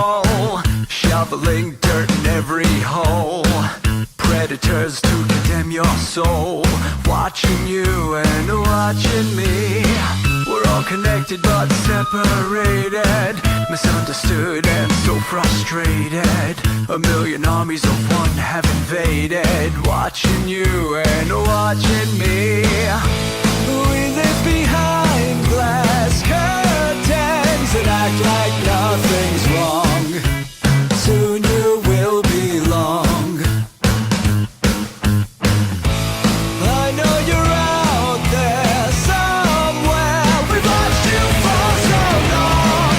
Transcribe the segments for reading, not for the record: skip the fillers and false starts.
control, shoveling dirt in every hole. Predators to condemn your soul, watching you and watching me. We're all connected but separated, misunderstood and so frustrated. A million armies of one have invaded, watching you and watching me. We live behind glass curtains and act like nothing's wrong. Soon you will belong. I know you're out there somewhere. We've watched you for so long.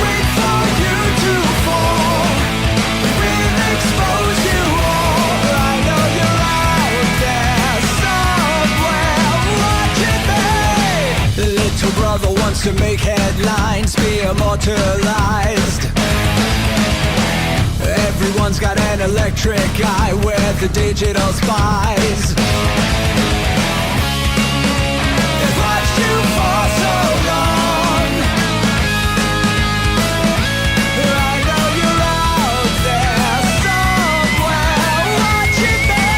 Wait for you to fall. We'll expose you all. I know you're out there somewhere watching me. The little brother wants to make headlines, be immortalized. Everyone's got an electric eye with the digital spies. They've watched you for so long. I know you're out there somewhere watching me.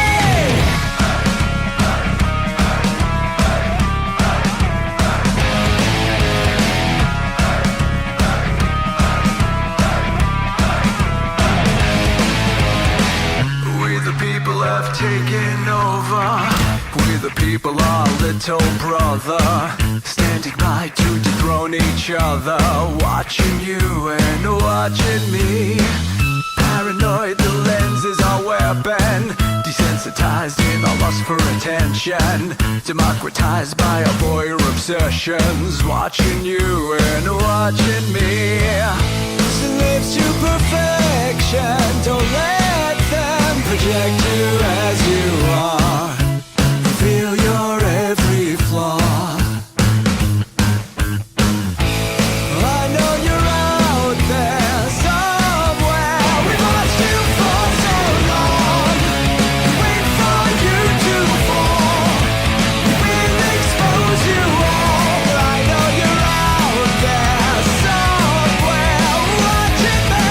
We the people have taken over. We the people are little brother, standing by to dethrone each other, watching you and watching me. Paranoid, the lens is our weapon, desensitized in our lust for attention, democratized by our voyeur obsessions, watching you and watching me. Slaves to perfection, don't let them project you as you are. Feel your every flaw. I know you're out there somewhere. We've watched you for so long. Wait for you to fall. We'll expose you all. I know you're out there somewhere watching me.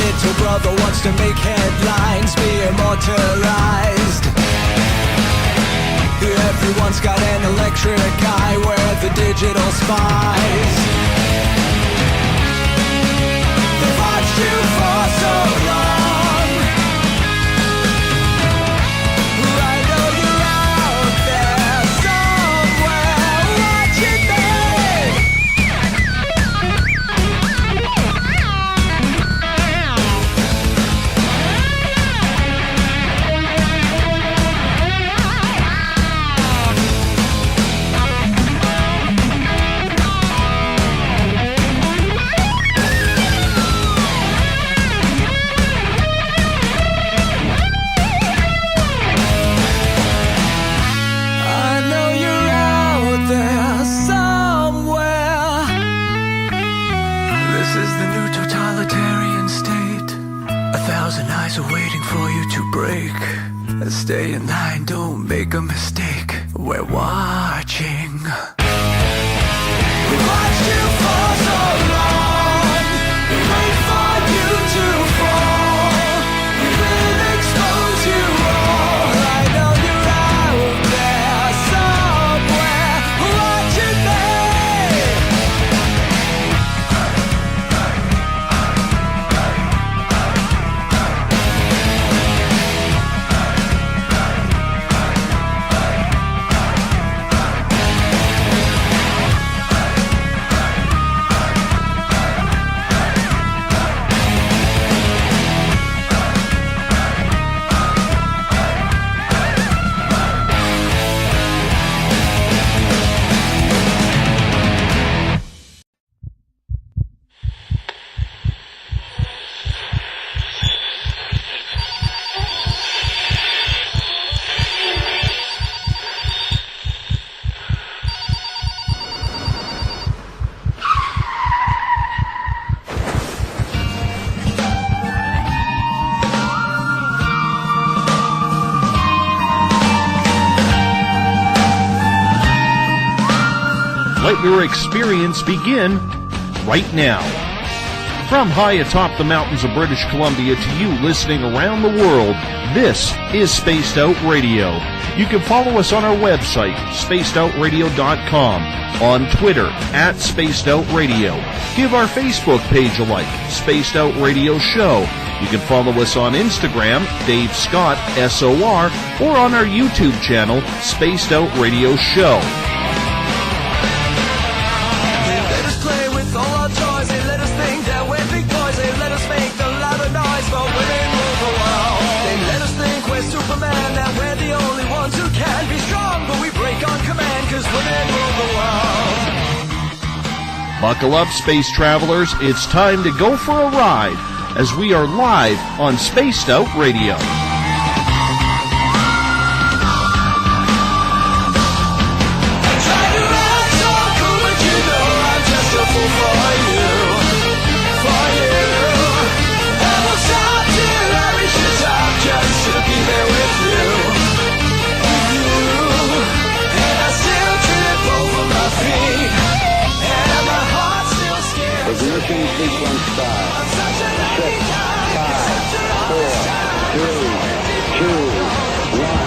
Little brother wants to make headlines, be immortalized. Everyone's got an electric eye with the digital spies. They've watched you for so long. I know you're out there somewhere watching me. Stay in line, don't make a mistake. We're watching. We watched you for so long. We wait for you to fall. We will expose you all. I know you're out there somewhere watching Let your experience begin right now. From high atop the mountains of British Columbia to you listening around the world, this is Spaced Out Radio. You can follow us on our website, spacedoutradio.com, on Twitter, @SpacedOutRadio. Give our Facebook page a like, Spaced Out Radio Show. You can follow us on Instagram, Dave Scott, SOR, or on our YouTube channel, Spaced Out Radio Show. They let us play with all our toys. They let us think that we're big boys. They let us make the louder noise, but women rule the world. They let us think we're Superman, that we're the only ones who can be strong, but we break on command, 'cause women rule the world. Buckle up, space travelers. It's time to go for a ride as we are live on Spaced Out Radio. Ignition sequence start. 6, 5, 4, 3, 2, 1.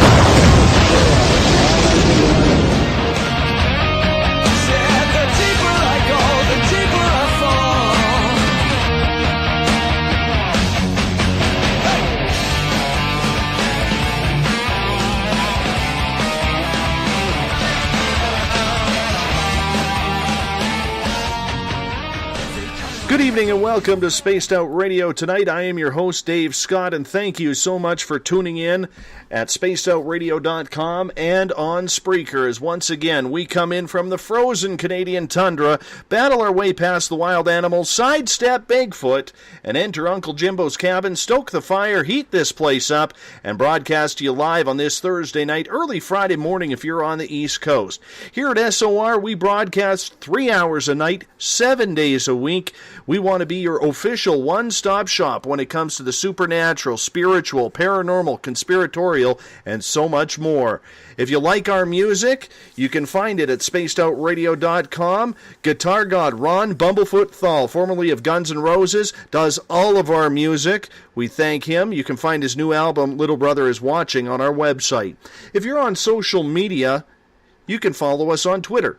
The deeper I go, the deeper I fall. Good evening and welcome to Spaced Out Radio. Tonight I am your host, Dave Scott, and thank you so much for tuning in at spacedoutradio.com and on Spreaker, as once again we come in from the frozen Canadian tundra, battle our way past the wild animals, sidestep Bigfoot, and enter Uncle Jimbo's cabin, stoke the fire, heat this place up, and broadcast to you live on this Thursday night, early Friday morning if you're on the East Coast. Here at SOR, we broadcast 3 hours a night, 7 days a week. We want to be your official one-stop shop when it comes to the supernatural, spiritual, paranormal, conspiratorial, and so much more. If you like our music, you can find it at spacedoutradio.com. Guitar god Ron Bumblefoot Thal, formerly of Guns N' Roses, does all of our music. We thank him. You can find his new album, Little Brother Is Watching, on our website. If you're on social media, you can follow us on Twitter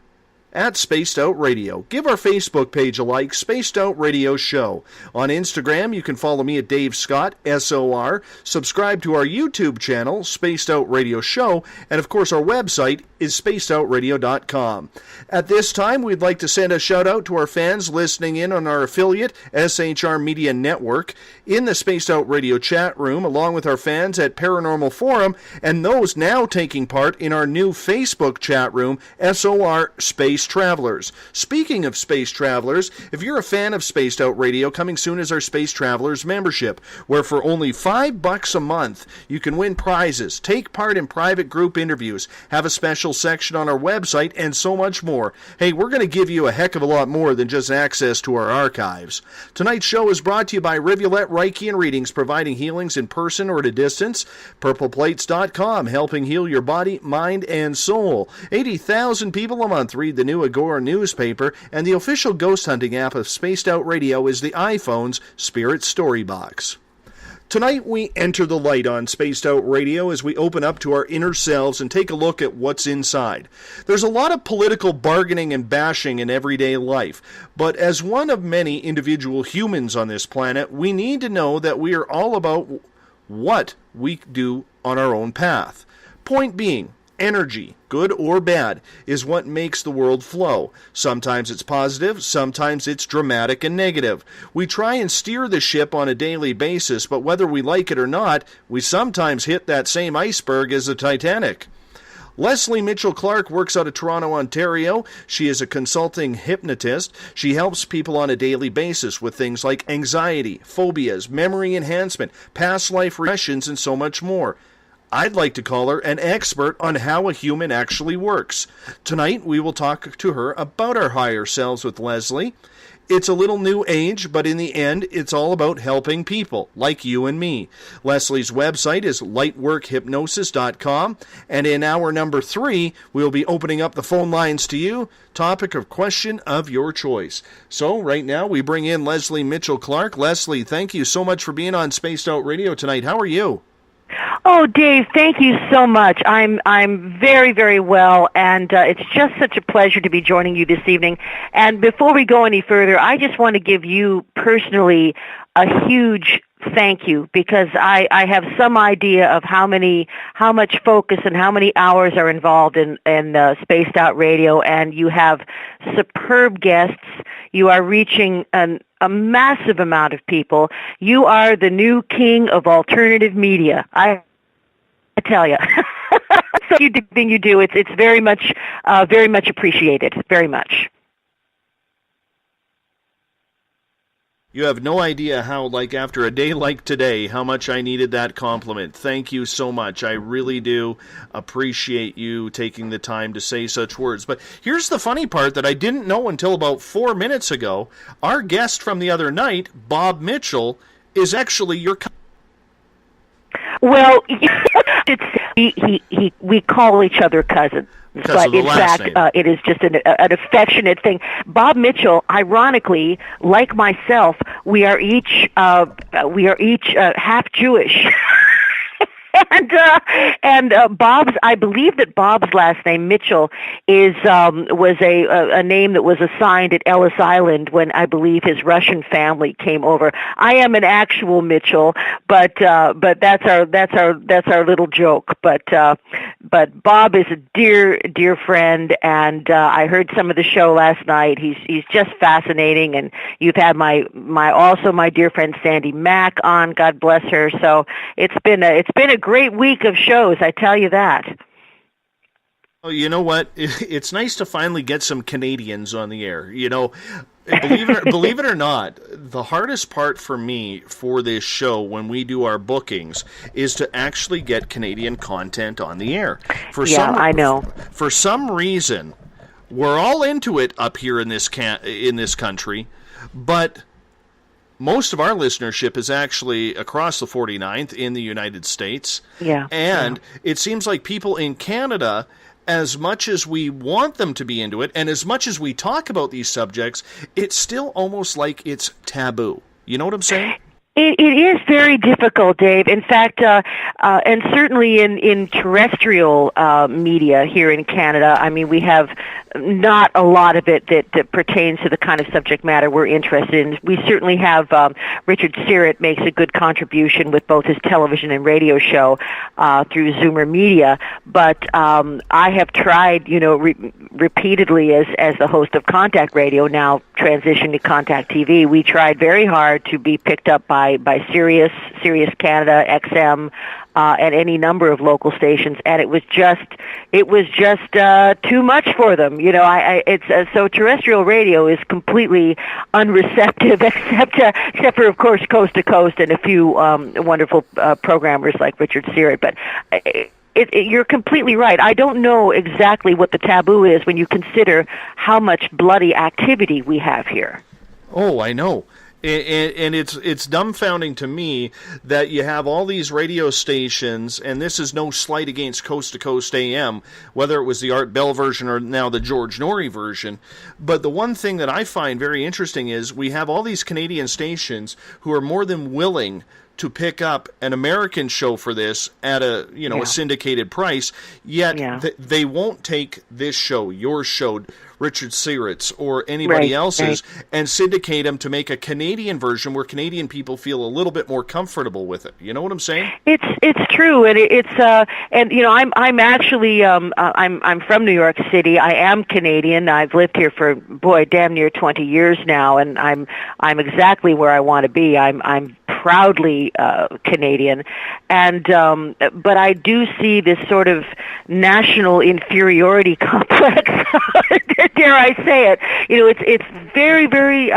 at Spaced Out Radio. Give our Facebook page a like, Spaced Out Radio Show. On Instagram, you can follow me at Dave Scott, SOR. Subscribe to our YouTube channel, Spaced Out Radio Show. And of course, our website is spacedoutradio.com. At this time, we'd like to send a shout out to our fans listening in on our affiliate, SHR Media Network, in the Spaced Out Radio chat room, along with our fans at Paranormal Forum, and those now taking part in our new Facebook chat room, SOR Space Travelers. Speaking of Space Travelers, if you're a fan of Spaced Out Radio, coming soon is our Space Travelers membership, where for only $5 a month, you can win prizes, take part in private group interviews, have a special section on our website, and so much more. Hey, we're going to give you a heck of a lot more than just access to our archives. Tonight's show is brought to you by Rivulet Reiki and Readings, providing healings in person or at a distance. PurplePlates.com, helping heal your body, mind, and soul. 80,000 people a month read the new Agora newspaper, and the official ghost hunting app of Spaced Out Radio is the iPhone's Spirit Story Box. Tonight we enter the light on Spaced Out Radio as we open up to our inner selves and take a look at what's inside. There's a lot of political bargaining and bashing in everyday life, but as one of many individual humans on this planet, we need to know that we are all about what we do on our own path. Point being, energy, good or bad, is what makes the world flow. Sometimes it's positive, sometimes it's dramatic and negative. We try and steer the ship on a daily basis, but whether we like it or not, we sometimes hit that same iceberg as the Titanic. Lesley Mitchell-Clarke works out of Toronto, Ontario. She is a consulting hypnotist. She helps people on a daily basis with things like anxiety, phobias, memory enhancement, past life regressions, and so much more. I'd like to call her an expert on how a human actually works. Tonight, we will talk to her about our higher selves with Lesley. It's a little new age, but in the end, it's all about helping people like you and me. Lesley's website is lightworkhypnosis.com, and in hour number 3, we'll be opening up the phone lines to you. Topic of question of your choice. So right now, we bring in Lesley Mitchell-Clarke. Lesley, thank you so much for being on Spaced Out Radio tonight. How are you? Oh, Dave, thank you so much. I'm very, very well, and it's just such a pleasure to be joining you this evening. And before we go any further, I just want to give you personally a huge thank you, because I have some idea of how much focus and how many hours are involved in Spaced Out Radio, and you have superb guests. You are reaching a massive amount of people. You are the new king of alternative media. I tell you. So everything you do, it's very much appreciated, very much. You have no idea how, like, after a day like today, how much I needed that compliment. Thank you so much. I really do appreciate you taking the time to say such words. But here's the funny part that I didn't know until about 4 minutes ago. Our guest from the other night, Bob Mitchell, is actually your cousin. Well, we call each other cousins. But in fact, it is just an affectionate thing. Bob Mitchell, ironically, like myself, we are each half Jewish. And Bob's, I believe that Bob's last name, Mitchell, was a name that was assigned at Ellis Island when I believe his Russian family came over. I am an actual Mitchell, but that's our little joke. But Bob is a dear friend, and I heard some of the show last night. He's just fascinating, and you've had my dear friend Sandy Mack on. God bless her. So it's been a great week of shows, I tell you that. Oh, you know what? It's nice to finally get some Canadians on the air. You know, believe it or not, the hardest part for me for this show when we do our bookings is to actually get Canadian content on the air. I know. For some reason, we're all into it up here in this country, but most of our listenership is actually across the 49th in the United States. Yeah. And it seems like people in Canada, as much as we want them to be into it, and as much as we talk about these subjects, it's still almost like it's taboo. You know what I'm saying? It is very difficult, Dave. In fact, and certainly in terrestrial media here in Canada, I mean, we have not a lot of it that pertains to the kind of subject matter we're interested in. We certainly have Richard Syrett makes a good contribution with both his television and radio show through Zoomer Media, but I have tried, repeatedly as the host of Contact Radio, now transitioned to Contact TV. We tried very hard to be picked up by Sirius Canada, XM, and any number of local stations, and it was just too much for them. So terrestrial radio is completely unreceptive, except for, of course, Coast to Coast and a few wonderful programmers like Richard Syrett. But you're completely right. I don't know exactly what the taboo is when you consider how much bloody activity we have here. Oh, I know. And it's dumbfounding to me that you have all these radio stations, and this is no slight against Coast to Coast AM, whether it was the Art Bell version or now the George Norrie version. But the one thing that I find very interesting is we have all these Canadian stations who are more than willing to pick up an American show for this at a syndicated price, yet they won't take this show, your show, Richard Syrett's, or anybody else's, and syndicate them to make a Canadian version where Canadian people feel a little bit more comfortable with it. You know what I'm saying? It's true, and I'm actually I'm from New York City. I am Canadian. I've lived here for damn near 20 years now, and I'm exactly where I want to be. I'm proudly Canadian, and but I do see this sort of national inferiority complex dare I say it. It's very, very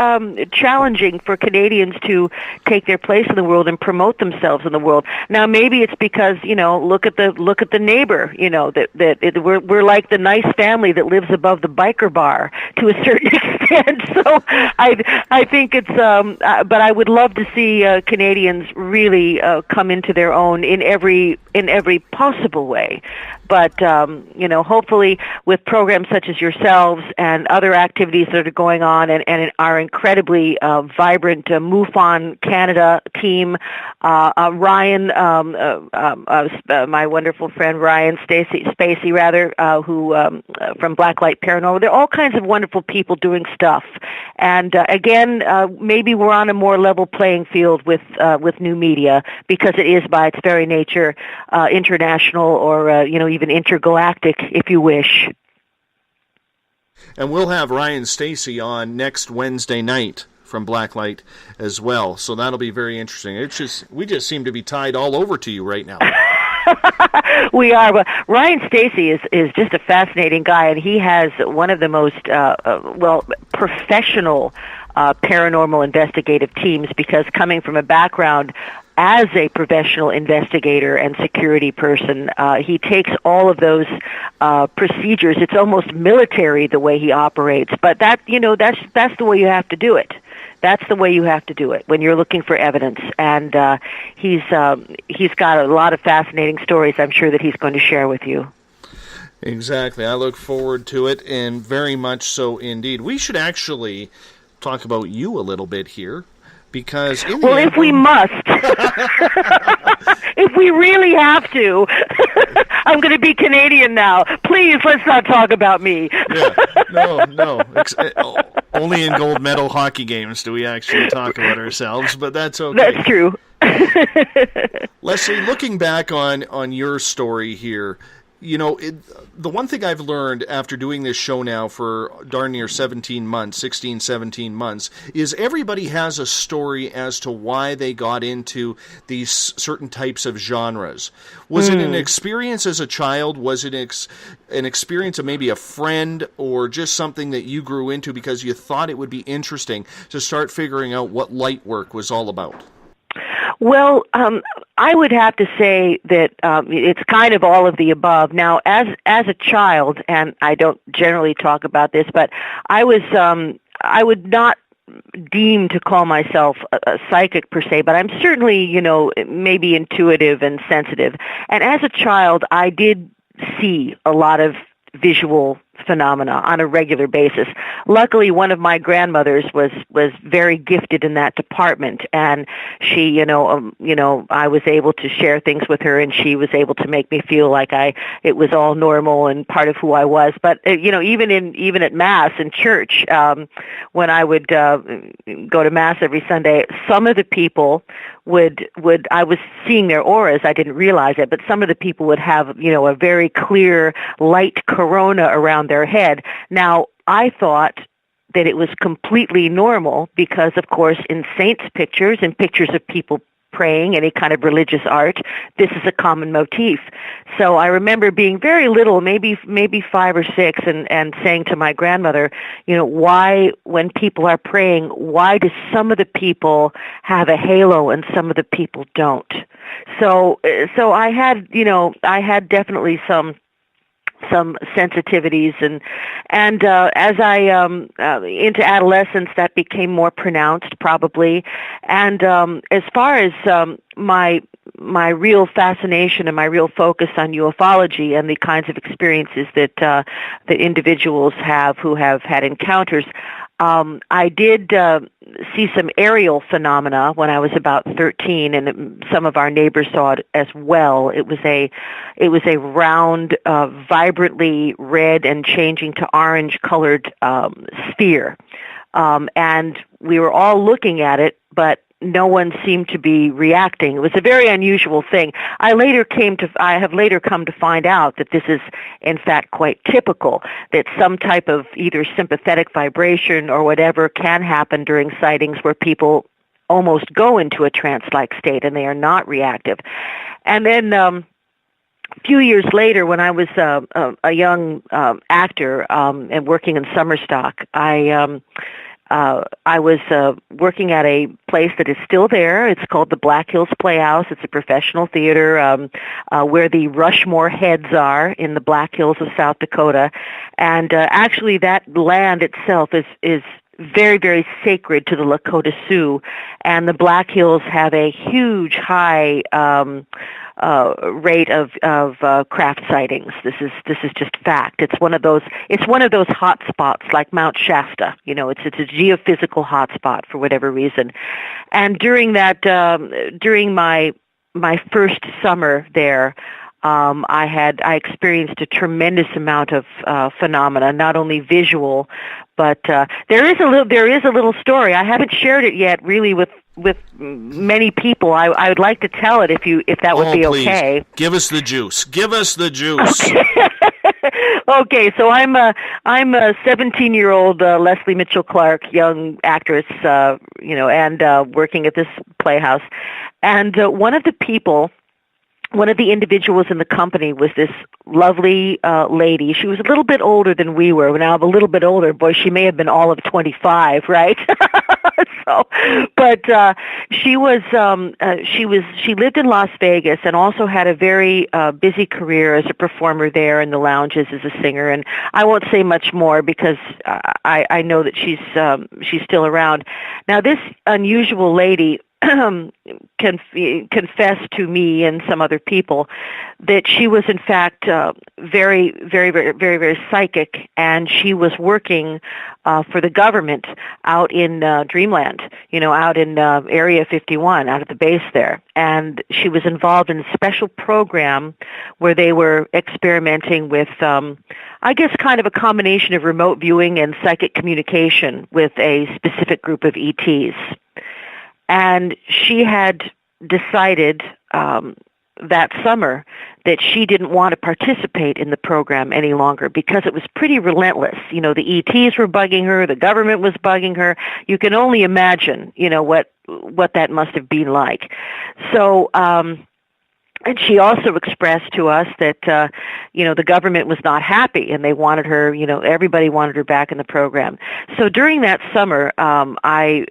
challenging for Canadians to take their place in the world and promote themselves in the world. Now, maybe it's because look at the neighbor. We're like the nice family that lives above the biker bar to a certain extent. So I think it's. But I would love to see Canadians really come into their own in every possible way. But hopefully with programs such as yourselves and other activities that are going on and our incredibly vibrant MUFON Canada team, Ryan, my wonderful friend Ryan Spacey, who from Blacklight Paranormal, there are all kinds of wonderful people doing stuff. And again, maybe we're on a more level playing field with new media, because it is by its very nature international or even intergalactic, if you wish. And we'll have Ryan Stacey on next Wednesday night from Blacklight as well, so that'll be very interesting. We just seem to be tied all over to you right now. We are. But Ryan Stacey is just a fascinating guy, and he has one of the most professional paranormal investigative teams, because coming from a background as a professional investigator and security person, he takes all of those procedures. It's almost military the way he operates, but that's the way you have to do it. That's the way you have to do it when you're looking for evidence. And he's got a lot of fascinating stories, I'm sure, that he's going to share with you. Exactly. I look forward to it, and very much so indeed. We should actually talk about you a little bit here, because if we must, if we really have to, I'm going to be Canadian now. Please, let's not talk about me. Yeah, no. Only in gold medal hockey games do we actually talk about ourselves, but that's okay. That's true. Lesley, looking back on your story here, the one thing I've learned after doing this show now for darn near 16, 17 months, is everybody has a story as to why they got into these certain types of genres. Was it an experience as a child? Was it an experience of maybe a friend, or just something that you grew into because you thought it would be interesting to start figuring out what Lightwork was all about? Well, I would have to say that it's kind of all of the above. Now, as a child, and I don't generally talk about this, but I would not deem to call myself a psychic per se, but I'm certainly, maybe intuitive and sensitive. And as a child, I did see a lot of visual phenomena on a regular basis. Luckily, one of my grandmothers was very gifted in that department, and she, I was able to share things with her, and she was able to make me feel like it was all normal and part of who I was. But even at Mass in church, when I would go to Mass every Sunday, some of the people would I was seeing their auras. I didn't realize it, but some of the people would have a very clear light corona around their head. Now, I thought that it was completely normal because, of course, in saints' pictures and pictures of people praying, any kind of religious art, this is a common motif. So I remember being very little, maybe 5 or 6, and saying to my grandmother, why, when people are praying, why do some of the people have a halo and some of the people don't? So I had definitely some sensitivities, and as I into adolescence, that became more pronounced probably. And as far as my real fascination and my real focus on ufology and the kinds of experiences that individuals have who have had encounters, I did see some aerial phenomena when I was about 13, and some of our neighbors saw it as well. It was a round, vibrantly red and changing to orange-colored sphere, and we were all looking at it, but no one seemed to be reacting. It was a very unusual thing. I have later come to find out that this is, in fact, quite typical, that some type of either sympathetic vibration or whatever can happen during sightings where people almost go into a trance-like state and they are not reactive. And then few years later, when I was a young actor and working in summer stock, I was working at a place that is still there. It's called the Black Hills Playhouse. It's a professional theater where the Rushmore Heads are in the Black Hills of South Dakota. And actually that land itself is very, very sacred to the Lakota Sioux. And the Black Hills have a huge high rate of craft sightings. This is just fact. It's one of those hot spots like Mount Shasta. It's a geophysical hot spot for whatever reason. And during my first summer there, I experienced a tremendous amount of phenomena, not only visual, but there is a little story. I haven't shared it yet, really, with many people. I would like to tell it if that would be please. okay. Give us the juice. Give us the juice. Okay, so I'm a 17-year-old Lesley Mitchell-Clarke, young actress, and working at this playhouse, and one of the individuals in the company was this lovely lady. She was a little bit older than we were. Now I'm a little bit older. Boy, she may have been all of 25, right? She lived in Las Vegas and also had a very busy career as a performer there in the lounges as a singer. And I won't say much more because I know that she's still around. Now, this unusual lady confessed to me and some other people that she was in fact very, very, very, very, very psychic, and she was working for the government out in Dreamland, out in Area 51, out at the base there. And she was involved in a special program where they were experimenting with, I guess, kind of a combination of remote viewing and psychic communication with a specific group of ETs. And she had decided that summer that she didn't want to participate in the program any longer because it was pretty relentless. The ETs were bugging her, the government was bugging her. You can only imagine, what that must have been like. So, and she also expressed to us that, the government was not happy and they wanted her, everybody wanted her back in the program. So during that summer, I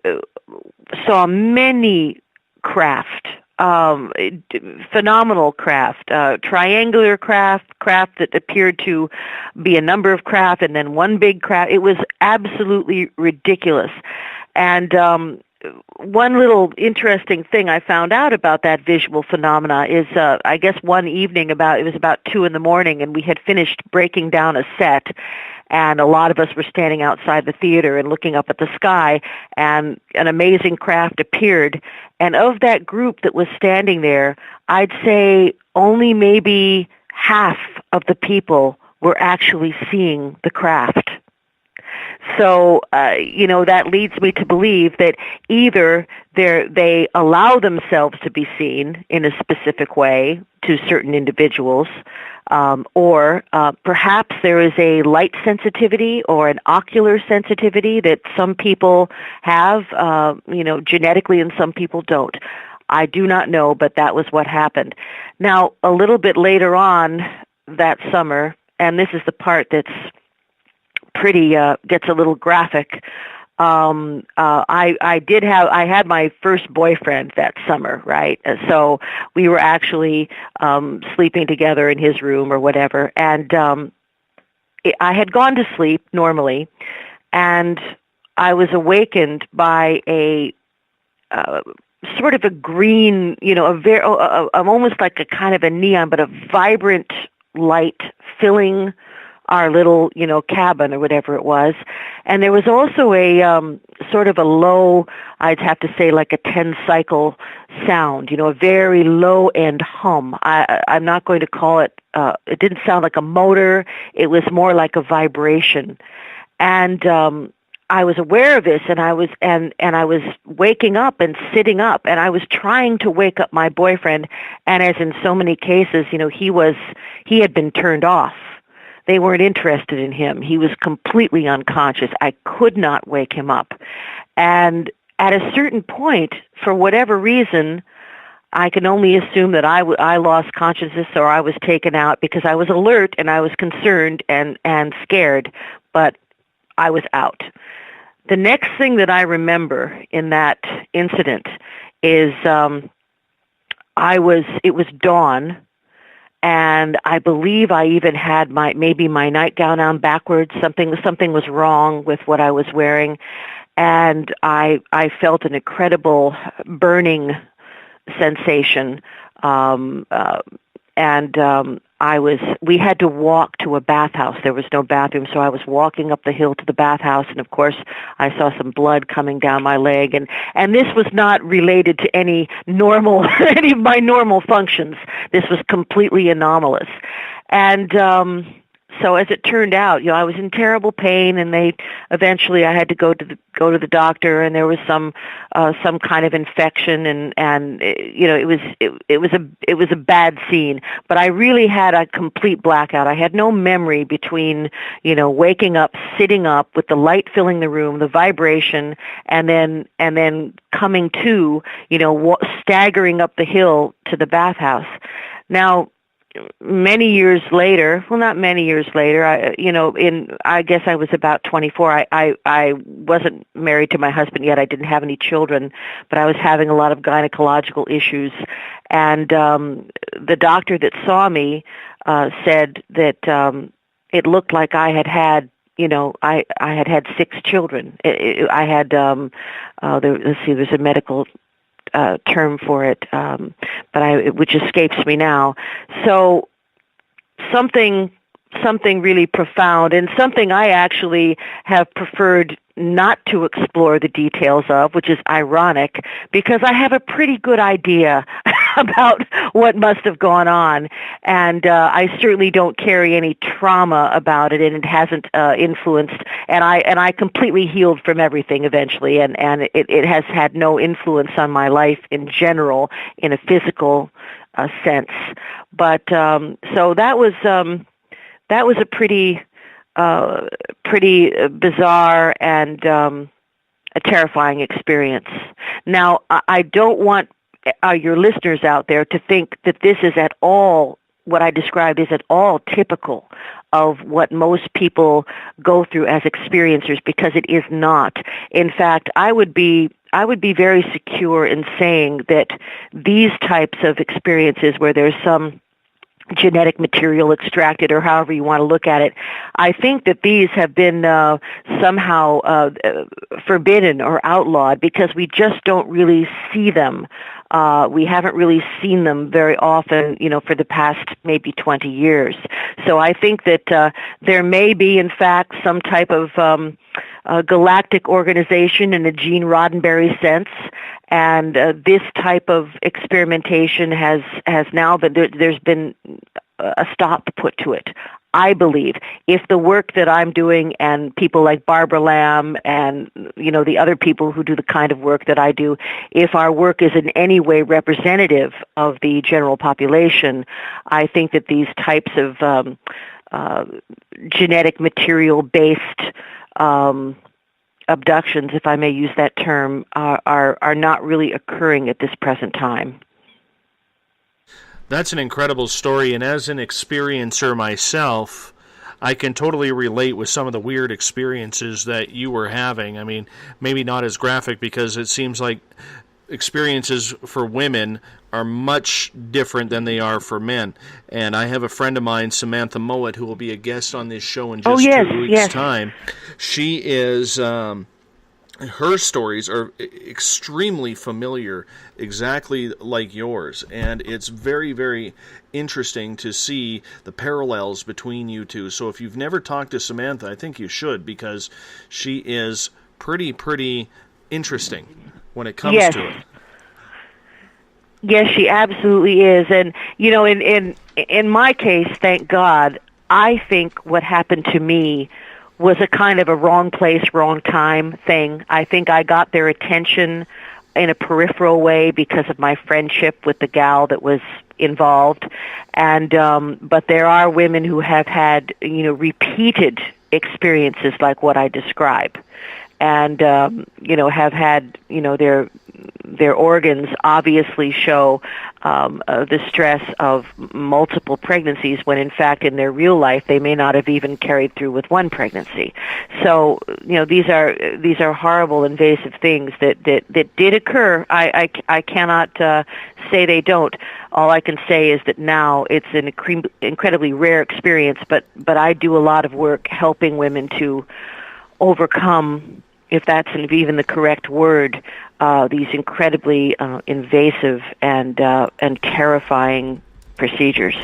saw many craft, phenomenal craft, triangular craft that appeared to be a number of craft and then one big craft. It was absolutely ridiculous. And one little interesting thing I found out about that visual phenomena is, I guess one evening it was about 2 a.m, and we had finished breaking down a set, and a lot of us were standing outside the theater and looking up at the sky, and an amazing craft appeared. And of that group that was standing there, I'd say only maybe half of the people were actually seeing the craft. So, that leads me to believe that either they allow themselves to be seen in a specific way to certain individuals, or perhaps there is a light sensitivity or an ocular sensitivity that some people have, genetically, and some people don't. I do not know, but that was what happened. Now, a little bit later on that summer, and this is the part that's pretty gets a little graphic. I had my first boyfriend that summer, right? So we were actually sleeping together in his room or whatever, and I had gone to sleep normally, and I was awakened by a sort of a green, almost like a kind of a neon, but a vibrant light filling our little, cabin or whatever it was. And there was also a sort of a low, I'd have to say like a 10-cycle sound, a very low-end hum. I'm not going to call it, it didn't sound like a motor. It was more like a vibration. And I was aware of this, and I was waking up and sitting up, and I was trying to wake up my boyfriend, and as in so many cases, he had been turned off. They weren't interested in him. He was completely unconscious. I could not wake him up. And at a certain point, for whatever reason, I can only assume that I lost consciousness or I was taken out because I was alert and I was concerned and scared, but I was out. The next thing that I remember in that incident is it was dawn, and I believe I even had my nightgown on backwards. Something was wrong with what I was wearing, and I felt an incredible burning sensation, we had to walk to a bathhouse. There was no bathroom, so I was walking up the hill to the bathhouse, and of course I saw some blood coming down my leg, and this was not related to any of my normal functions. This was completely anomalous. And so as it turned out, I was in terrible pain, and eventually I had to go to the doctor, and there was some kind of infection, and it was a bad scene. But I really had a complete blackout. I had no memory between waking up, sitting up with the light filling the room, the vibration, and then coming to staggering up the hill to the bathhouse. Now, many years later, well, not many years later, I guess I was about 24. I wasn't married to my husband yet. I didn't have any children, but I was having a lot of gynecological issues. And the doctor that saw me said that it looked like I had had I had 6 children. I had there's a medical term for it, which escapes me now. So something really profound, and something I actually have preferred not to explore the details of, which is ironic, because I have a pretty good idea about what must have gone on, and I certainly don't carry any trauma about it, and it hasn't influenced, and I completely healed from everything eventually, and it has had no influence on my life in general in a physical sense. But so that was a pretty bizarre and a terrifying experience. Now, I don't want your listeners out there to think that this is at all, what I described is at all typical of what most people go through as experiencers, because it is not. In fact, I would be very secure in saying that these types of experiences where there's some genetic material extracted, or however you want to look at it, I think that these have been somehow forbidden or outlawed because we just don't really see them. We haven't really seen them very often, for the past maybe 20 years. So I think that there may be, in fact, some type of galactic organization in a Gene Roddenberry sense, and this type of experimentation has now been, there's been a stop put to it. I believe if the work that I'm doing, and people like Barbara Lamb and the other people who do the kind of work that I do, if our work is in any way representative of the general population, I think that these types of genetic material based abductions, if I may use that term, are not really occurring at this present time. That's an incredible story, and as an experiencer myself, I can totally relate with some of the weird experiences that you were having. I mean, maybe not as graphic, because it seems like experiences for women are much different than they are for men. And I have a friend of mine, Samantha Mowat, who will be a guest on this show in just 2 weeks' time. She is... her stories are extremely familiar, exactly like yours, and it's very, very interesting to see the parallels between you two. So if you've never talked to Samantha, I think you should, because she is pretty interesting when it comes to it. Yes, she absolutely is. And, in my case, thank God, I think what happened to me was a kind of a wrong place, wrong time thing. I think I got their attention in a peripheral way because of my friendship with the gal that was involved. And but there are women who have had, repeated experiences like what I describe. and have had their organs obviously show the stress of multiple pregnancies, when in fact in their real life they may not have even carried through with one pregnancy. So these are horrible, invasive things that did occur. I cannot say they don't. All I can say is that now it's an incredibly rare experience, but I do a lot of work helping women to overcome, if that's even the correct word, these incredibly invasive and terrifying procedures.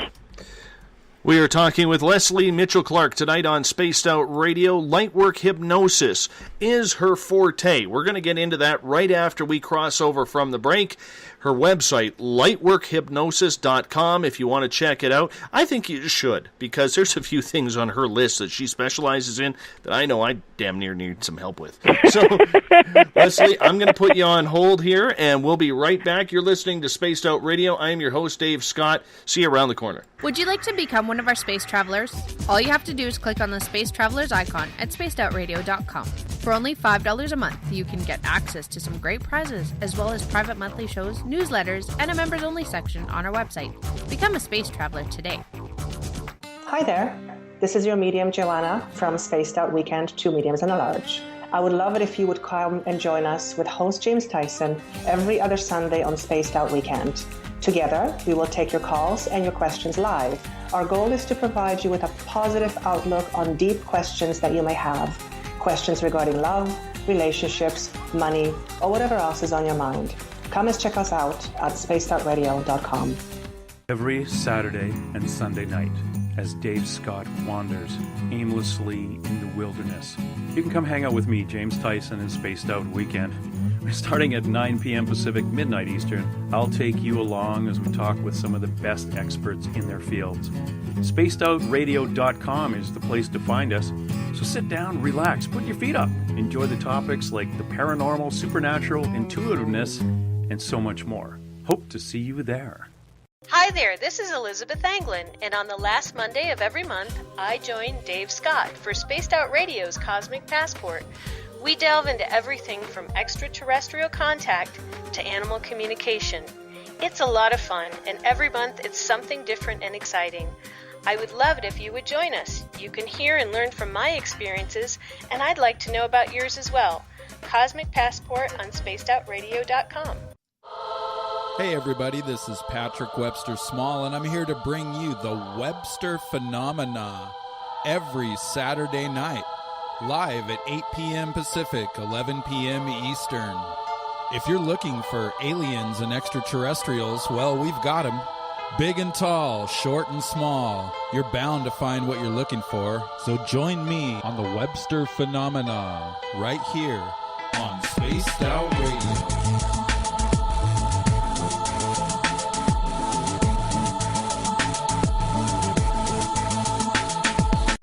We are talking with Lesley Mitchell-Clarke tonight on Spaced Out Radio. Lightwork hypnosis is her forte. We're going to get into that right after we cross over from the break. Her website, lightworkhypnosis.com, if you want to check it out. I think you should, because there's a few things on her list that she specializes in that I know I damn near need some help with. So, Lesley, I'm going to put you on hold here, and we'll be right back. You're listening to Spaced Out Radio. I am your host, Dave Scott. See you around the corner. Would you like to become one of our space travelers? All you have to do is click on the Space Travelers icon at spacedoutradio.com. For only $5 a month, you can get access to some great prizes, as well as private monthly shows, newsletters, and a members-only section on our website. Become a space traveler today. Hi there. This is your medium, Joanna, from Spaced Out Weekend, 2 Mediums and a Large. I would love it if you would come and join us with host James Tyson every other Sunday on Spaced Out Weekend. Together, we will take your calls and your questions live. Our goal is to provide you with a positive outlook on deep questions that you may have. Questions regarding love, relationships, money, or whatever else is on your mind. Come and check us out at spacedoutradio.com. Every Saturday and Sunday night, as Dave Scott wanders aimlessly in the wilderness, you can come hang out with me, James Tyson, in Spaced Out Weekend. Starting at 9 p.m. Pacific, midnight Eastern, I'll take you along as we talk with some of the best experts in their fields. SpacedOutRadio.com is the place to find us. So sit down, relax, put your feet up. Enjoy the topics like the paranormal, supernatural, intuitiveness, and so much more. Hope to see you there. Hi there, this is Elizabeth Anglin, and on the last Monday of every month, I join Dave Scott for Spaced Out Radio's Cosmic Passport. We delve into everything from extraterrestrial contact to animal communication. It's a lot of fun, and every month it's something different and exciting. I would love it if you would join us. You can hear and learn from my experiences, and I'd like to know about yours as well. Cosmic Passport on spacedoutradio.com. Hey everybody, this is Patrick Webster Small, and I'm here to bring you the Webster Phenomena every Saturday night, live at 8 p.m. Pacific, 11 p.m. Eastern. If you're looking for aliens and extraterrestrials, well, we've got them. Big and tall, short and small. You're bound to find what you're looking for, so join me on the Webster Phenomena right here on Spaced Out Radio.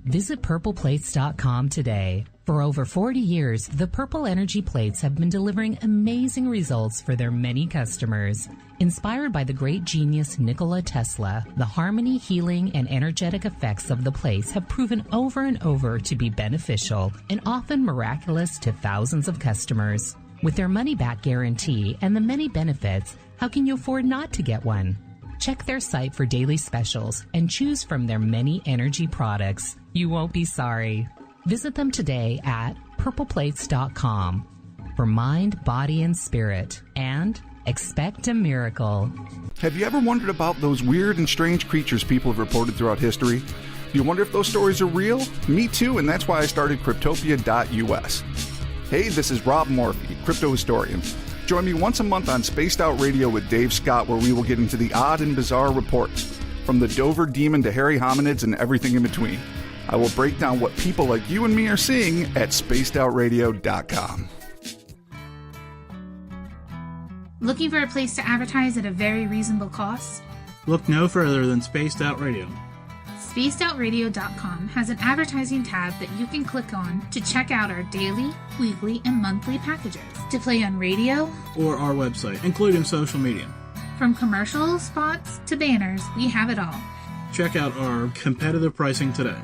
Visit purpleplates.com today. For over 40 years, the Purple Energy Plates have been delivering amazing results for their many customers. Inspired by the great genius Nikola Tesla, the harmony, healing, and energetic effects of the plates have proven over and over to be beneficial and often miraculous to thousands of customers. With their money-back guarantee and the many benefits, how can you afford not to get one? Check their site for daily specials and choose from their many energy products. You won't be sorry. Visit them today at purpleplates.com for mind, body, and spirit, and expect a miracle. Have you ever wondered about those weird and strange creatures people have reported throughout history? Do you wonder if those stories are real? Me too, and that's why I started Cryptopia.us. Hey, this is Rob Morphy, crypto historian. Join me once a month on Spaced Out Radio with Dave Scott, where we will get into the odd and bizarre reports, from the Dover demon to hairy hominids and everything in between. I will break down what people like you and me are seeing at spacedoutradio.com. Looking for a place to advertise at a very reasonable cost? Look no further than Spaced Out Radio. SpacedOutRadio.com has an advertising tab that you can click on to check out our daily, weekly, and monthly packages to play on radio or our website, including social media. From commercial spots to banners, we have it all. Check out our competitive pricing today.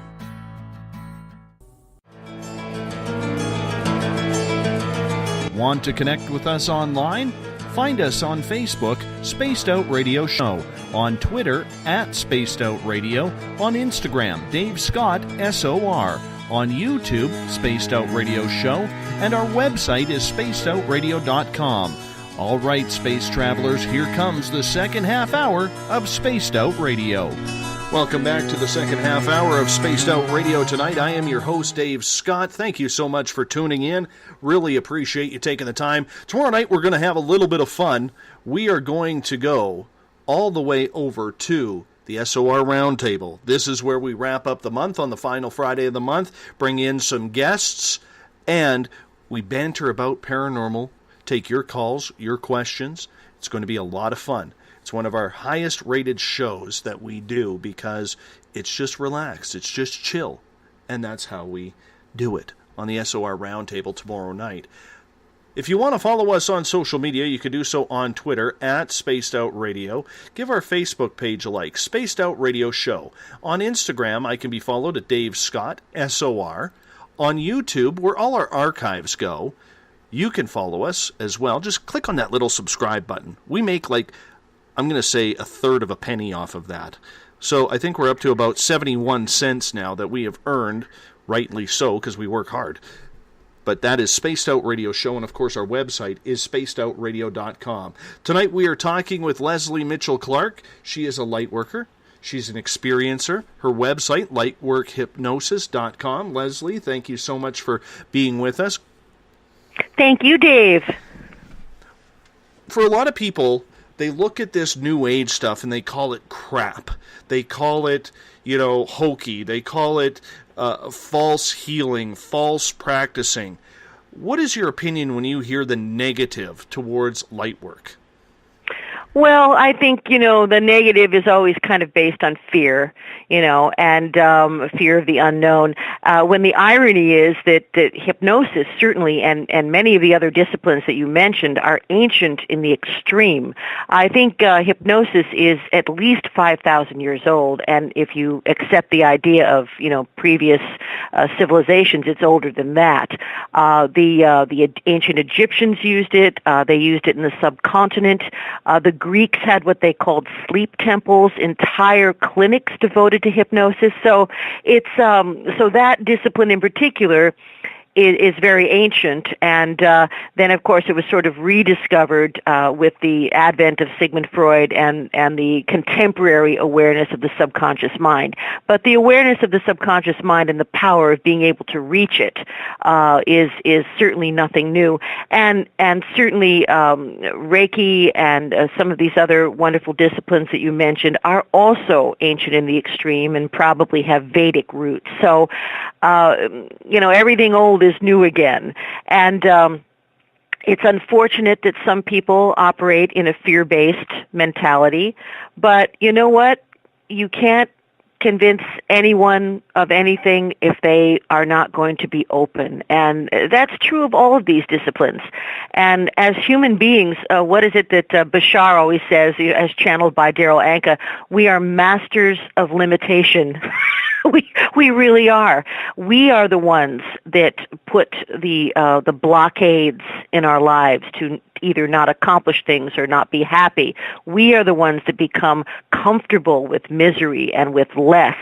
Want to connect with us online? Find us on Facebook, Spaced Out Radio Show, on Twitter @Spaced Out Radio, on Instagram, Dave Scott SOR, on YouTube, Spaced Out Radio Show, and our website is spacedoutradio.com. All right, space travelers, here comes the second half hour of Spaced Out Radio. Welcome back to the second half hour of Spaced Out Radio tonight. I am your host, Dave Scott. Thank you so much for tuning in. Really appreciate you taking the time. Tomorrow night, we're going to have a little bit of fun. We are going to go all the way over to the SOR Roundtable. This is where we wrap up the month on the final Friday of the month, bring in some guests, and we banter about paranormal, take your calls, your questions. It's going to be a lot of fun. It's one of our highest rated shows that we do because it's just relaxed, it's just chill, and that's how we do it on the SOR Roundtable tomorrow night. If you want to follow us on social media, you can do so on Twitter @SpacedOutRadio. Give our Facebook page a like, Spaced Out Radio Show. On Instagram, I can be followed at Dave Scott SOR. On YouTube, where all our archives go, you can follow us as well. Just click on that little subscribe button. We make I'm going to say a third of a penny off of that. So I think we're up to about 71 cents now that we have earned, rightly so, because we work hard. But that is Spaced Out Radio Show, and of course our website is spacedoutradio.com. Tonight we are talking with Lesley Mitchell-Clarke. She is a light worker. She's an experiencer. Her website, lightworkhypnosis.com. Lesley, thank you so much for being with us. Thank you, Dave. For a lot of people, they look at this New Age stuff and they call it crap. They call it, hokey. They call it false healing, false practicing. What is your opinion when you hear the negative towards light work? Well, I think, the negative is always kind of based on fear, and fear of the unknown. When the irony is that hypnosis, certainly, and many of the other disciplines that you mentioned are ancient in the extreme. I think hypnosis is at least 5,000 years old, and if you accept the idea of, previous civilizations, it's older than that. The ancient Egyptians used it. They used it in the subcontinent. The Greeks had what they called sleep temples, entire clinics devoted to hypnosis. So it's so that discipline in particular is very ancient, and then of course it was sort of rediscovered with the advent of Sigmund Freud and the contemporary awareness of the subconscious mind. But the awareness of the subconscious mind and the power of being able to reach it is certainly nothing new, and certainly Reiki and some of these other wonderful disciplines that you mentioned are also ancient in the extreme and probably have Vedic roots. So everything old is new again. And it's unfortunate that some people operate in a fear-based mentality, but you know what? You can't convince anyone of anything if they are not going to be open. And that's true of all of these disciplines. And as human beings, what is it that Bashar always says, as channeled by Daryl Anka, we are masters of limitation. We really are. We are the ones that put the blockades in our lives to either not accomplish things or not be happy. We are the ones that become comfortable with misery and with less.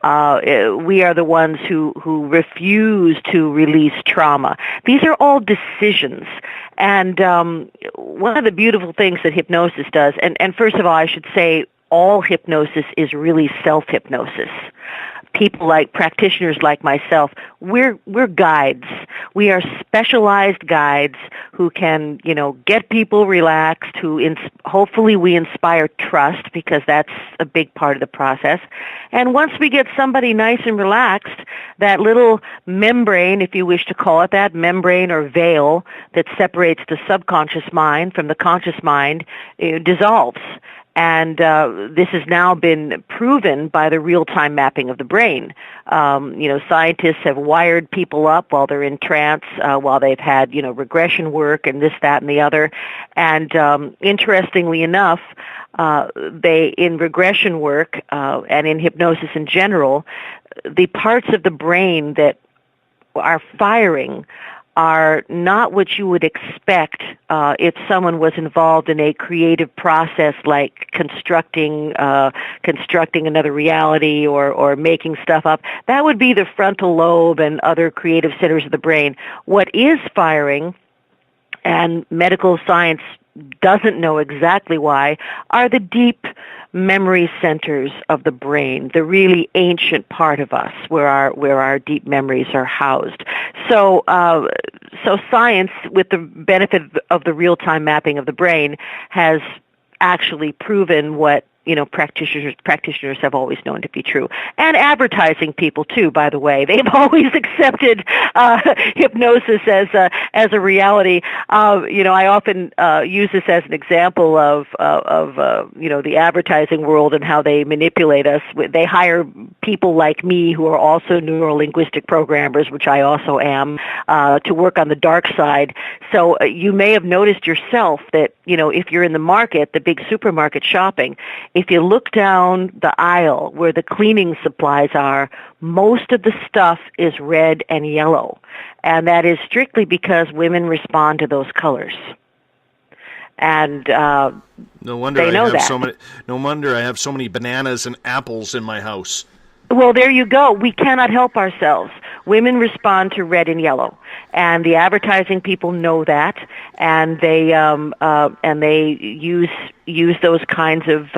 We are the ones who refuse to release trauma. These are all decisions. And one of the beautiful things that hypnosis does, and first of all, I should say all hypnosis is really self-hypnosis. People like practitioners like myself, we're guides. We are specialized guides who can, get people relaxed, hopefully we inspire trust because that's a big part of the process. And once we get somebody nice and relaxed, that little membrane, if you wish to call it that, membrane or veil that separates the subconscious mind from the conscious mind, dissolves. And this has now been proven by the real-time mapping of the brain. Scientists have wired people up while they're in trance, while they've had, regression work and this, that, and the other. And interestingly enough, in regression work and in hypnosis in general, the parts of the brain that are firing are not what you would expect if someone was involved in a creative process like constructing another reality or making stuff up. That would be the frontal lobe and other creative centers of the brain. What is firing, and medical science doesn't know exactly why, are the deep memory centers of the brain, the really ancient part of us where our deep memories are housed. So science, with the benefit of the real-time mapping of the brain, has actually proven what practitioners have always known to be true. And advertising people too, by the way. They've always accepted hypnosis as a reality. I often use this as an example of the advertising world and how they manipulate us. They hire people like me who are also neurolinguistic programmers, which I also am, to work on the dark side. So you may have noticed yourself that, if you're in the market, the big supermarket shopping, if you look down the aisle where the cleaning supplies are, most of the stuff is red and yellow. And that is strictly because women respond to those colors. And no wonder they know I have that. No wonder I have so many bananas and apples in my house. Well, there you go. We cannot help ourselves. Women respond to red and yellow, and the advertising people know that, and they use those kinds of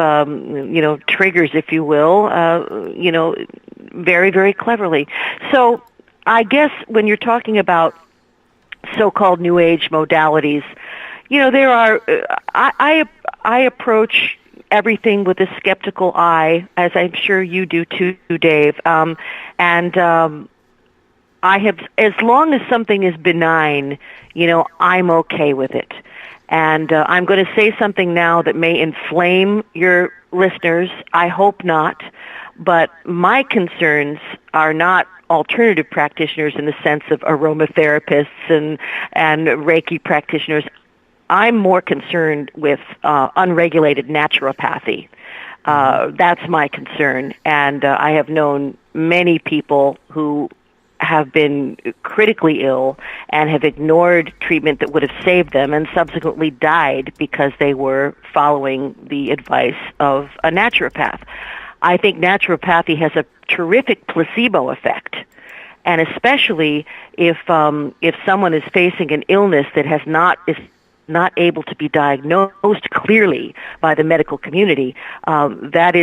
triggers, if you will, very, very cleverly. So, I guess when you're talking about so-called New Age modalities, there are. I approach everything with a skeptical eye, as I'm sure you do too, Dave. I have, as long as something is benign, I'm okay with it. And I'm going to say something now that may inflame your listeners. I hope not. But my concerns are not alternative practitioners in the sense of aromatherapists and Reiki practitioners. I'm more concerned with unregulated naturopathy. That's my concern. And I have known many people who have been critically ill and have ignored treatment that would have saved them and subsequently died because they were following the advice of a naturopath. I think naturopathy has a terrific placebo effect. And especially if someone is facing an illness that is not able to be diagnosed clearly by the medical community, that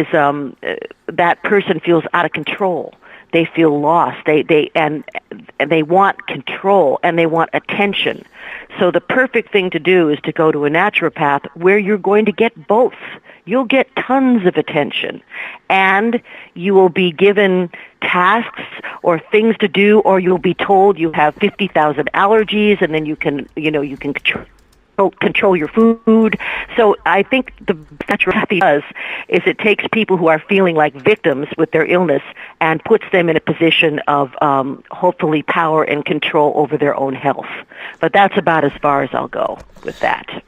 person feels out of control. They feel lost. They want control and they want attention. So the perfect thing to do is to go to a naturopath where you're going to get both. You'll get tons of attention, and you will be given tasks or things to do, or you'll be told you have 50,000 allergies, and then you can control your food. So I think the naturopathy does is it takes people who are feeling like victims with their illness and puts them in a position of hopefully power and control over their own health. But that's about as far as I'll go with that.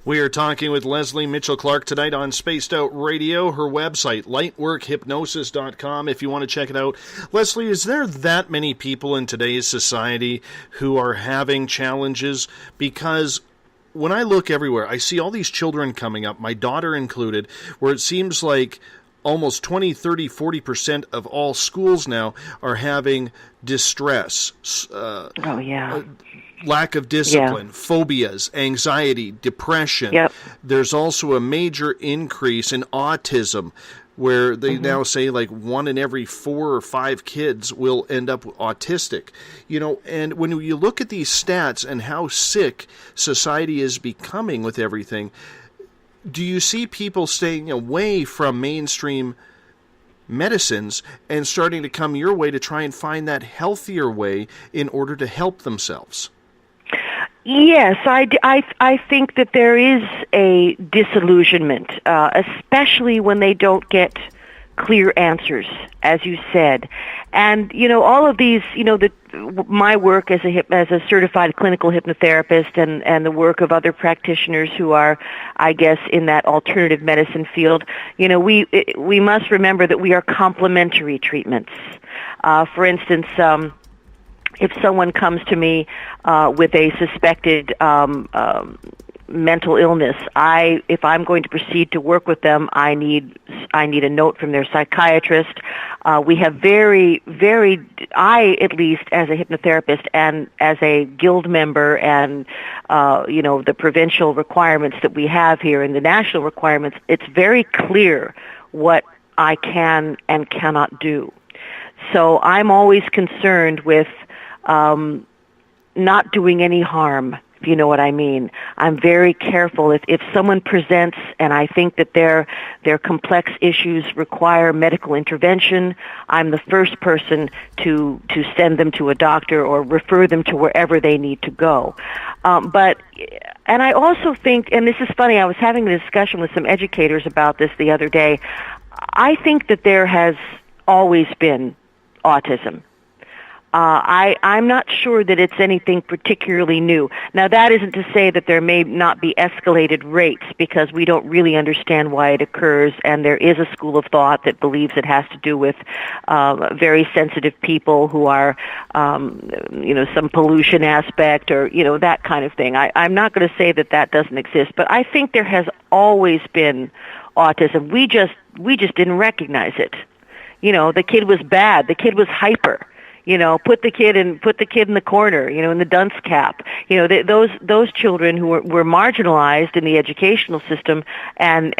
We are talking with Lesley Mitchell-Clarke tonight on Spaced Out Radio. Her website, lightworkhypnosis.com, if you want to check it out. Lesley, is there that many people in today's society who are having challenges? Because when I look everywhere, I see all these children coming up, my daughter included, where it seems like almost 20, 30, 40% of all schools now are having distress. Lack of discipline, phobias, anxiety, depression. Yep. There's also a major increase in autism, where they now say like 1 in every 4 or 5 kids will end up autistic. And when you look at these stats and how sick society is becoming with everything, do you see people staying away from mainstream medicines and starting to come your way to try and find that healthier way in order to help themselves? Yes, I think that there is a disillusionment, especially when they don't get clear answers, as you said. And, all of these, my work as a certified clinical hypnotherapist and the work of other practitioners who are, I guess, in that alternative medicine field, we must remember that we are complementary treatments. For instance, if someone comes to me with a suspected mental illness, if I'm going to proceed to work with them, I need a note from their psychiatrist. We have I at least as a hypnotherapist and as a guild member, and the provincial requirements that we have here and the national requirements, it's very clear what I can and cannot do. So I'm always concerned with not doing any harm, if you know what I mean. I'm very careful. If someone presents and I think that their complex issues require medical intervention, I'm the first person to send them to a doctor or refer them to wherever they need to go. And I also think, and this is funny, I was having a discussion with some educators about this the other day. I think that there has always been autism. I'm not sure that it's anything particularly new. Now, that isn't to say that there may not be escalated rates, because we don't really understand why it occurs, and there is a school of thought that believes it has to do with very sensitive people who are, some pollution aspect or, that kind of thing. I'm not going to say that doesn't exist, but I think there has always been autism. We just didn't recognize it. The kid was bad. The kid was hyper. Put the kid in the corner, in the dunce cap. Those children who were marginalized in the educational system, and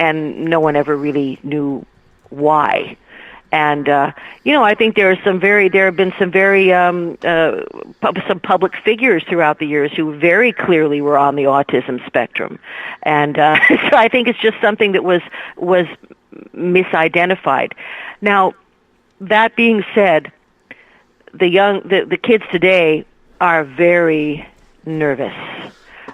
no one ever really knew why. And I think there have been some very some public figures throughout the years who very clearly were on the autism spectrum, and so I think it's just something that was misidentified. Now, that being said, the kids today are very nervous.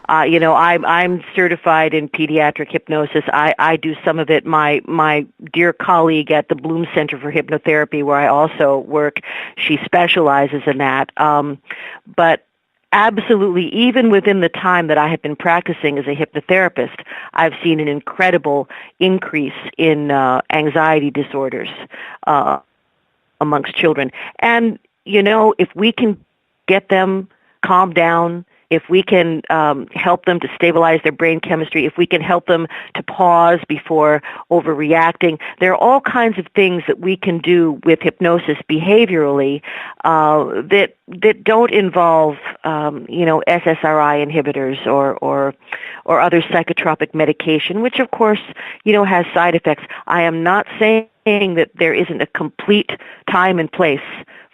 I'm certified in pediatric hypnosis. I do some of it. My dear colleague at the Bloom Center for Hypnotherapy, where I also work, she specializes in that. But absolutely, even within the time that I have been practicing as a hypnotherapist, I've seen an incredible increase in anxiety disorders amongst children. And if we can get them calmed down, if we can help them to stabilize their brain chemistry, if we can help them to pause before overreacting, there are all kinds of things that we can do with hypnosis behaviorally that don't involve SSRI inhibitors or other psychotropic medication, which of course has side effects. I am not saying that there isn't a complete time and place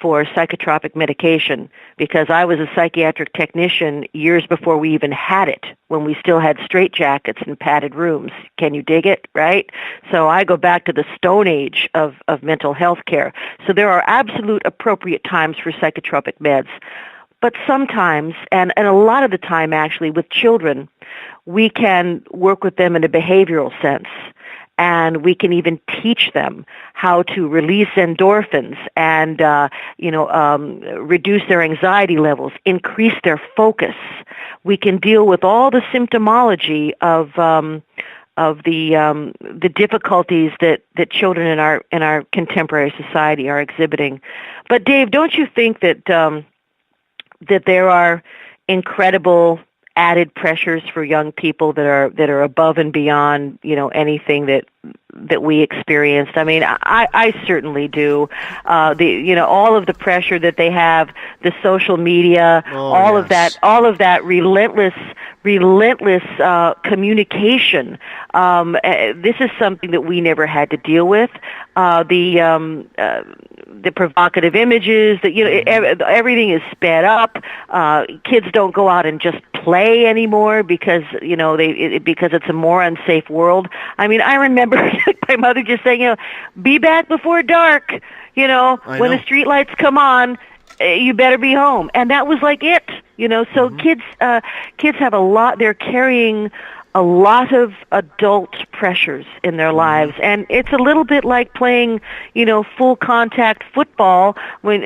for psychotropic medication, because I was a psychiatric technician years before we even had it, when we still had straitjackets and padded rooms. Can you dig it, right? So I go back to the Stone Age of mental health care. So there are absolute appropriate times for psychotropic meds. But sometimes, and a lot of the time actually, with children, we can work with them in a behavioral sense. And we can even teach them how to release endorphins and, reduce their anxiety levels, increase their focus. We can deal with all the symptomology of the difficulties that children in our contemporary society are exhibiting. But Dave, don't you think that there are incredible added pressures for young people that are above and beyond anything that we experienced? I mean, I certainly do. All of the pressure that they have, the social media, all of that relentless communication. This is something that we never had to deal with. The provocative images, everything is sped up. Kids don't go out and just play anymore because because it's a more unsafe world. I mean, I remember my mother just saying, be back before dark. When the street lights come on, you better be home. And that was like it. So kids have a lot. They're carrying a lot of adult pressures in their lives, and it's a little bit like playing, full contact football when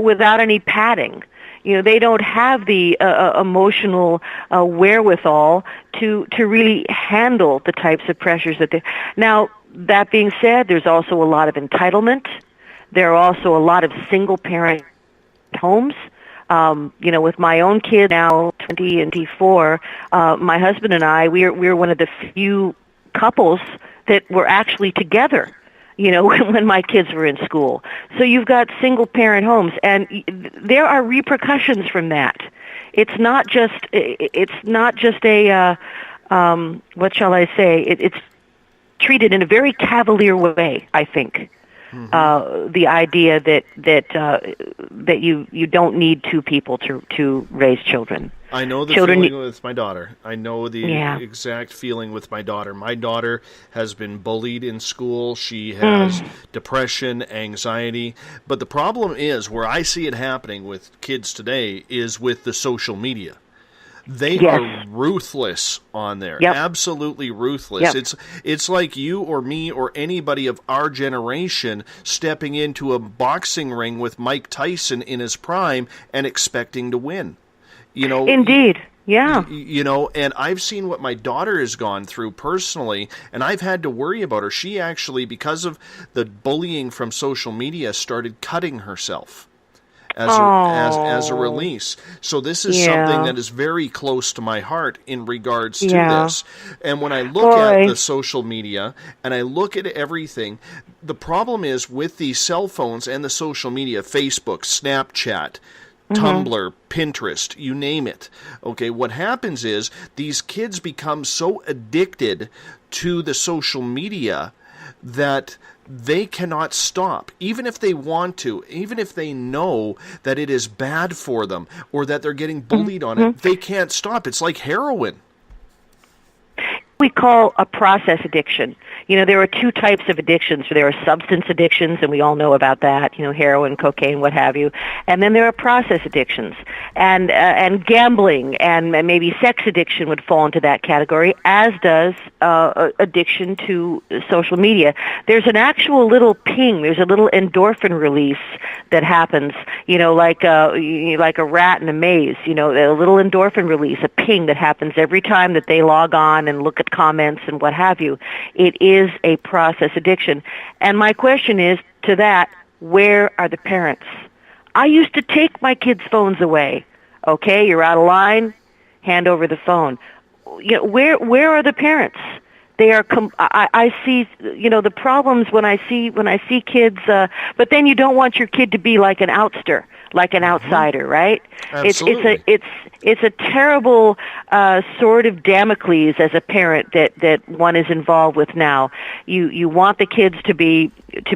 without any padding. They don't have the emotional wherewithal to really handle the types of pressures that they. Now, that being said, there's also a lot of entitlement. There are also a lot of single parent homes. With my own kid now, 20 and 24, my husband and I, we're one of the few couples that were actually together, when my kids were in school. So you've got single-parent homes, and there are repercussions from that. It's not just a what shall I say? It's treated in a very cavalier way, I think. The idea that you don't need two people to raise children. I know the feeling with my daughter. I know the exact feeling with my daughter. My daughter has been bullied in school. She has depression, anxiety. But the problem is, where I see it happening with kids today, is with the social media. They are ruthless on there, absolutely ruthless. It's like you or me or anybody of our generation stepping into a boxing ring with Mike Tyson in his prime and expecting to win. Indeed. Yeah. And I've seen what my daughter has gone through personally, and I've had to worry about her. She actually, because of the bullying from social media, started cutting herself as a release. So this is something that is very close to my heart in regards to this. And when I look at the social media and I look at everything, the problem is with these cell phones and the social media, Facebook, Snapchat, Tumblr, Pinterest, you name it. Okay, what happens is these kids become so addicted to the social media that they cannot stop, even if they want to, even if they know that it is bad for them or that they're getting bullied on it. They can't stop. It's like heroin. We call a process addiction. There are two types of addictions. There are substance addictions, and we all know about that, heroin, cocaine, what have you. And then there are process addictions. And gambling and maybe sex addiction would fall into that category, as does addiction to social media. There's an actual little ping, there's a little endorphin release that happens, like a rat in a maze, a little endorphin release, a ping that happens every time that they log on and look at comments and what have you. It is a process addiction. And my question is, to that, where are the parents? I used to take my kids' phones away. Okay, you're out of line, hand over the phone. Where are the parents? They are. I see. The problems when I see kids. But then you don't want your kid to be like an outster, like an outsider, right? Absolutely. It's a terrible sword of Damocles as a parent that one is involved with now. You want the kids to be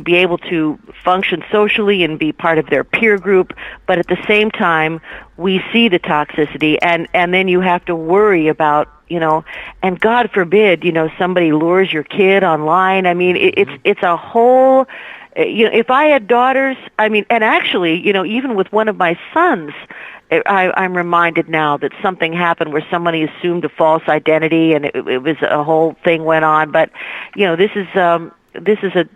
able to function socially and be part of their peer group, but at the same time we see the toxicity, and then you have to worry about, and God forbid, somebody lures your kid online. I mean, it's a whole, if I had daughters, and actually, even with one of my sons, I'm reminded now that something happened where somebody assumed a false identity, and it was a whole thing went on. But, this is a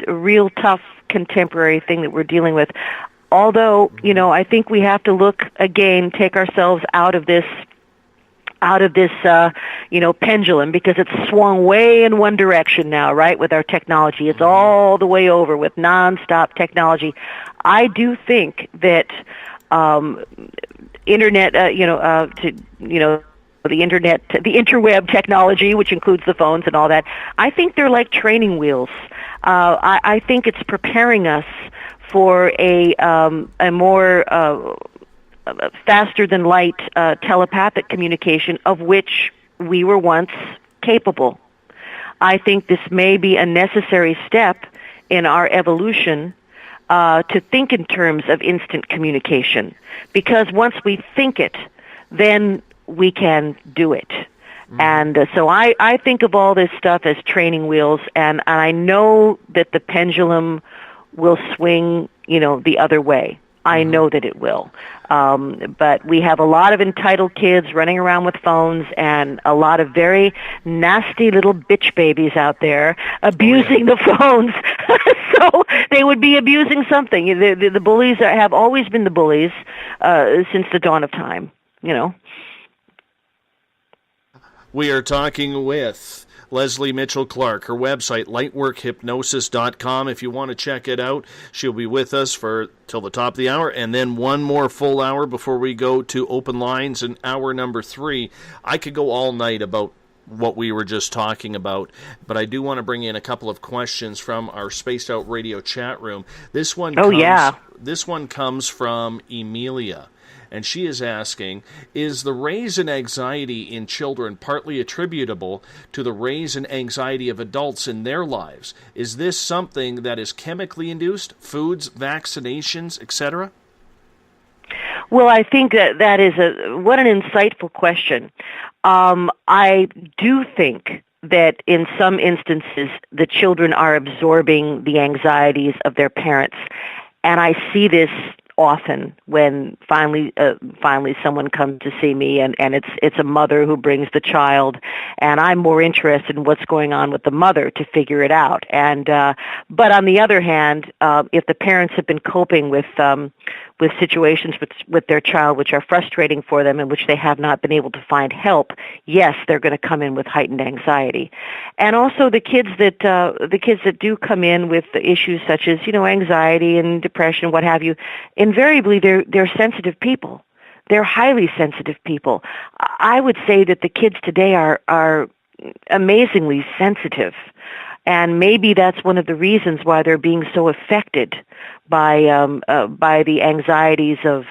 real tough contemporary thing that we're dealing with. Although, I think we have to look again, take ourselves out of this pendulum, because it's swung way in one direction now, right, with our technology. It's all the way over with nonstop technology. I do think that internet, the interweb technology, which includes the phones and all that, I think they're like training wheels. I think it's preparing us for a more faster than light telepathic communication, of which we were once capable. I think this may be a necessary step in our evolution to think in terms of instant communication, because once we think it, then we can do it. And so I think of all this stuff as training wheels, and I know that the pendulum will swing, the other way. I know that it will. But we have a lot of entitled kids running around with phones, and a lot of very nasty little bitch babies out there abusing the phones. So they would be abusing something. The bullies have always been the bullies since the dawn of time, We are talking with Lesley Mitchell-Clarke. Her website, lightworkhypnosis.com. If you want to check it out, she'll be with us till the top of the hour, and then one more full hour before we go to open lines in hour number 3. I could go all night about what we were just talking about, but I do want to bring in a couple of questions from our Spaced Out Radio chat room. This one comes from Emilia, and she is asking, is the raise in anxiety in children partly attributable to the raise in anxiety of adults in their lives? Is this something that is chemically induced, foods, vaccinations, etc.? Well, I think that is what an insightful question. I do think that in some instances the children are absorbing the anxieties of their parents, and I see this often when finally someone comes to see me, and it's a mother who brings the child, and I'm more interested in what's going on with the mother to figure it out. And but on the other hand, if the parents have been coping with situations with their child which are frustrating for them and which they have not been able to find help, yes, they're going to come in with heightened anxiety. And also the kids that do come in with issues such as anxiety and depression, what have you, invariably they're sensitive people. They're highly sensitive people. I would say that the kids today are amazingly sensitive. And maybe that's one of the reasons why they're being so affected by the anxieties of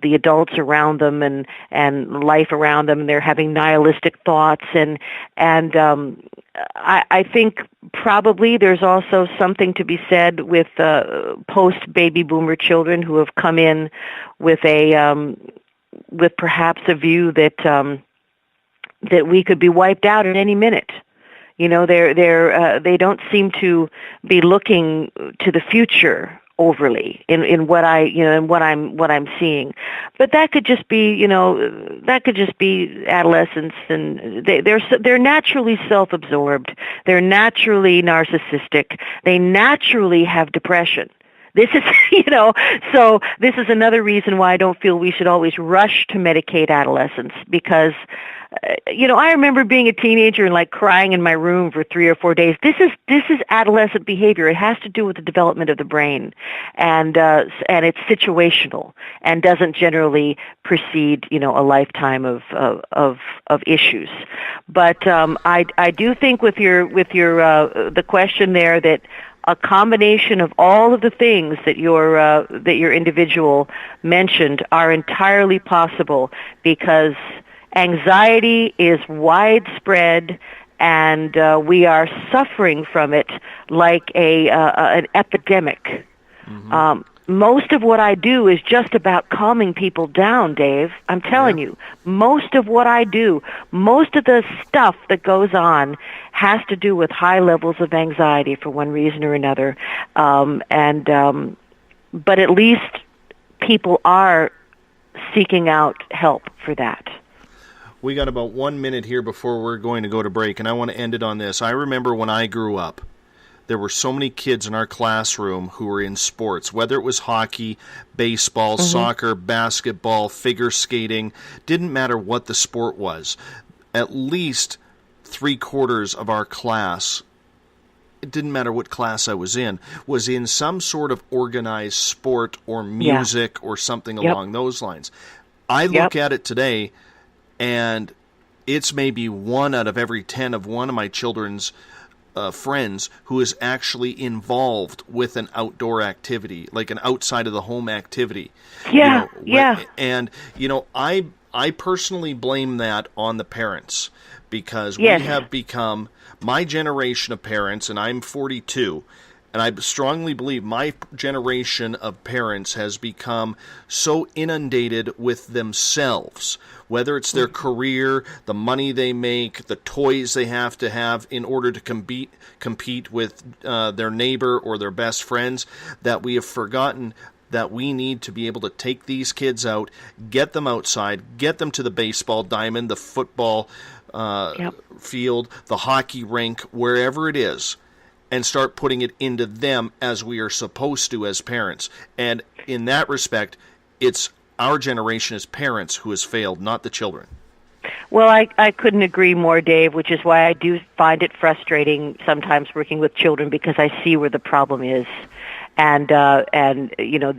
the adults around them and life around them. They're having nihilistic thoughts, and I think probably there's also something to be said with post-baby boomer children who have come in with with perhaps a view that we could be wiped out at any minute. They don't seem to be looking to the future overly in what I'm seeing. But that could just be adolescence, and they're naturally self-absorbed. They're naturally narcissistic. They naturally have depression. This is, so this is another reason why I don't feel we should always rush to medicate adolescents, because I remember being a teenager and crying in my room for 3 or 4 days. This is adolescent behavior. It has to do with the development of the brain, and it's situational and doesn't generally precede a lifetime of issues. But I do think with your the question there that a combination of all of the things that your individual mentioned are entirely possible, because anxiety is widespread, and we are suffering from it like an epidemic. Mm-hmm. Most of what I do is just about calming people down, Dave. I'm telling you, most of what I do, most of the stuff that goes on has to do with high levels of anxiety for one reason or another. But at least people are seeking out help for that. We got about 1 minute here before we're going to go to break, and I want to end it on this. I remember when I grew up, there were so many kids in our classroom who were in sports, whether it was hockey, baseball, soccer, basketball, figure skating, didn't matter what the sport was. At least 3/4 of our class, it didn't matter what class I was in some sort of organized sport or music or something along those lines. I look at it today, and it's maybe 1 out of every 10 of one of my children's friends who is actually involved with an outdoor activity, like an outside of the home activity. And I personally blame that on the parents, because we have become, my generation of parents, and I'm 42, and I strongly believe my generation of parents has become so inundated with themselves, whether it's their career, the money they make, the toys they have to have in order to compete with their neighbor or their best friends, that we have forgotten that we need to be able to take these kids out, get them outside, get them to the baseball diamond, the football field, the hockey rink, wherever it is, and start putting it into them as we are supposed to as parents. And in that respect, it's our generation as parents who has failed, not the children. Well, I couldn't agree more, Dave, which is why I do find it frustrating sometimes working with children, because I see where the problem is. And you know,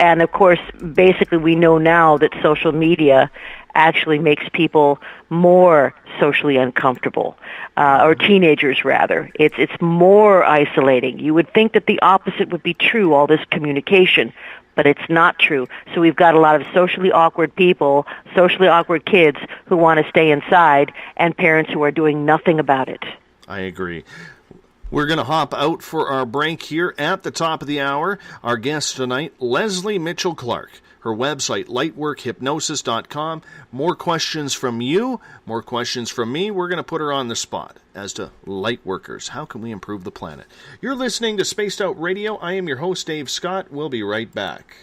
and of course, basically we know now that social media actually makes people more socially uncomfortable, or teenagers rather. It's more isolating. You would think that the opposite would be true, all this communication, but it's not true. So we've got a lot of socially awkward people, socially awkward kids who want to stay inside, and parents who are doing nothing about it. I agree. We're going to hop out for our break here at the top of the hour. Our guest tonight, Lesley Mitchell-Clarke. Her website, lightworkhypnosis.com. More questions from you, more questions from me. We're going to put her on the spot as to lightworkers. How can we improve the planet? You're listening to Spaced Out Radio. I am your host, Dave Scott. We'll be right back.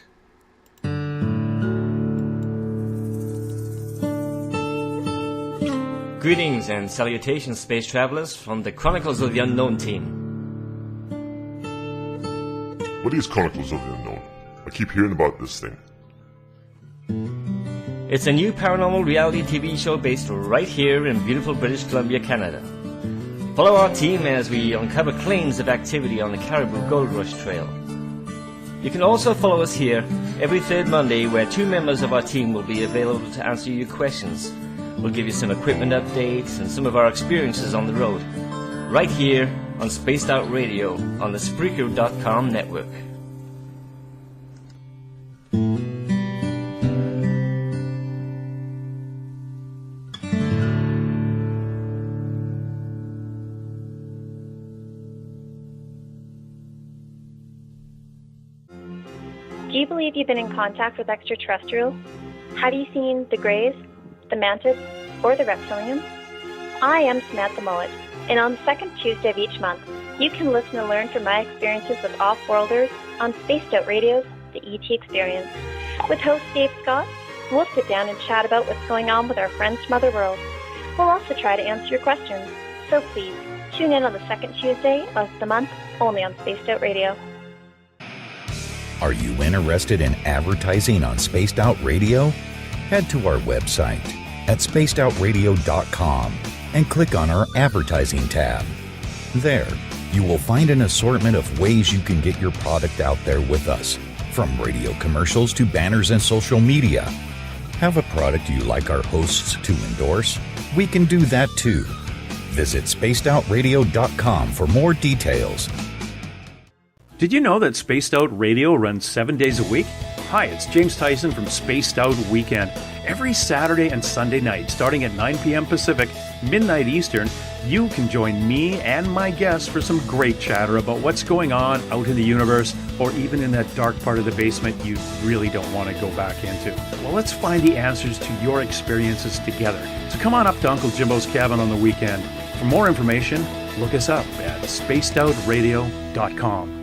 Greetings and salutations, space travelers, from the Chronicles of the Unknown team. What is Chronicles of the Unknown? I keep hearing about this thing. It's a new paranormal reality TV show based right here in beautiful British Columbia, Canada. Follow our team as we uncover claims of activity on the Caribou Gold Rush Trail. You can also follow us here every third Monday, where 2 members of our team will be available to answer your questions. We'll give you some equipment updates and some of our experiences on the road, right here on Spaced Out Radio on the Spreaker.com network. Do you believe you've been in contact with extraterrestrials? Have you seen the Greys, the Mantis, or the Reptilians? I am Samantha Mullet, and on the second Tuesday of each month, you can listen and learn from my experiences with off-worlders on Spaced Out Radio's The ET Experience. With host Dave Scott, we'll sit down and chat about what's going on with our friends from other worlds. We'll also try to answer your questions, so please tune in on the second Tuesday of the month, only on Spaced Out Radio. Are you interested in advertising on Spaced Out Radio? Head to our website at spacedoutradio.com and click on our advertising tab. There, you will find an assortment of ways you can get your product out there with us, from radio commercials to banners and social media. Have a product you like our hosts to endorse? We can do that too. Visit spacedoutradio.com for more details. Did you know that Spaced Out Radio runs 7 days a week? Hi, it's James Tyson from Spaced Out Weekend. Every Saturday and Sunday night, starting at 9 p.m. Pacific, midnight Eastern, you can join me and my guests for some great chatter about what's going on out in the universe, or even in that dark part of the basement you really don't want to go back into. Well, let's find the answers to your experiences together. So come on up to Uncle Jimbo's cabin on the weekend. For more information, look us up at spacedoutradio.com.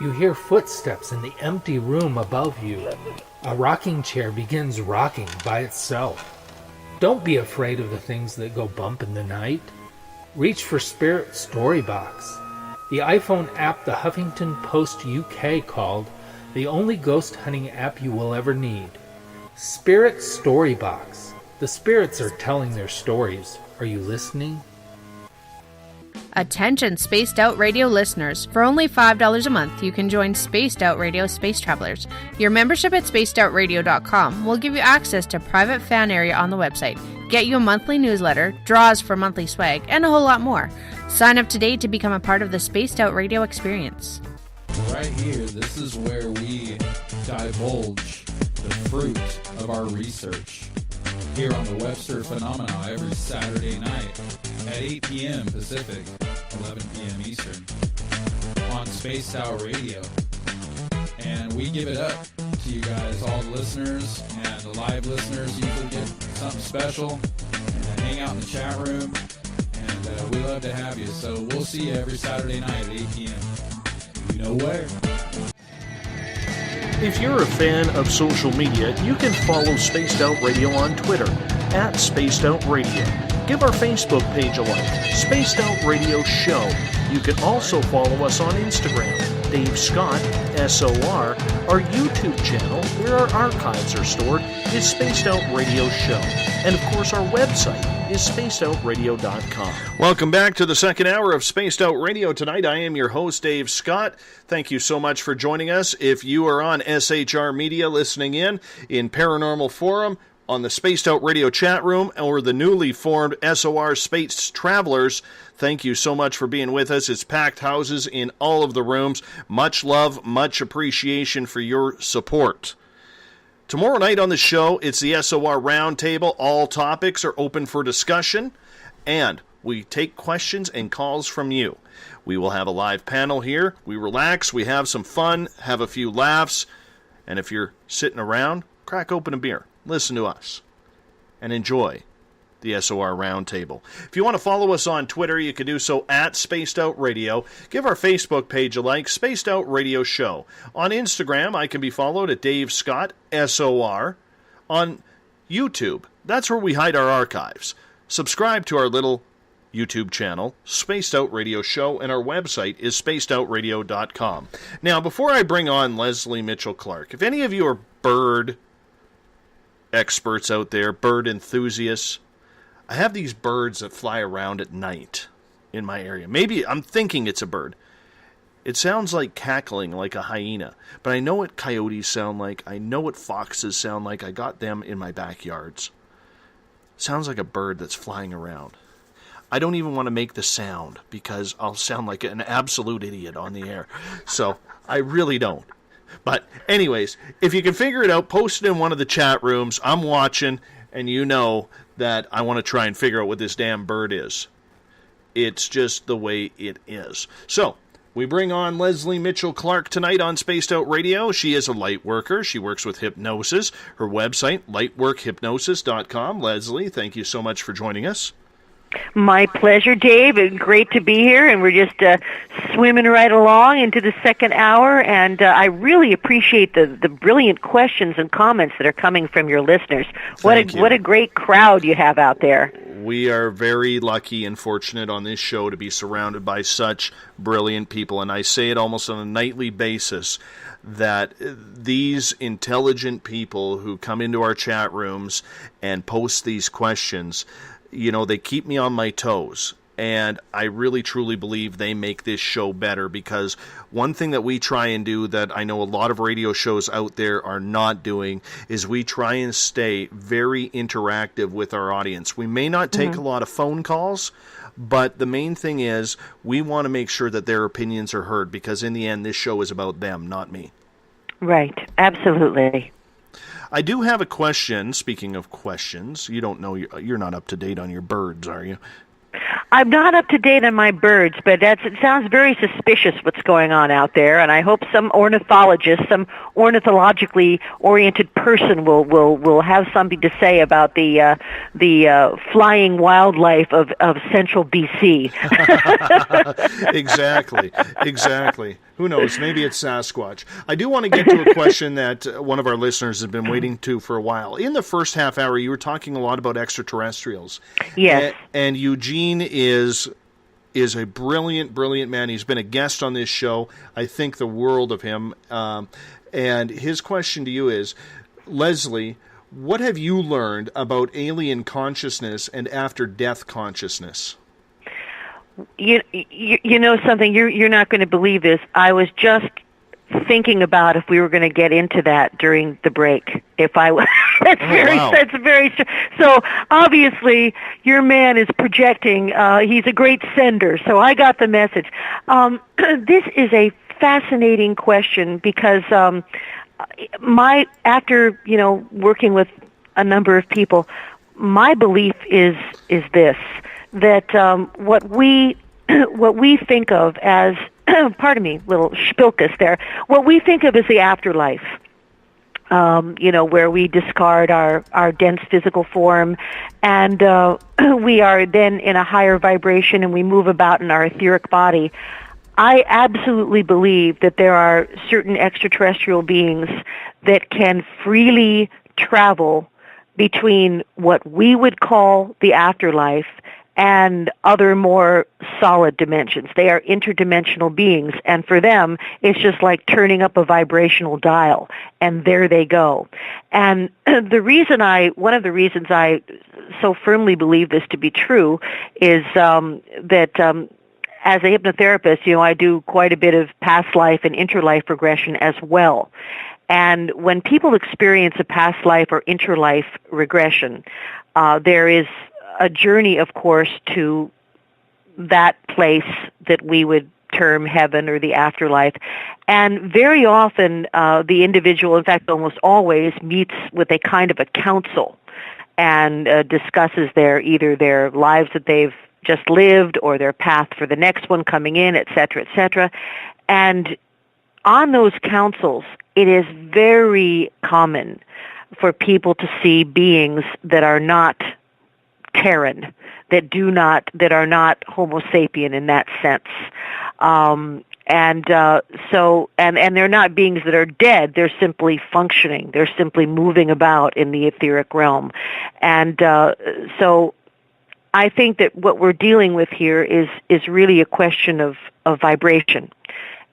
You hear footsteps in the empty room above you. A rocking chair begins rocking by itself. Don't be afraid of the things that go bump in the night. Reach for Spirit Storybox, the iPhone app the Huffington Post UK called the only ghost hunting app you will ever need. Spirit Storybox. The spirits are telling their stories. Are you listening? Attention Spaced Out Radio listeners, for only $5 a month you can join Spaced Out Radio Space Travelers. Your membership at spacedoutradio.com will give you access to private fan area on the website, get you a monthly newsletter, draws for monthly swag, and a whole lot more. Sign up today to become a part of the Spaced Out Radio experience. Right here, this is where we divulge the fruit of our research. Here on the Webster Phenomena every Saturday night at 8 p.m. Pacific, 11 p.m. Eastern on Spaced Out Radio. And we give it up to you guys, all the listeners, and the live listeners usually get something special and hang out in the chat room. And we love to have you. So we'll see you every Saturday night at 8 p.m. You know where. If you're a fan of social media, you can follow Spaced Out Radio on Twitter at Spaced Out Radio. Give our Facebook page a like, Spaced Out Radio Show. You can also follow us on Instagram Dave Scott, SOR. Our YouTube channel, where our archives are stored, is Spaced Out Radio Show. And of course, our website is spacedoutradio.com. Welcome back to the second hour of Spaced Out Radio tonight. I am your host, Dave Scott. Thank you so much for joining us. If you are on SHR Media listening in Paranormal Forum, on the Spaced Out Radio chat room, or the newly formed SOR Space Travelers, thank you so much for being with us. It's packed houses in all of the rooms. Much love, much appreciation for your support. Tomorrow night on the show, it's the SOR Roundtable. All topics are open for discussion, and we take questions and calls from you. We will have a live panel here. We relax, we have some fun, have a few laughs, and if you're sitting around, crack open a beer. Listen to us and enjoy the SOR Roundtable. If you want to follow us on Twitter, you can do so at Spaced Out Radio. Give our Facebook page a like, Spaced Out Radio Show. On Instagram, I can be followed at Dave Scott, SOR. On YouTube, that's where we hide our archives. Subscribe to our little YouTube channel, Spaced Out Radio Show, and our website is spacedoutradio.com. Now, before I bring on Lesley Mitchell-Clarke, if any of you are bird experts out there, bird enthusiasts, I have these birds that fly around at night in my area. Maybe I'm thinking it's a bird. It sounds like cackling like a hyena, but I know what coyotes sound like. I know what foxes sound like. I got them in my backyards. Sounds like a bird that's flying around. I don't even want to make the sound because I'll sound like an absolute idiot on the air. So I really don't. But anyways, if you can figure it out, post it in one of the chat rooms. I'm watching, and you know that I want to try and figure out what this damn bird is. It's just the way it is. So, we bring on Lesley Mitchell-Clarke tonight on Spaced Out Radio. She is a light worker. She works with hypnosis. Her website, lightworkhypnosis.com. Lesley, thank you so much for joining us. My pleasure, Dave. It's great to be here, and we're just swimming right along into the second hour, and I really appreciate the brilliant questions and comments that are coming from your listeners. What a great crowd you have out there. We are very lucky and fortunate on this show to be surrounded by such brilliant people, and I say it almost on a nightly basis, that these intelligent people who come into our chat rooms and post these questions, you know, they keep me on my toes, and I really truly believe they make this show better, because one thing that we try and do that I know a lot of radio shows out there are not doing is we try and stay very interactive with our audience. We may not take a lot of phone calls, but the main thing is we want to make sure that their opinions are heard, because in the end this show is about them, not me. Right, absolutely. I do have a question. Speaking of questions, you don't know, you're not up to date on your birds, are you? I'm not up to date on my birds, but it sounds very suspicious what's going on out there, and I hope some ornithologist, some ornithologically oriented person will have something to say about the flying wildlife of central BC. Exactly. Who knows? Maybe it's Sasquatch. I do want to get to a question that one of our listeners has been waiting to for a while. In the first half hour, you were talking a lot about extraterrestrials. Yes. And Eugene is a brilliant, brilliant man. He's been a guest on this show. I think the world of him. And his question to you is, Lesley, what have you learned about alien consciousness and after-death consciousness? You know something, you're not going to believe this. I was just thinking about if we were going to get into that during the break. That's very so obviously your man is projecting. He's a great sender, so I got the message. This is a fascinating question because after working with a number of people, my belief is this. That what we think of as, pardon me, little spilkus there, what we think of as the afterlife, where we discard our dense physical form, and we are then in a higher vibration and we move about in our etheric body. I absolutely believe that there are certain extraterrestrial beings that can freely travel between what we would call the afterlife and other more solid dimensions. They are interdimensional beings, and for them, it's just like turning up a vibrational dial, and there they go. And one of the reasons I so firmly believe this to be true is that as a hypnotherapist, I do quite a bit of past life and interlife regression as well. And when people experience a past life or interlife regression, there is a journey, of course, to that place that we would term heaven or the afterlife. And very often, the individual, in fact, almost always, meets with a kind of a council and discusses either their lives that they've just lived or their path for the next one coming in, et cetera, et cetera. And on those councils, it is very common for people to see beings that are not Terran, that are not Homo sapien in that sense. And they're not beings that are dead. They're simply functioning. They're simply moving about in the etheric realm. And so I think that what we're dealing with here is really a question of vibration,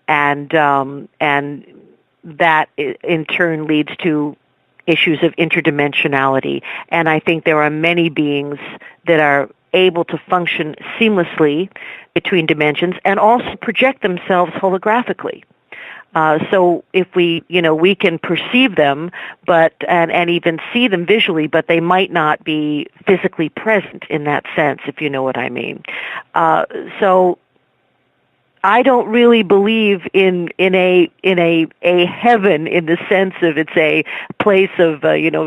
and that in turn leads to issues of interdimensionality. And I think there are many beings that are able to function seamlessly between dimensions and also project themselves holographically. So if we can perceive them, and even see them visually, but they might not be physically present in that sense, if you know what I mean. So I don't really believe in a heaven in the sense of it's a place of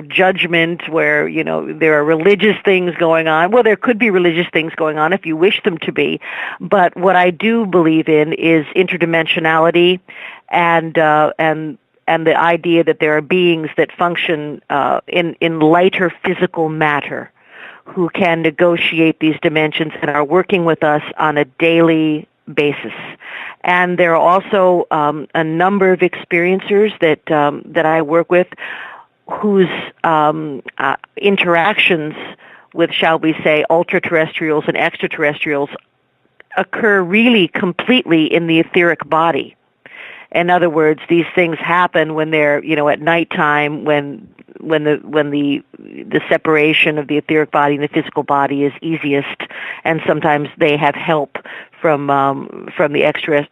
judgment where there are religious things going on. Well, there could be religious things going on if you wish them to be, but what I do believe in is interdimensionality and the idea that there are beings that function in lighter physical matter who can negotiate these dimensions and are working with us on a daily basis. And there are also a number of experiencers that I work with whose interactions with, shall we say, ultra-terrestrials and extraterrestrials occur really completely in the etheric body. In other words, these things happen when they're, at nighttime, when the separation of the etheric body and the physical body is easiest, and sometimes they have help from the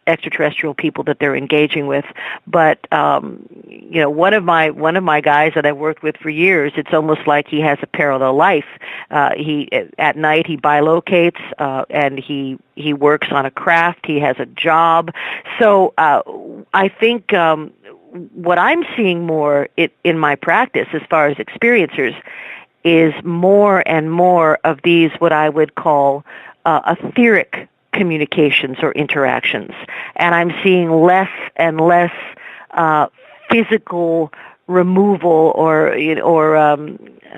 extraterrestrial people that they're engaging with. But one of my guys that I've worked with for years, it's almost like he has a parallel life. He at night he bilocates and he works on a craft. He has a job. So I think what I'm seeing more in my practice as far as experiencers is more and more of these what I would call etheric communications or interactions, and I'm seeing less and less physical removal or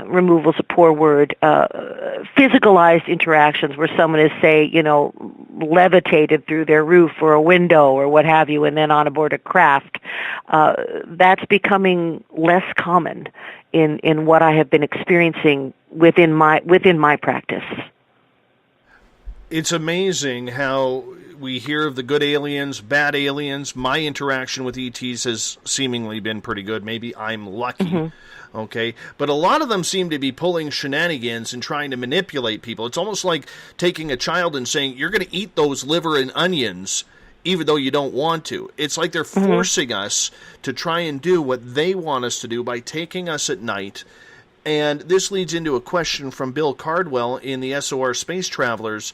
removal's a poor word, physicalized interactions where someone is, say, levitated through their roof or a window or what have you, and then on aboard a craft. That's becoming less common in what I have been experiencing within my practice. It's amazing how we hear of the good aliens, bad aliens. My interaction with ETs has seemingly been pretty good. Maybe I'm lucky. Mm-hmm. Okay? But a lot of them seem to be pulling shenanigans and trying to manipulate people. It's almost like taking a child and saying, you're going to eat those liver and onions even though you don't want to. It's like they're forcing us to try and do what they want us to do by taking us at night. And this leads into a question from Bill Cardwell in the SOR Space Travelers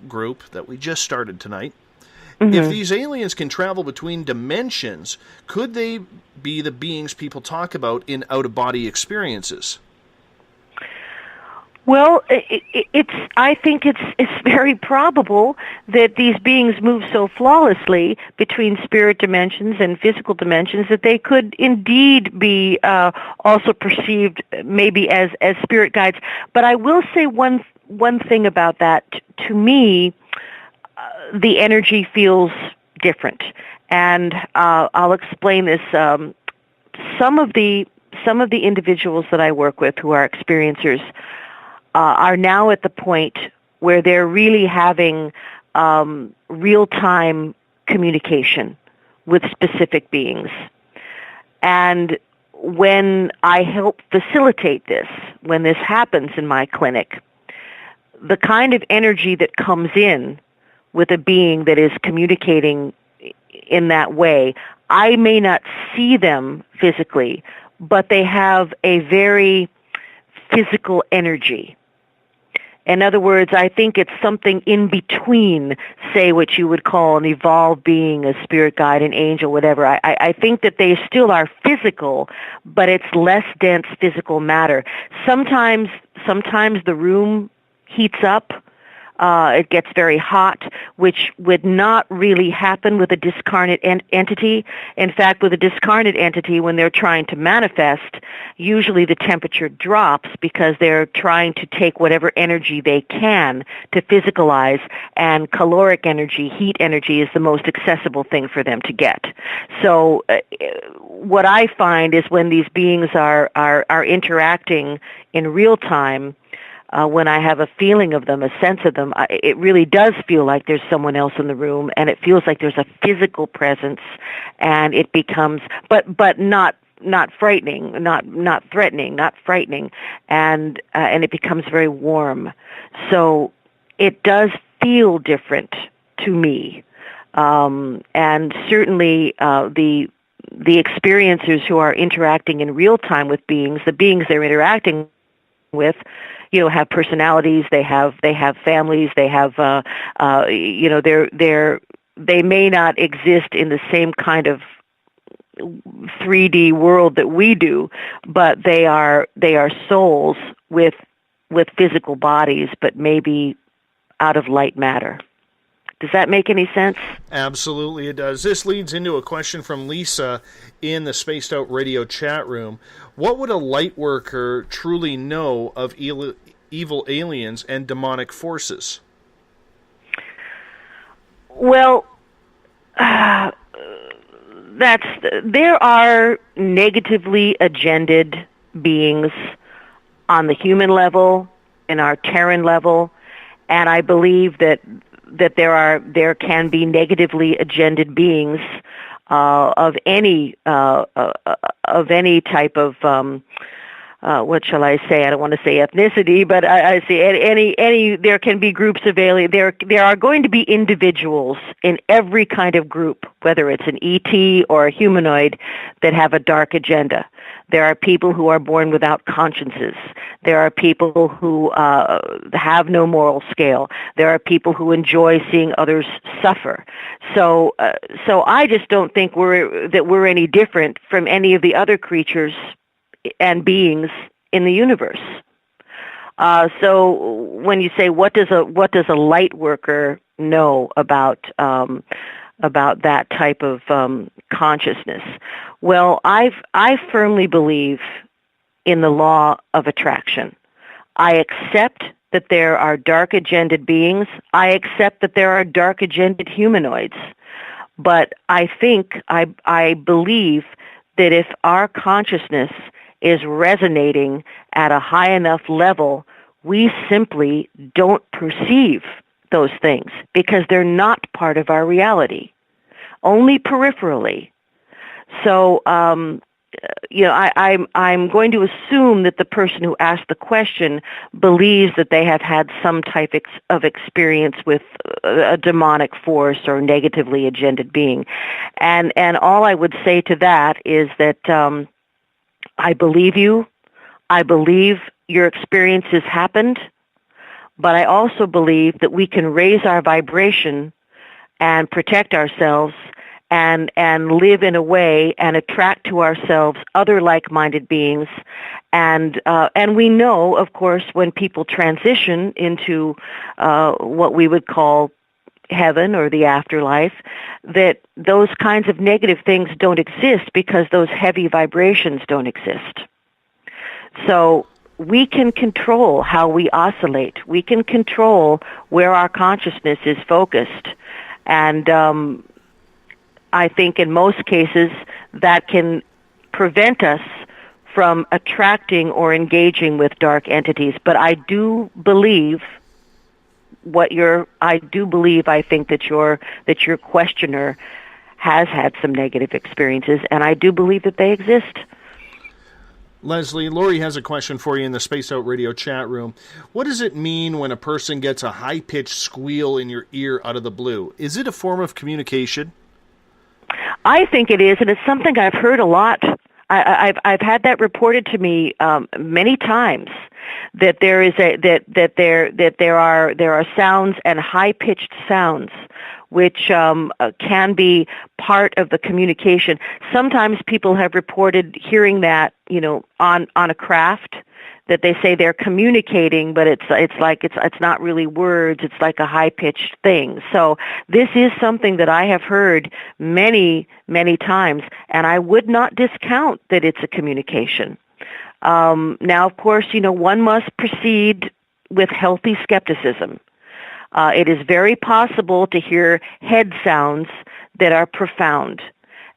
group that we just started tonight. Mm-hmm. If these aliens can travel between dimensions, could they be the beings people talk about in out-of-body experiences? Well, I think it's very probable that these beings move so flawlessly between spirit dimensions and physical dimensions that they could indeed be also perceived maybe as spirit guides. But I will say one thing about that. To me, the energy feels different, and I'll explain this. Some of the individuals that I work with who are experiencers are now at the point where they're really having real-time communication with specific beings. And when I help facilitate this, when this happens in my clinic, the kind of energy that comes in with a being that is communicating in that way, I may not see them physically, but they have a very physical energy. In other words, I think it's something in between, say, what you would call an evolved being, a spirit guide, an angel, whatever. I think that they still are physical, but it's less dense physical matter. Sometimes the room heats up. It gets very hot, which would not really happen with a discarnate entity. In fact, with a discarnate entity, when they're trying to manifest, usually the temperature drops because they're trying to take whatever energy they can to physicalize, and caloric energy, heat energy, is the most accessible thing for them to get. So what I find is when these beings are interacting in real time, when I have a feeling of them, a sense of them, it really does feel like there's someone else in the room, and it feels like there's a physical presence, and it becomes, but not frightening, not threatening, not frightening, and it becomes very warm. So it does feel different to me, and certainly the experiencers who are interacting in real time with beings, the beings they're interacting with, have personalities, they have families, they have, they may not exist in the same kind of 3D world that we do, but they are souls with physical bodies, but maybe out of light matter. Does that make any sense? Absolutely it does. This leads into a question from Lisa in the Spaced Out Radio chat room. What would a light worker truly know of evil aliens and demonic forces? Well, there are negatively agended beings on the human level, in our Terran level, and I believe that there can be negatively agended beings of any type of what shall I say? I don't want to say ethnicity, but I say any. There can be groups of alien. There are going to be individuals in every kind of group, whether it's an ET or a humanoid, that have a dark agenda. There are people who are born without consciences. There are people who have no moral scale. There are people who enjoy seeing others suffer. So I just don't think we're any different from any of the other creatures and beings in the universe. So when you say what does a light worker know about that type of consciousness? Well, I firmly believe in the law of attraction. I accept that there are dark agended beings. I accept that there are dark agended humanoids. But I believe that if our consciousness is resonating at a high enough level, we simply don't perceive those things because they're not part of our reality, only peripherally. So, I'm going to assume that the person who asked the question believes that they have had some type of experience with a demonic force or negatively agended being. And all I would say to that is that I believe you. I believe your experiences happened, but I also believe that we can raise our vibration and protect ourselves and live in a way and attract to ourselves other like-minded beings. And we know, of course, when people transition into what we would call heaven or the afterlife, that those kinds of negative things don't exist because those heavy vibrations don't exist. So we can control how we oscillate. We can control where our consciousness is focused. And I think in most cases that can prevent us from attracting or engaging with dark entities. But I do believe I think that your questioner has had some negative experiences, and I do believe that they exist. Lesley, Lori has a question for you in the Spaced Out Radio chat room. What does it mean when a person gets a high-pitched squeal in your ear out of the blue? Is it a form of communication? I think it is, and it's something I've heard a lot. I've had that reported to me many times, that there is there are sounds and high-pitched sounds which can be part of the communication. Sometimes people have reported hearing that, on a craft, that they say they're communicating, but it's not really words. It's like a high-pitched thing. So this is something that I have heard many, many times, and I would not discount that it's a communication. Now, of course, one must proceed with healthy skepticism. It is very possible to hear head sounds that are profound,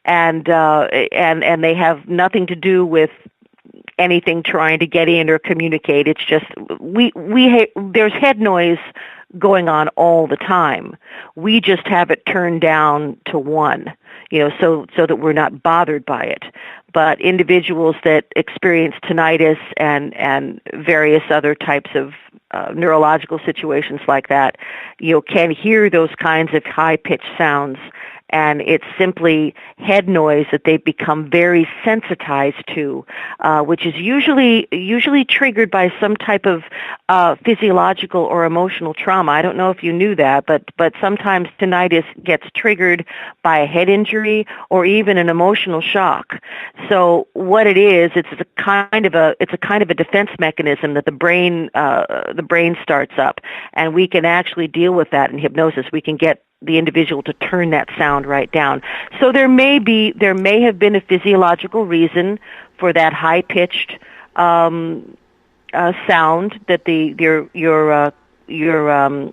and they have nothing to do with anything trying to get in or communicate. It's just there's head noise going on all the time. We just have it turned down to 1, so that we're not bothered by it. But individuals that experience tinnitus and various other types of neurological situations like that, can hear those kinds of high-pitched sounds, and it's simply head noise that they've become very sensitized to, which is usually triggered by some type of physiological or emotional trauma. I don't know if you knew that, but sometimes tinnitus gets triggered by a head injury or even an emotional shock. So what it is, it's a kind of a defense mechanism that the brain starts up, and we can actually deal with that in hypnosis. We can get the individual to turn that sound right down. So there may have been a physiological reason for that high-pitched sound that your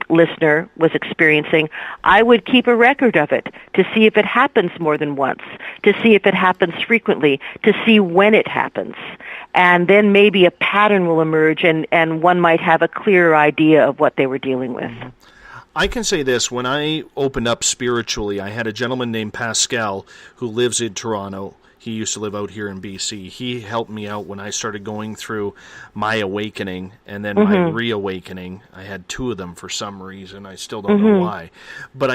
listener was experiencing. I would keep a record of it to see if it happens more than once, to see if it happens frequently, to see when it happens. And then maybe a pattern will emerge, and one might have a clearer idea of what they were dealing with. I can say this, when I opened up spiritually, I had a gentleman named Pascal who lives in Toronto. He used to live out here in BC. He helped me out when I started going through my awakening and then my reawakening. I had 2 of them for some reason. I still don't know why. But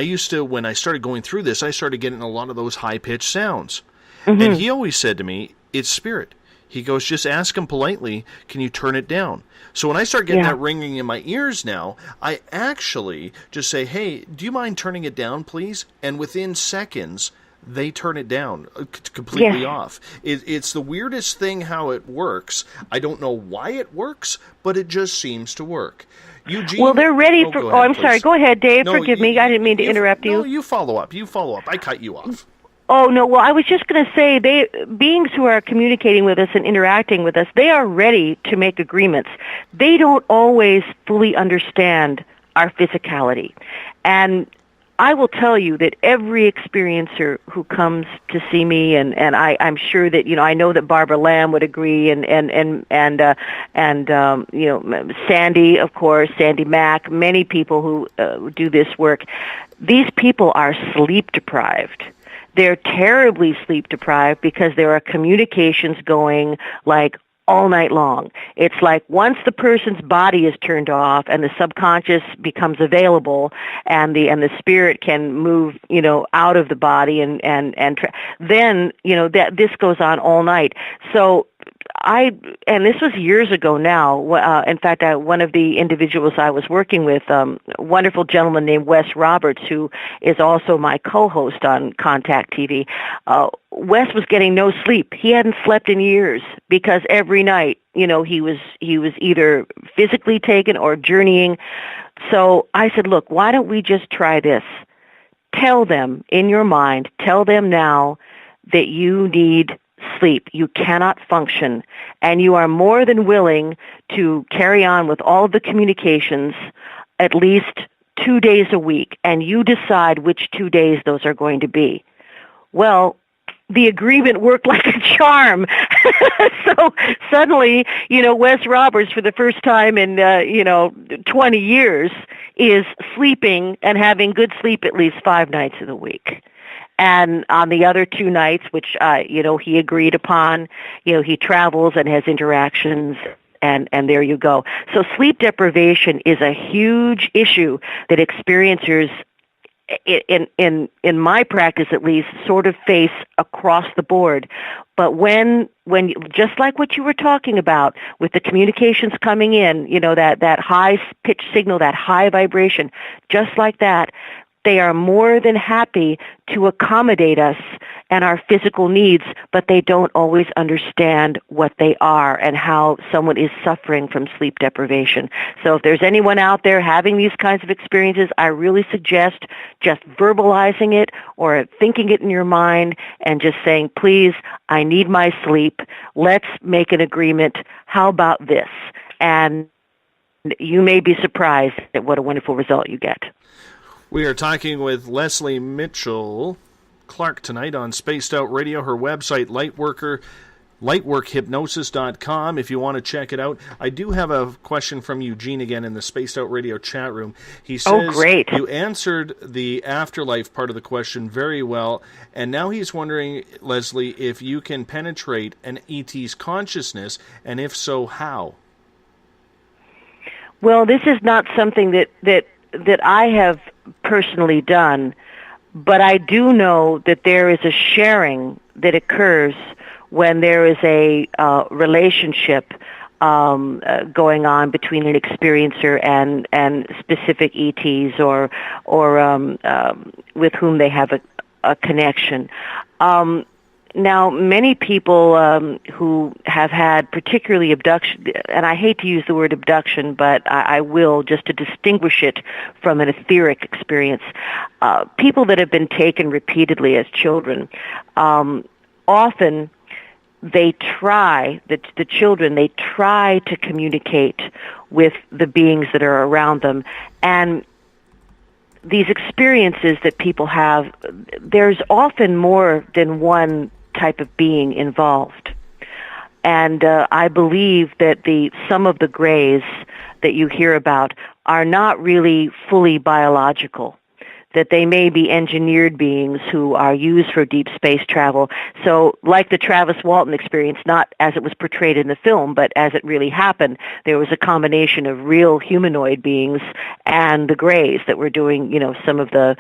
when I started going through this, I started getting a lot of those high-pitched sounds. And he always said to me, it's spirit. He goes, just ask him politely, can you turn it down? So when I start getting that ringing in my ears now, I actually just say, hey, do you mind turning it down, please? And within seconds, they turn it down completely off. It's the weirdest thing how it works. I don't know why it works, but it just seems to work. Eugene, well, they're ready for... ahead, I'm sorry. Go ahead, Dave. No, Forgive me. I didn't mean to interrupt you. No, you follow up. I cut you off. Oh, no, well, I was just going to say, beings who are communicating with us and interacting with us, they are ready to make agreements. They don't always fully understand our physicality. And I will tell you that every experiencer who comes to see me, and I'm sure that, I know that Barbara Lamb would agree, and Sandy, of course, Sandy Mack, many people who do this work, these people are sleep deprived. They're terribly sleep deprived because there are communications going like all night long. It's like once the person's body is turned off and the subconscious becomes available and the spirit can move, out of the body and then, that this goes on all night. So and this was years ago now. In fact, one of the individuals I was working with, a wonderful gentleman named Wes Roberts, who is also my co-host on Contact TV. Wes was getting no sleep. He hadn't slept in years because every night, he was either physically taken or journeying. So I said, look, why don't we just try this? Tell them in your mind, tell them now that you need sleep. You cannot function, and you are more than willing to carry on with all of the communications at least 2 days a week, and you decide which 2 days those are going to be. Well, the agreement worked like a charm. So suddenly, Wes Roberts, for the first time in 20 years, is sleeping and having good sleep at least 5 nights of the week. And on the other 2 nights, which he agreed upon, he travels and has interactions. And there you go. So sleep deprivation is a huge issue that experiencers, in my practice at least, sort of face across the board. But when just like what you were talking about with the communications coming in, that high pitch signal, that high vibration, just like that, they are more than happy to accommodate us and our physical needs, but they don't always understand what they are and how someone is suffering from sleep deprivation. So if there's anyone out there having these kinds of experiences, I really suggest just verbalizing it or thinking it in your mind and just saying, please, I need my sleep. Let's make an agreement. How about this? And you may be surprised at what a wonderful result you get. We are talking with Lesley Mitchell-Clarke tonight on Spaced Out Radio. Her website, lightworkhypnosis.com, if you want to check it out. I do have a question from Eugene again in the Spaced Out Radio chat room. He says, great. You answered the afterlife part of the question very well, and now he's wondering, Lesley, if you can penetrate an ET's consciousness, and if so, how? Well, this is not something that I have personally done, but I do know that there is a sharing that occurs when there is a relationship going on between an experiencer and specific ETs or with whom they have a connection. Now, many people who have had particularly abduction, and I hate to use the word abduction, but I will just to distinguish it from an etheric experience, people that have been taken repeatedly as children, often they try, the children, they try to communicate with the beings that are around them. And these experiences that people have, there's often more than one type of being involved. And I believe that some of the grays that you hear about are not really fully biological, that they may be engineered beings who are used for deep space travel. So like the Travis Walton experience, not as it was portrayed in the film, but as it really happened, there was a combination of real humanoid beings and the grays that were doing, some of the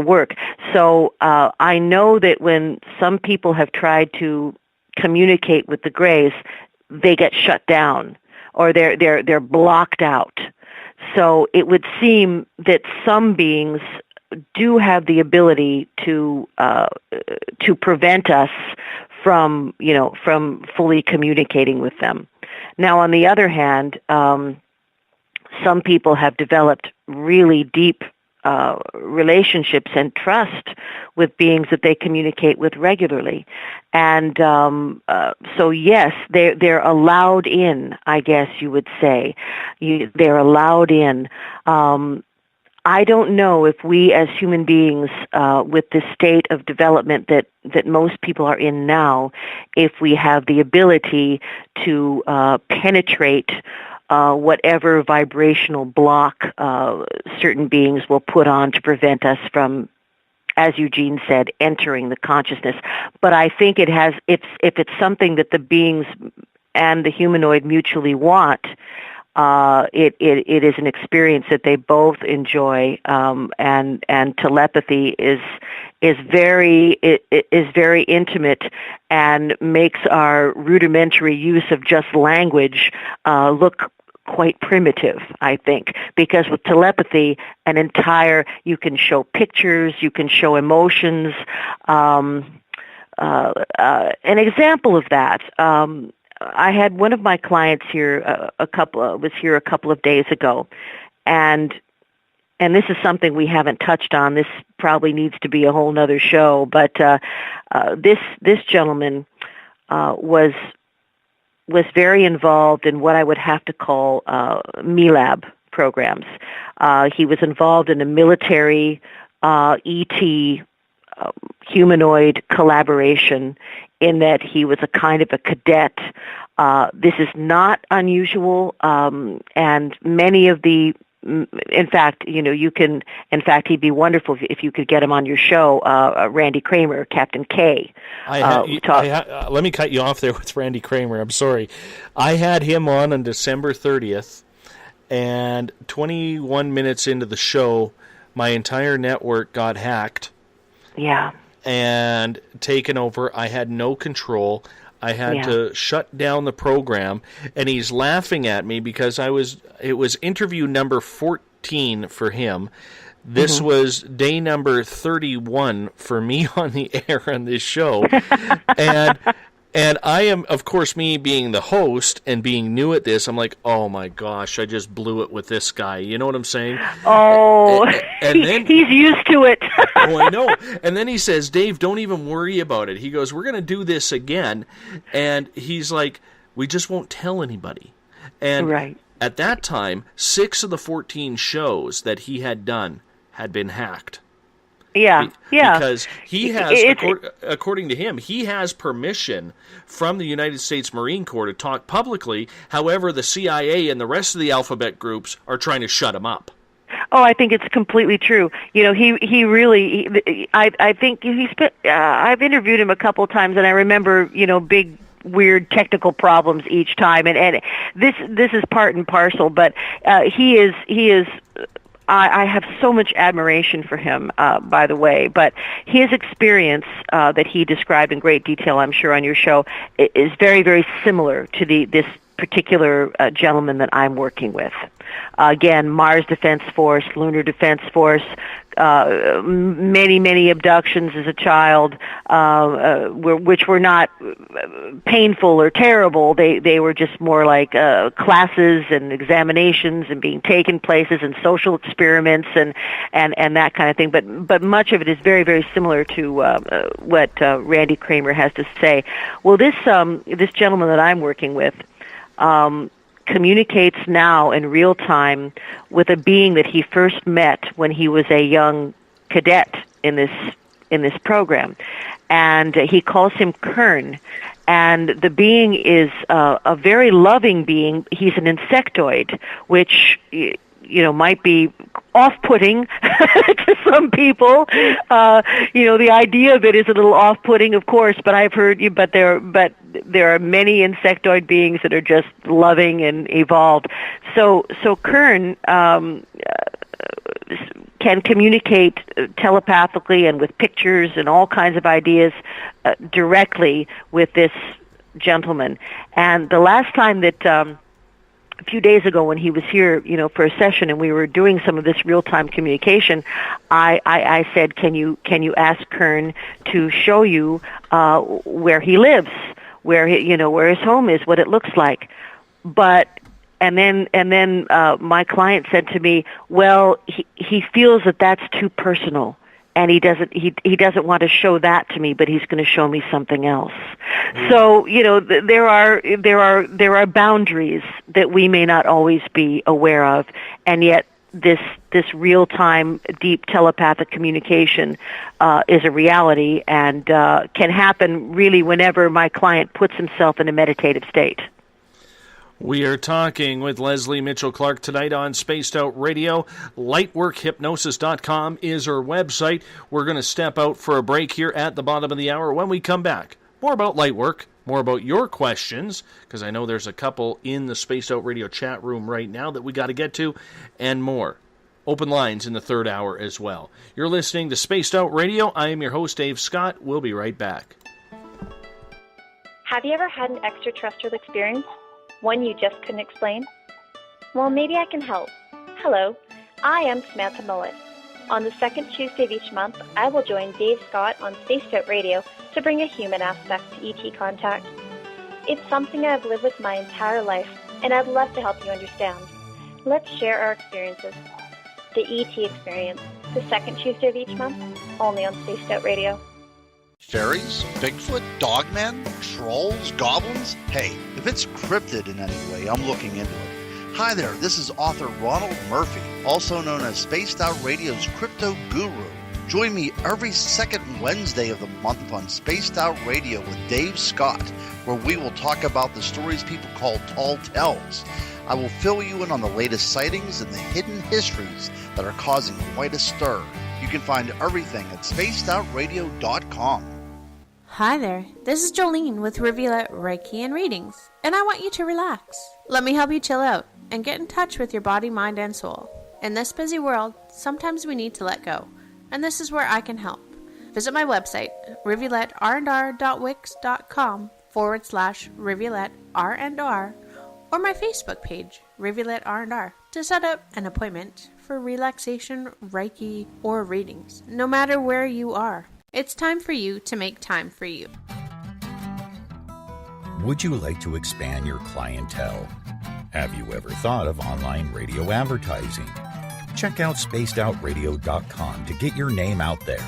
work. So I know that when some people have tried to communicate with the grays, they get shut down or they're blocked out. So it would seem that some beings do have the ability to prevent us from fully communicating with them. Now, on the other hand, some people have developed really deep relationships and trust with beings that they communicate with regularly. And so yes, they're allowed in, I guess you would say. They're allowed in. I don't know if we as human beings, with the state of development that most people are in now, if we have the ability to penetrate whatever vibrational block certain beings will put on to prevent us from, as Eugene said, entering the consciousness. But I think if it's something that the beings and the humanoid mutually want, it is an experience that they both enjoy, and telepathy is very intimate and makes our rudimentary use of just language look quite primitive, I think, because with telepathy, you can show pictures, you can show emotions. An example of that, I had one of my clients here a couple of days ago, and this is something we haven't touched on. This probably needs to be a whole nother show, but this gentleman was very involved in what I would have to call MELAB programs. He was involved in a military ET humanoid collaboration in that he was a kind of a cadet. This is not unusual, and many of the, in fact, he'd be wonderful if you could get him on your show, Randy Kramer, Captain K. Let me cut you off there with Randy Kramer. I'm sorry. I had him on December 30th, and 21 minutes into the show, my entire network got hacked. Yeah. And taken over. I had no control. I had to shut down the program, and he's laughing at me because it was interview number 14 for him. This was day number 31 for me on the air on this show. And I am, of course, me being the host and being new at this, I'm like, oh my gosh, I just blew it with this guy. You know what I'm saying? Oh, and then, he's used to it. Oh, I know. And then he says, Dave, don't even worry about it. He goes, we're going to do this again. And he's like, we just won't tell anybody. And at that time, 6 of the 14 shows that he had done had been hacked. Yeah. Because he has, according to him, he has permission from the United States Marine Corps to talk publicly. However, the CIA and the rest of the alphabet groups are trying to shut him up. Oh, I think it's completely true. He really, I think I've interviewed him a couple of times, and I remember, big, weird technical problems each time, and this is part and parcel, but he is. I have so much admiration for him, by the way, but his experience that he described in great detail, I'm sure, on your show, is very, very similar to this particular gentleman that I'm working with. Again, Mars Defense Force, Lunar Defense Force, many, many abductions as a child, which were not painful or terrible. They were just more like classes and examinations and being taken places and social experiments and that kind of thing. But much of it is very, very similar to what Randy Kramer has to say. Well, this gentleman that I'm working with communicates now in real time with a being that he first met when he was a young cadet in this program, and he calls him Kern. And the being is a very loving being. He's an insectoid, which might be off-putting to some people. The idea of it is a little off-putting, of course, but I've heard but there are many insectoid beings that are just loving and evolved. So Kern can communicate telepathically and with pictures and all kinds of ideas directly with this gentleman. And the last time that a few days ago when he was here, for a session, and we were doing some of this real-time communication, I said, can you ask Kern to show you where he lives, where his home is, what it looks like. And then my client said to me, well, he feels that that's too personal, and he doesn't want to show that to me, but he's going to show me something else. So there are boundaries that we may not always be aware of, and yet this real-time deep telepathic communication is a reality and can happen really whenever my client puts himself in a meditative state. We are talking with Lesley Mitchell-Clarke tonight on Spaced Out Radio. Lightworkhypnosis.com is her website. We're going to step out for a break here at the bottom of the hour. When we come back, more about Lightwork, more about your questions, because I know there's a couple in the Spaced Out Radio chat room right now that we got to get to, and more. Open lines in the third hour as well. You're listening to Spaced Out Radio. I am your host, Dave Scott. We'll be right back. Have you ever had an extraterrestrial experience? One you just couldn't explain? Well, maybe I can help. Hello, I am Samantha Mullet. On the second Tuesday of each month, I will join Dave Scott on Spaced Out Radio to bring a human aspect to ET contact. It's something I've lived with my entire life, and I'd love to help you understand. Let's share our experiences. The ET Experience, the second Tuesday of each month, only on Spaced Out Radio. Fairies, Bigfoot, dogmen, trolls, goblins? Hey, if it's cryptid in any way, I'm looking into it. Hi there, this is author Ronald Murphy, also known as Spaced Out Radio's Crypto Guru. Join me every second Wednesday of the month on Spaced Out Radio with Dave Scott, where we will talk about the stories people call tall tales. I will fill you in on the latest sightings and the hidden histories that are causing quite a stir. You can find everything at spacedoutradio.com. Hi there, this is Jolene with Rivulet Reiki and Readings, and I want you to relax. Let me help you chill out and get in touch with your body, mind, and soul. In this busy world, sometimes we need to let go, and this is where I can help. Visit my website, rivuletrndr.wix.com/rivuletrndr, or my Facebook page, Rivulet R&R, to set up an appointment for relaxation, Reiki, or readings, no matter where you are. It's time for you to make time for you. Would you like to expand your clientele? Have you ever thought of online radio advertising? Check out spacedoutradio.com to get your name out there.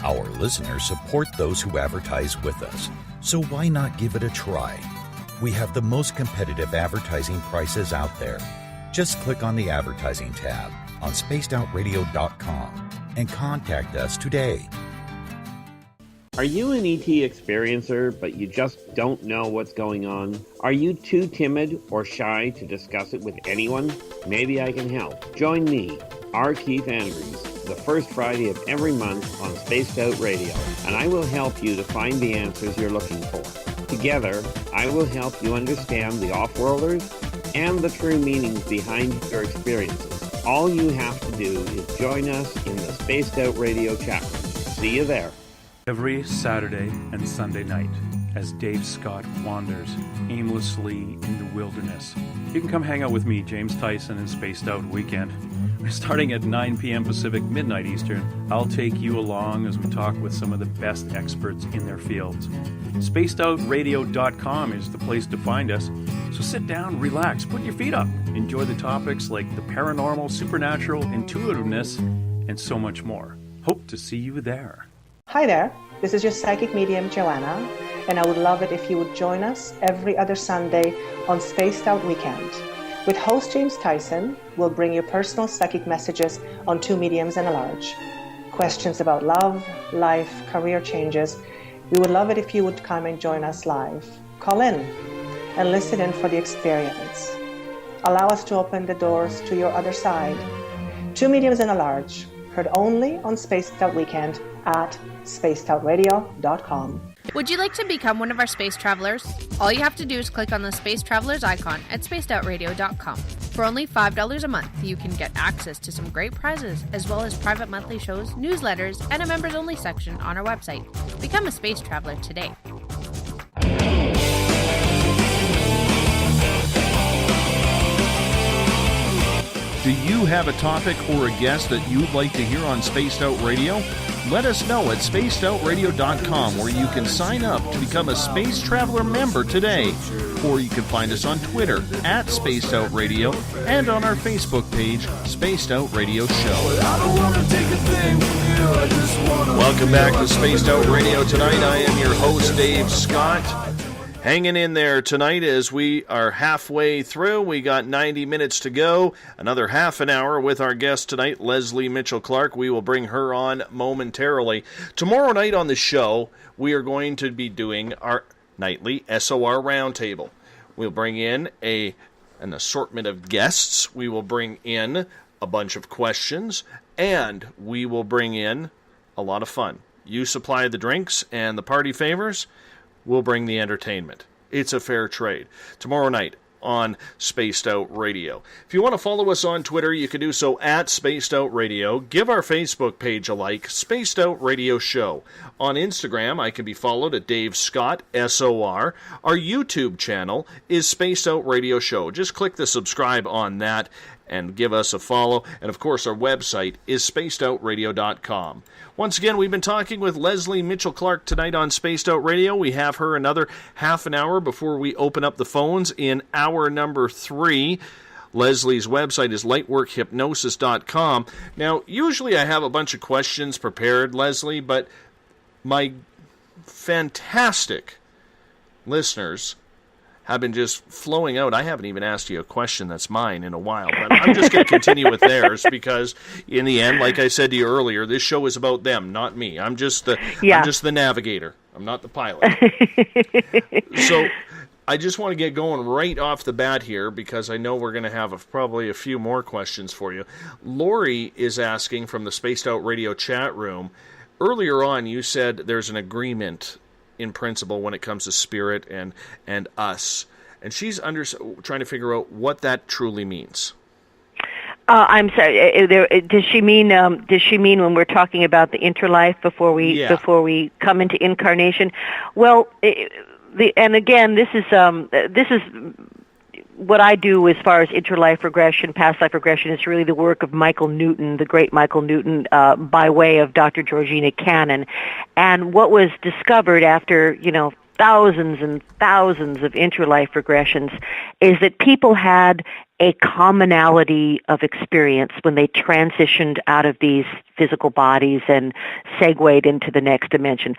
Our listeners support those who advertise with us, so why not give it a try? We have the most competitive advertising prices out there. Just click on the advertising tab on spacedoutradio.com and contact us today. Are you an ET experiencer, but you just don't know what's going on? Are you too timid or shy to discuss it with anyone? Maybe I can help. Join me, R. Keith Andrews, the first Friday of every month on Spaced Out Radio, and I will help you to find the answers you're looking for. Together, I will help you understand the off-worlders and the true meanings behind your experiences. All you have to do is join us in the Spaced Out Radio chat room. See you there. Every Saturday and Sunday night, as Dave Scott wanders aimlessly in the wilderness, you can come hang out with me, James Tyson, in Spaced Out Weekend. Starting at 9 p.m. Pacific, midnight Eastern, I'll take you along as we talk with some of the best experts in their fields. SpacedOutRadio.com is the place to find us. So sit down, relax, put your feet up, enjoy the topics like the paranormal, supernatural, intuitiveness, and so much more. Hope to see you there. Hi there, this is your psychic medium Joanna, and I would love it if you would join us every other Sunday on Spaced Out Weekend. With host James Tyson, we'll bring you personal psychic messages on two mediums and a large. Questions about love, life, career changes. We would love it if you would come and join us live. Call in and listen in for the experience. Allow us to open the doors to your other side. Two mediums and a large, heard only on Spaced Out Weekend at spacedoutradio.com. Would you like to become one of our space travelers? All you have to do is click on the Space Travelers icon at spacedoutradio.com. For only $5 a month, you can get access to some great prizes, as well as private monthly shows, newsletters, and a members-only section on our website. Become a space traveler today. Do you have a topic or a guest that you'd like to hear on Spaced Out Radio? Let us know at spacedoutradio.com, where you can sign up to become a Space Traveler member today. Or you can find us on Twitter at Spaced Out Radio and on our Facebook page, Spaced Out Radio Show. Welcome back to Spaced Out Radio tonight. I am your host, Dave Scott. Hanging in there tonight as we are halfway through. We got 90 minutes to go. Another half an hour with our guest tonight, Lesley Mitchell-Clarke. We will bring her on momentarily. Tomorrow night on the show, we are going to be doing our nightly SOR Roundtable. We'll bring in an assortment of guests. We will bring in a bunch of questions, and we will bring in a lot of fun. You supply the drinks and the party favors. We'll bring the entertainment. It's a fair trade. Tomorrow night on Spaced Out Radio. If you want to follow us on Twitter, you can do so at Spaced Out Radio. Give our Facebook page a like, Spaced Out Radio Show. On Instagram, I can be followed at Dave Scott, SOR. Our YouTube channel is Spaced Out Radio Show. Just click the subscribe on that and give us a follow. And, of course, our website is spacedoutradio.com. Once again, we've been talking with Lesley Mitchell-Clarke tonight on Spaced Out Radio. We have her another half an hour before we open up the phones in hour number 3. Lesley's website is lightworkhypnosis.com. Now, usually I have a bunch of questions prepared, Lesley, but my fantastic listeners have been just flowing out. I haven't even asked you a question that's mine in a while, but I'm just going to continue with theirs because in the end, like I said to you earlier, this show is about them, not me. I'm just the navigator. I'm not the pilot. So I just want to get going right off the bat here because I know we're going to have probably a few more questions for you. Lori is asking from the Spaced Out Radio chat room, earlier on you said there's an agreement in principle when it comes to spirit and us. And she's trying to figure out what that truly means. I'm sorry. Does she mean when we're talking about the interlife before we come into incarnation? Well, and again, this is what I do as far as interlife regression, past life regression. Is really the work of Michael Newton, the great Michael Newton, by way of Dr. Georgina Cannon. And what was discovered after thousands and thousands of interlife regressions is that people had a commonality of experience when they transitioned out of these physical bodies and segued into the next dimension.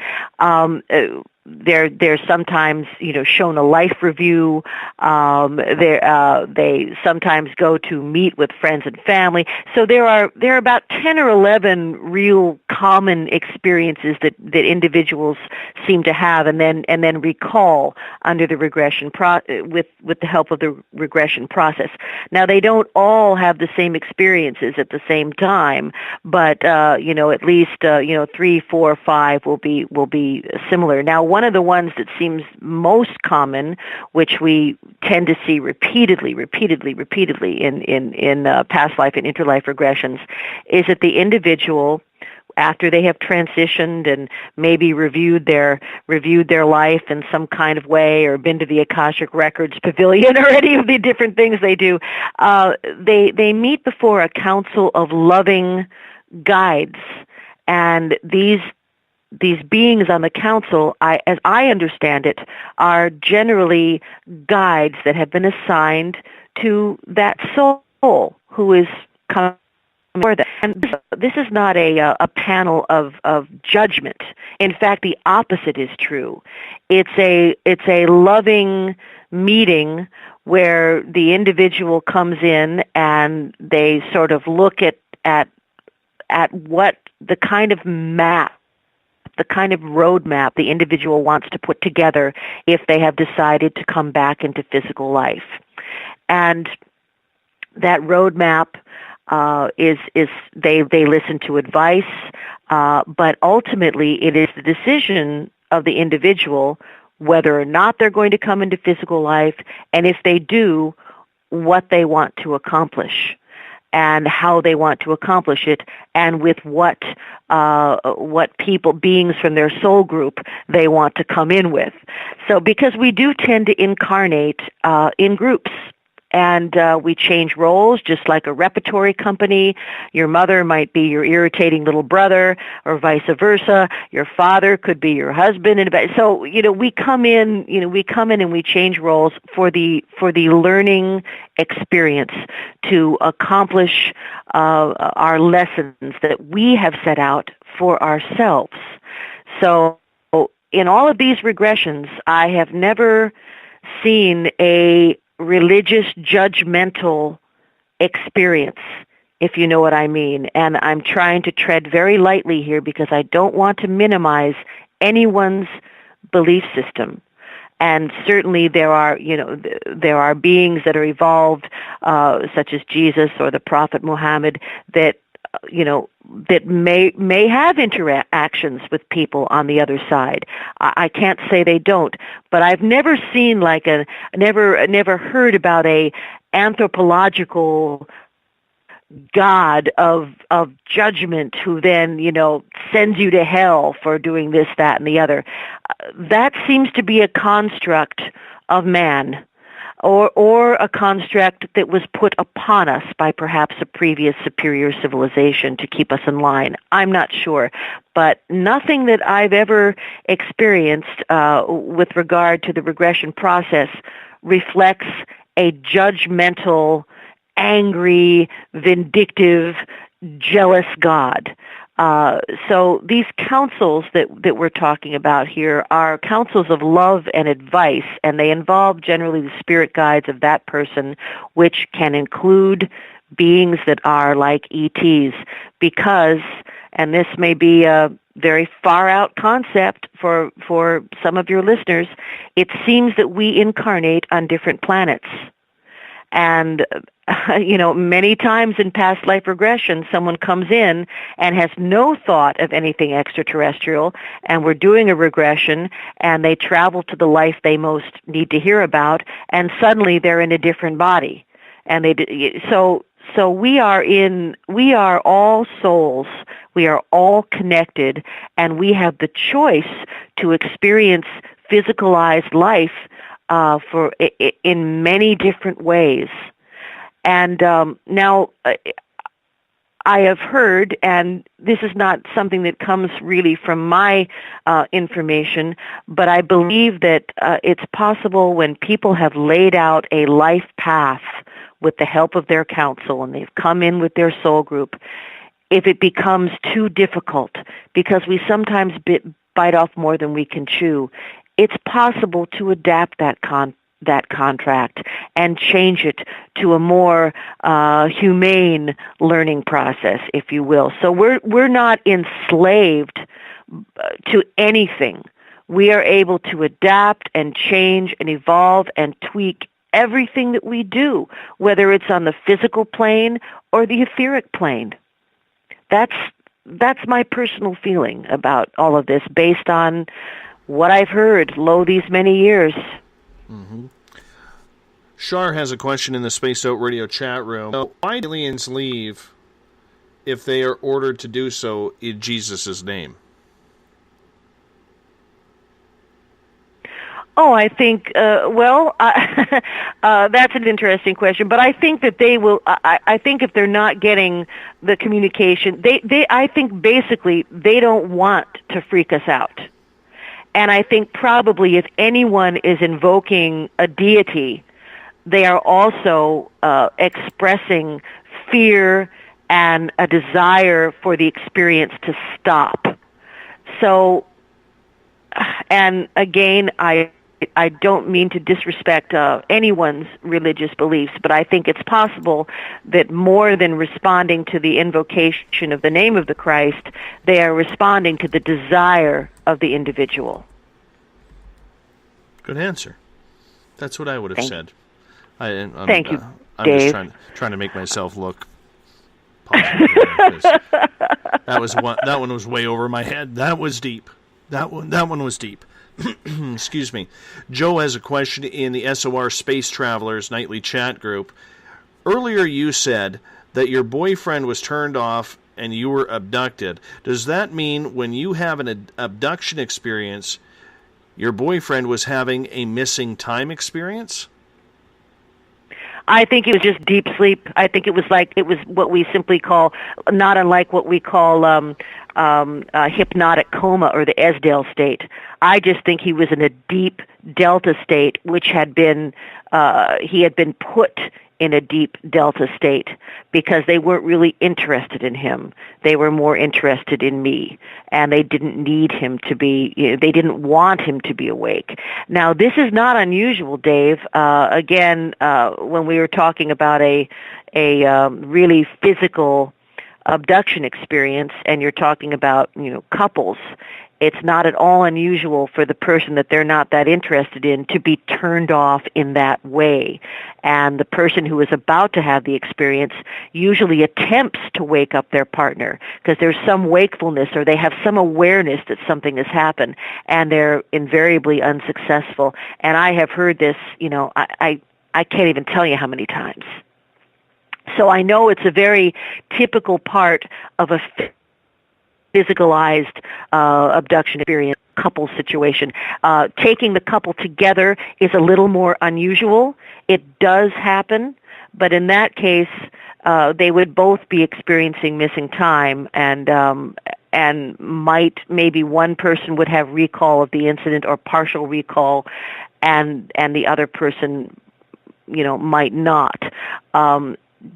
They're sometimes, shown a life review. They sometimes go to meet with friends and family. So there are about 10 or 11 real common experiences that individuals seem to have, and then recall under the regression with the help of the regression process. Now they don't all have the same experiences at the same time, but at least 3, 4, 5 will be similar. Now, one of the ones that seems most common, which we tend to see repeatedly in past life and interlife regressions, is that the individual, after they have transitioned and maybe reviewed their life in some kind of way, or been to the Akashic Records Pavilion, or any of the different things they do, they meet before a council of loving guides, and these beings on the council, as I understand it, are generally guides that have been assigned to that soul who is coming for them. And this is not a panel of judgment. In fact, the opposite is true. It's a loving meeting where the individual comes in and they sort of look at what the kind of map, the kind of roadmap the individual wants to put together if they have decided to come back into physical life. And that roadmap is they listen to advice, but ultimately it is the decision of the individual whether or not they're going to come into physical life, and if they do, what they want to accomplish, and how they want to accomplish it, and with what beings from their soul group they want to come in with. So because we do tend to incarnate in groups, and we change roles just like a repertory company. Your mother might be your irritating little brother, or vice versa. Your father could be your husband. So we come in and we change roles for the learning experience to accomplish our lessons that we have set out for ourselves. So in all of these regressions, I have never seen a religious judgmental experience, if you know what I mean. And I'm trying to tread very lightly here because I don't want to minimize anyone's belief system. And certainly there are beings that are evolved, such as Jesus or the Prophet Muhammad, that may have interactions with people on the other side. I can't say they don't, but I've never seen never heard about a anthropological God of judgment who then, sends you to hell for doing this, that, and the other. That seems to be a construct of man, or a construct that was put upon us by perhaps a previous superior civilization to keep us in line. I'm not sure. But nothing that I've ever experienced with regard to the regression process reflects a judgmental, angry, vindictive, jealous God. So these counsels that we're talking about here are counsels of love and advice, and they involve generally the spirit guides of that person, which can include beings that are like ETs, because, and this may be a very far-out concept for some of your listeners, it seems that we incarnate on different planets. And, many times in past life regression, someone comes in and has no thought of anything extraterrestrial, and we're doing a regression, and they travel to the life they most need to hear about, and suddenly they're in a different body. And so we are all souls. We are all connected, and we have the choice to experience physicalized life in many different ways. And now I have heard, and this is not something that comes really from my information, but I believe that it's possible when people have laid out a life path with the help of their counsel, and they've come in with their soul group, if it becomes too difficult, because we sometimes bite off more than we can chew, it's possible to adapt that contract and change it to a more humane learning process, if you will. So we're not enslaved to anything. We are able to adapt and change and evolve and tweak everything that we do, whether it's on the physical plane or the etheric plane. That's my personal feeling about all of this, based on what I've heard, these many years. Mm-hmm. Shar has a question in the Spaced Out Radio chat room. Why do aliens leave if they are ordered to do so in Jesus' name? Oh, I think, that's an interesting question, but I think that they will, I think if they're not getting the communication, I think basically they don't want to freak us out. And I think probably if anyone is invoking a deity, they are also expressing fear and a desire for the experience to stop. So, and again, I don't mean to disrespect anyone's religious beliefs, but I think it's possible that more than responding to the invocation of the name of the Christ, they are responding to the desire of the individual. Good answer. That's what I would have said. Thank you, I'm Dave. just trying to make myself look positive here, that one was way over my head. That was deep. That one was deep. Excuse me. Joe has a question in the SOR Space Travelers nightly chat group. Earlier you said that your boyfriend was turned off and you were abducted. Does that mean when you have an abduction experience, your boyfriend was having a missing time experience? I think it was just deep sleep. I think it was what we simply call, not unlike what we call hypnotic coma or the Esdale state. I just think he was in a deep delta state, which had been, he had been put in a deep delta state because they weren't really interested in him. They were more interested in me, and they didn't need him to be, they didn't want him to be awake. Now, this is not unusual, Dave. Again, when we were talking about a really physical abduction experience, and you're talking about, couples, it's not at all unusual for the person that they're not that interested in to be turned off in that way. And the person who is about to have the experience usually attempts to wake up their partner because there's some wakefulness or they have some awareness that something has happened, and they're invariably unsuccessful. And I have heard this, I can't even tell you how many times. So I know it's a very typical part of a physicalized abduction experience, couple situation. Taking the couple together is a little more unusual. It does happen, but in that case, they would both be experiencing missing time, and maybe one person would have recall of the incident or partial recall, and the other person, might not.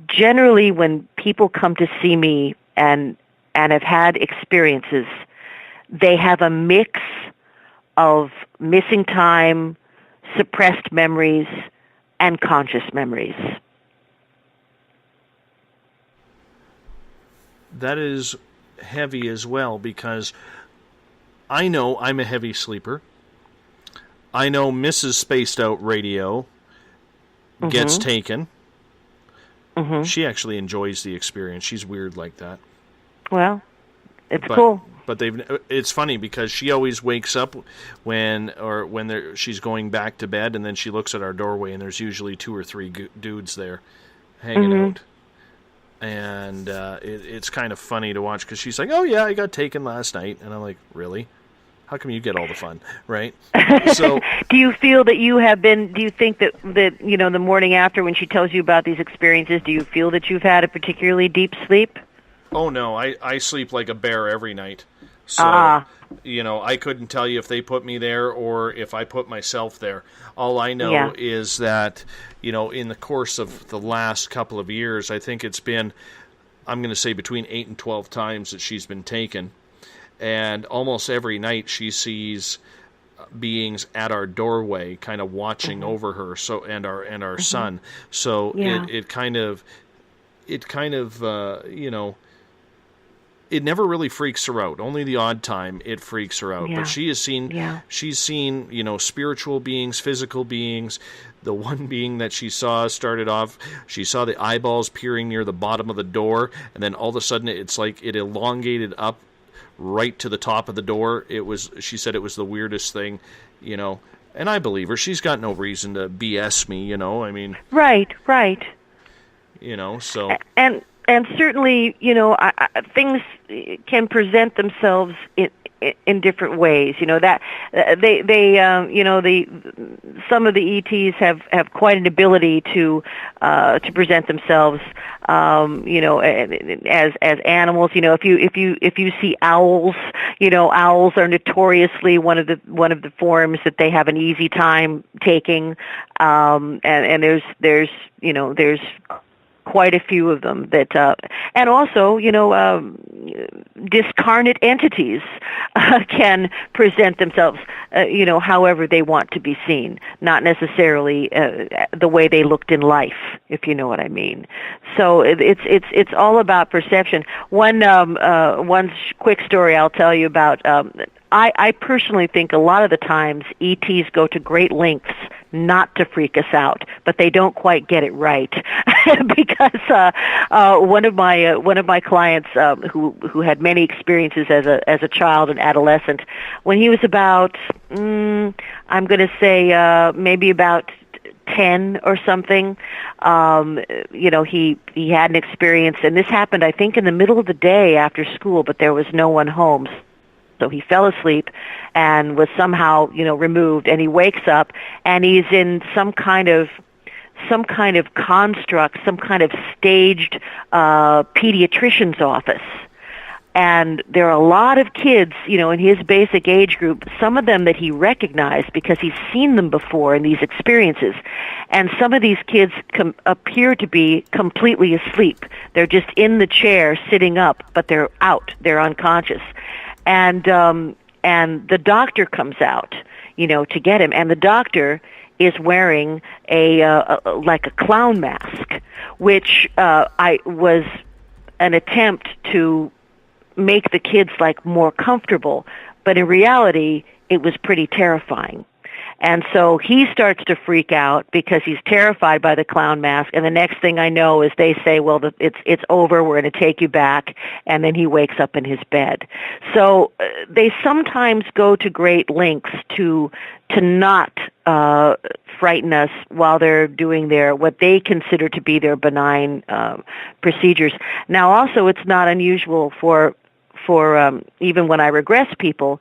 Generally, when people come to see me and and have had experiences, they have a mix of missing time, suppressed memories, and conscious memories. That is heavy as well, because I know I'm a heavy sleeper. I know Mrs. Spaced Out Radio gets taken. She actually enjoys the experience. She's weird like that. Well, it's cool. But it's funny because she always wakes up when she's going back to bed, and then she looks at our doorway, and there's usually 2 or 3 dudes there hanging out. And it's kind of funny to watch because she's like, "Oh yeah, I got taken last night," and I'm like, "Really? How come you get all the fun, right?" So, do you feel that you have been? Do you think that the morning after when she tells you about these experiences, do you feel that you've had a particularly deep sleep? Oh no, I sleep like a bear every night. So, I couldn't tell you if they put me there or if I put myself there. All I know is that, in the course of the last couple of years, I think it's been, I'm going to say between 8 and 12 times that she's been taken. And almost every night she sees beings at our doorway kind of watching over her, and our son. So it kind of it never really freaks her out. Only the odd time it freaks her out. But she has seen, she's seen, spiritual beings, physical beings. The one being that she saw started off, she saw the eyeballs peering near the bottom of the door, and then all of a sudden it's like it elongated up right to the top of the door. She said it was the weirdest thing, and I believe her. She's got no reason to BS me, I mean. Right. So. And certainly, things can present themselves in different ways. That some of the ETs have quite an ability to present themselves, as animals. If you see owls, owls are notoriously one of the forms that they have an easy time taking, and there's quite a few of them that, and also, discarnate entities can present themselves, however they want to be seen, not necessarily the way they looked in life, if you know what I mean. So it's all about perception. One quick story I'll tell you about. I personally think a lot of the times ETs go to great lengths not to freak us out, but they don't quite get it right. Because one of my clients who had many experiences as a child and adolescent, when he was about I'm going to say maybe about 10 or something, he had an experience, and this happened I think in the middle of the day after school, but there was no one home. So he fell asleep and was somehow, removed, and he wakes up and he's in some kind of construct, some kind of staged pediatrician's office. And there are a lot of kids, in his basic age group, some of them that he recognized because he's seen them before in these experiences. And some of these kids appear to be completely asleep. They're just in the chair sitting up, but they're out. They're unconscious. And the doctor comes out, to get him. And the doctor is wearing like a clown mask, which was an attempt to make the kids more comfortable, but in reality it was pretty terrifying. And so he starts to freak out because he's terrified by the clown mask, and the next thing I know is they say, well, it's over, we're going to take you back, and then he wakes up in his bed. So they sometimes go to great lengths to not frighten us while they're doing what they consider to be their benign procedures. Now also it's not unusual for even when I regress people,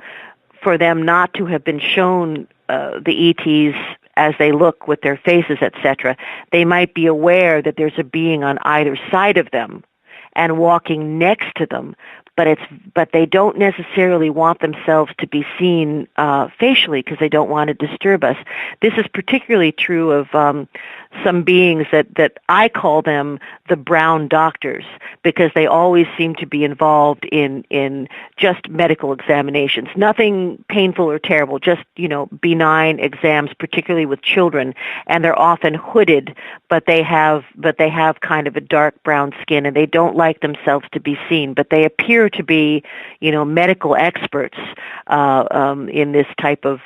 for them not to have been shown the ETs as they look with their faces, etc. They might be aware that there's a being on either side of them and walking next to them, but they don't necessarily want themselves to be seen facially because they don't want to disturb us. This is particularly true of some beings that I call them the brown doctors, because they always seem to be involved in just medical examinations. Nothing painful or terrible, just, benign exams, particularly with children. And they're often hooded, but they have kind of a dark brown skin, and they don't like themselves to be seen. But they appear to be, medical experts in this type of,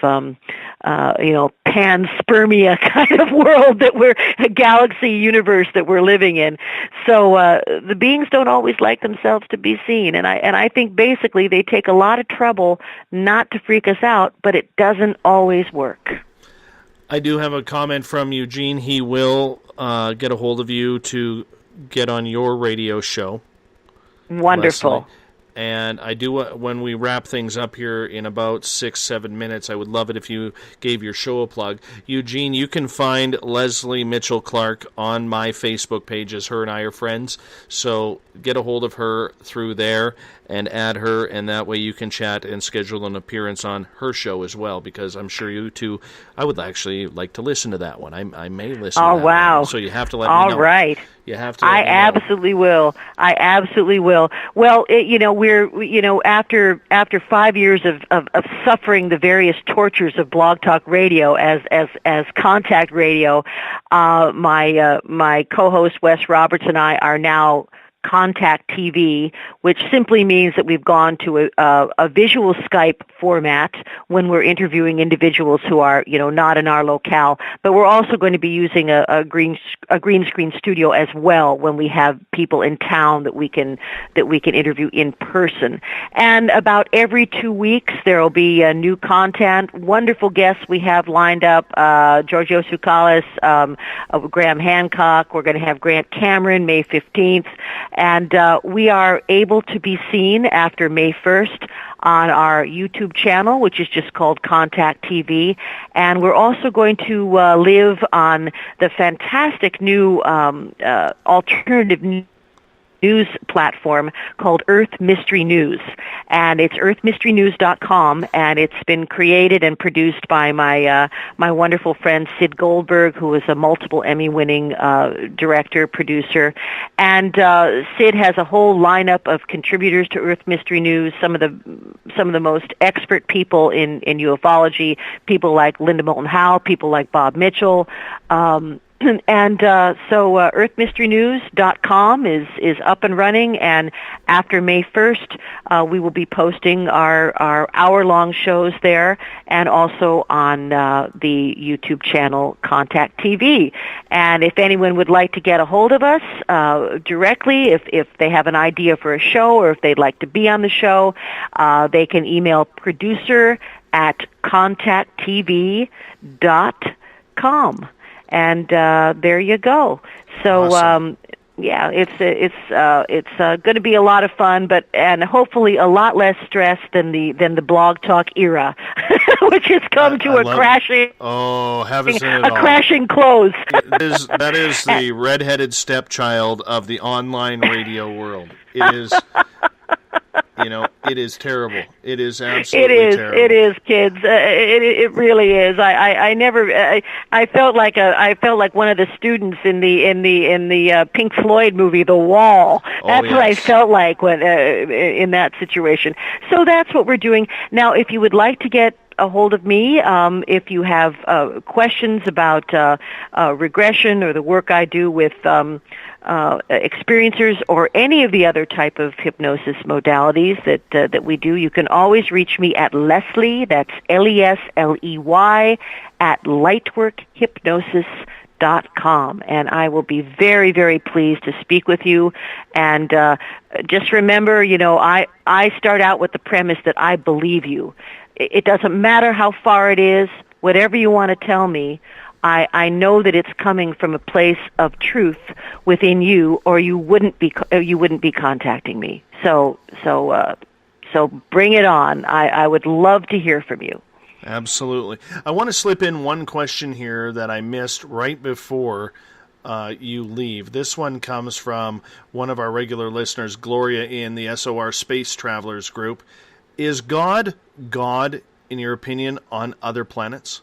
panspermia kind of world a galaxy universe that we're living in. So the beings don't always like themselves to be seen, and I think basically they take a lot of trouble not to freak us out, but it doesn't always work. I do have a comment from Eugene. He will get a hold of you to get on your radio show. Wonderful. Lesley. And I do, when we wrap things up here in about 6-7 minutes, I would love it if you gave your show a plug. Eugene, you can find Lesley Mitchell-Clarke on my Facebook pages. Her and I are friends, so get a hold of her through there and add her, and that way you can chat and schedule an appearance on her show as well, because I'm sure you two, I would actually like to listen to that one. I may listen to that wow. one, so you have to let me know. All right. You have to let me know. Absolutely will. I absolutely will. Well, we're after 5 years of suffering the various tortures of Blog Talk Radio as contact radio, my co-host Wes Roberts and I are now Contact TV, which simply means that we've gone to a visual Skype format when we're interviewing individuals who are, not in our locale. But we're also going to be using a green screen studio as well when we have people in town that we can interview in person. And about every 2 weeks there will be new content. Wonderful guests we have lined up: Giorgio Tsoukalis, Graham Hancock. We're going to have Grant Cameron May 15th. And we are able to be seen after May 1st on our YouTube channel, which is just called Contact TV. And we're also going to live on the fantastic new alternative news platform called Earth Mystery News, and it's earthmysterynews.com, and it's been created and produced by my wonderful friend Sid Goldberg, who is a multiple Emmy-winning director, producer, and Sid has a whole lineup of contributors to Earth Mystery News, some of the most expert people in ufology, people like Linda Moulton Howe, people like Bob Mitchell, and so earthmysterynews.com is up and running, and after May 1st, we will be posting our hour-long shows there, and also on the YouTube channel Contact TV. And if anyone would like to get a hold of us directly, if they have an idea for a show or if they'd like to be on the show, they can email producer@contacttv.com. And there you go. So awesome. it's going to be a lot of fun, and hopefully a lot less stress than the Blog Talk era, which has come to a crashing. Oh, haven't seen it all. Crashing close. That is the redheaded stepchild of the online radio world. It is. It is terrible. It is absolutely terrible. It is, kids. It really is. I felt like one of the students in the Pink Floyd movie, The Wall. That's what I felt like when in that situation. So that's what we're doing now. If you would like to get a hold of me, if you have questions about regression or the work I do with experiencers or any of the other type of hypnosis modalities that we do, you can always reach me at Lesley, that's Lesley, at lightworkhypnosis.com, and I will be very, very pleased to speak with you. And just remember, I start out with the premise that I believe you. It doesn't matter how far it is, whatever you want to tell me, I know that it's coming from a place of truth within you, or you wouldn't be contacting me. So bring it on. I would love to hear from you. Absolutely. I want to slip in one question here that I missed right before you leave. This one comes from one of our regular listeners, Gloria, in the SOR Space Travelers group. Is God, in your opinion, on other planets?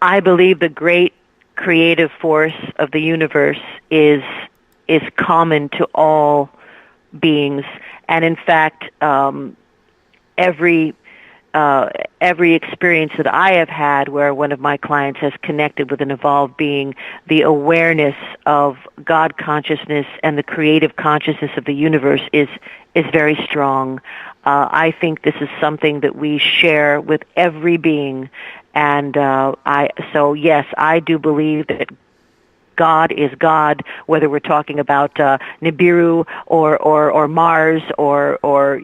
I believe the great creative force of the universe is common to all beings, and in fact, every experience that I have had where one of my clients has connected with an evolved being, the awareness of God consciousness and the creative consciousness of the universe is very strong. I think this is something that we share with every being, and so yes, I do believe that God is God, whether we're talking about Nibiru or Mars or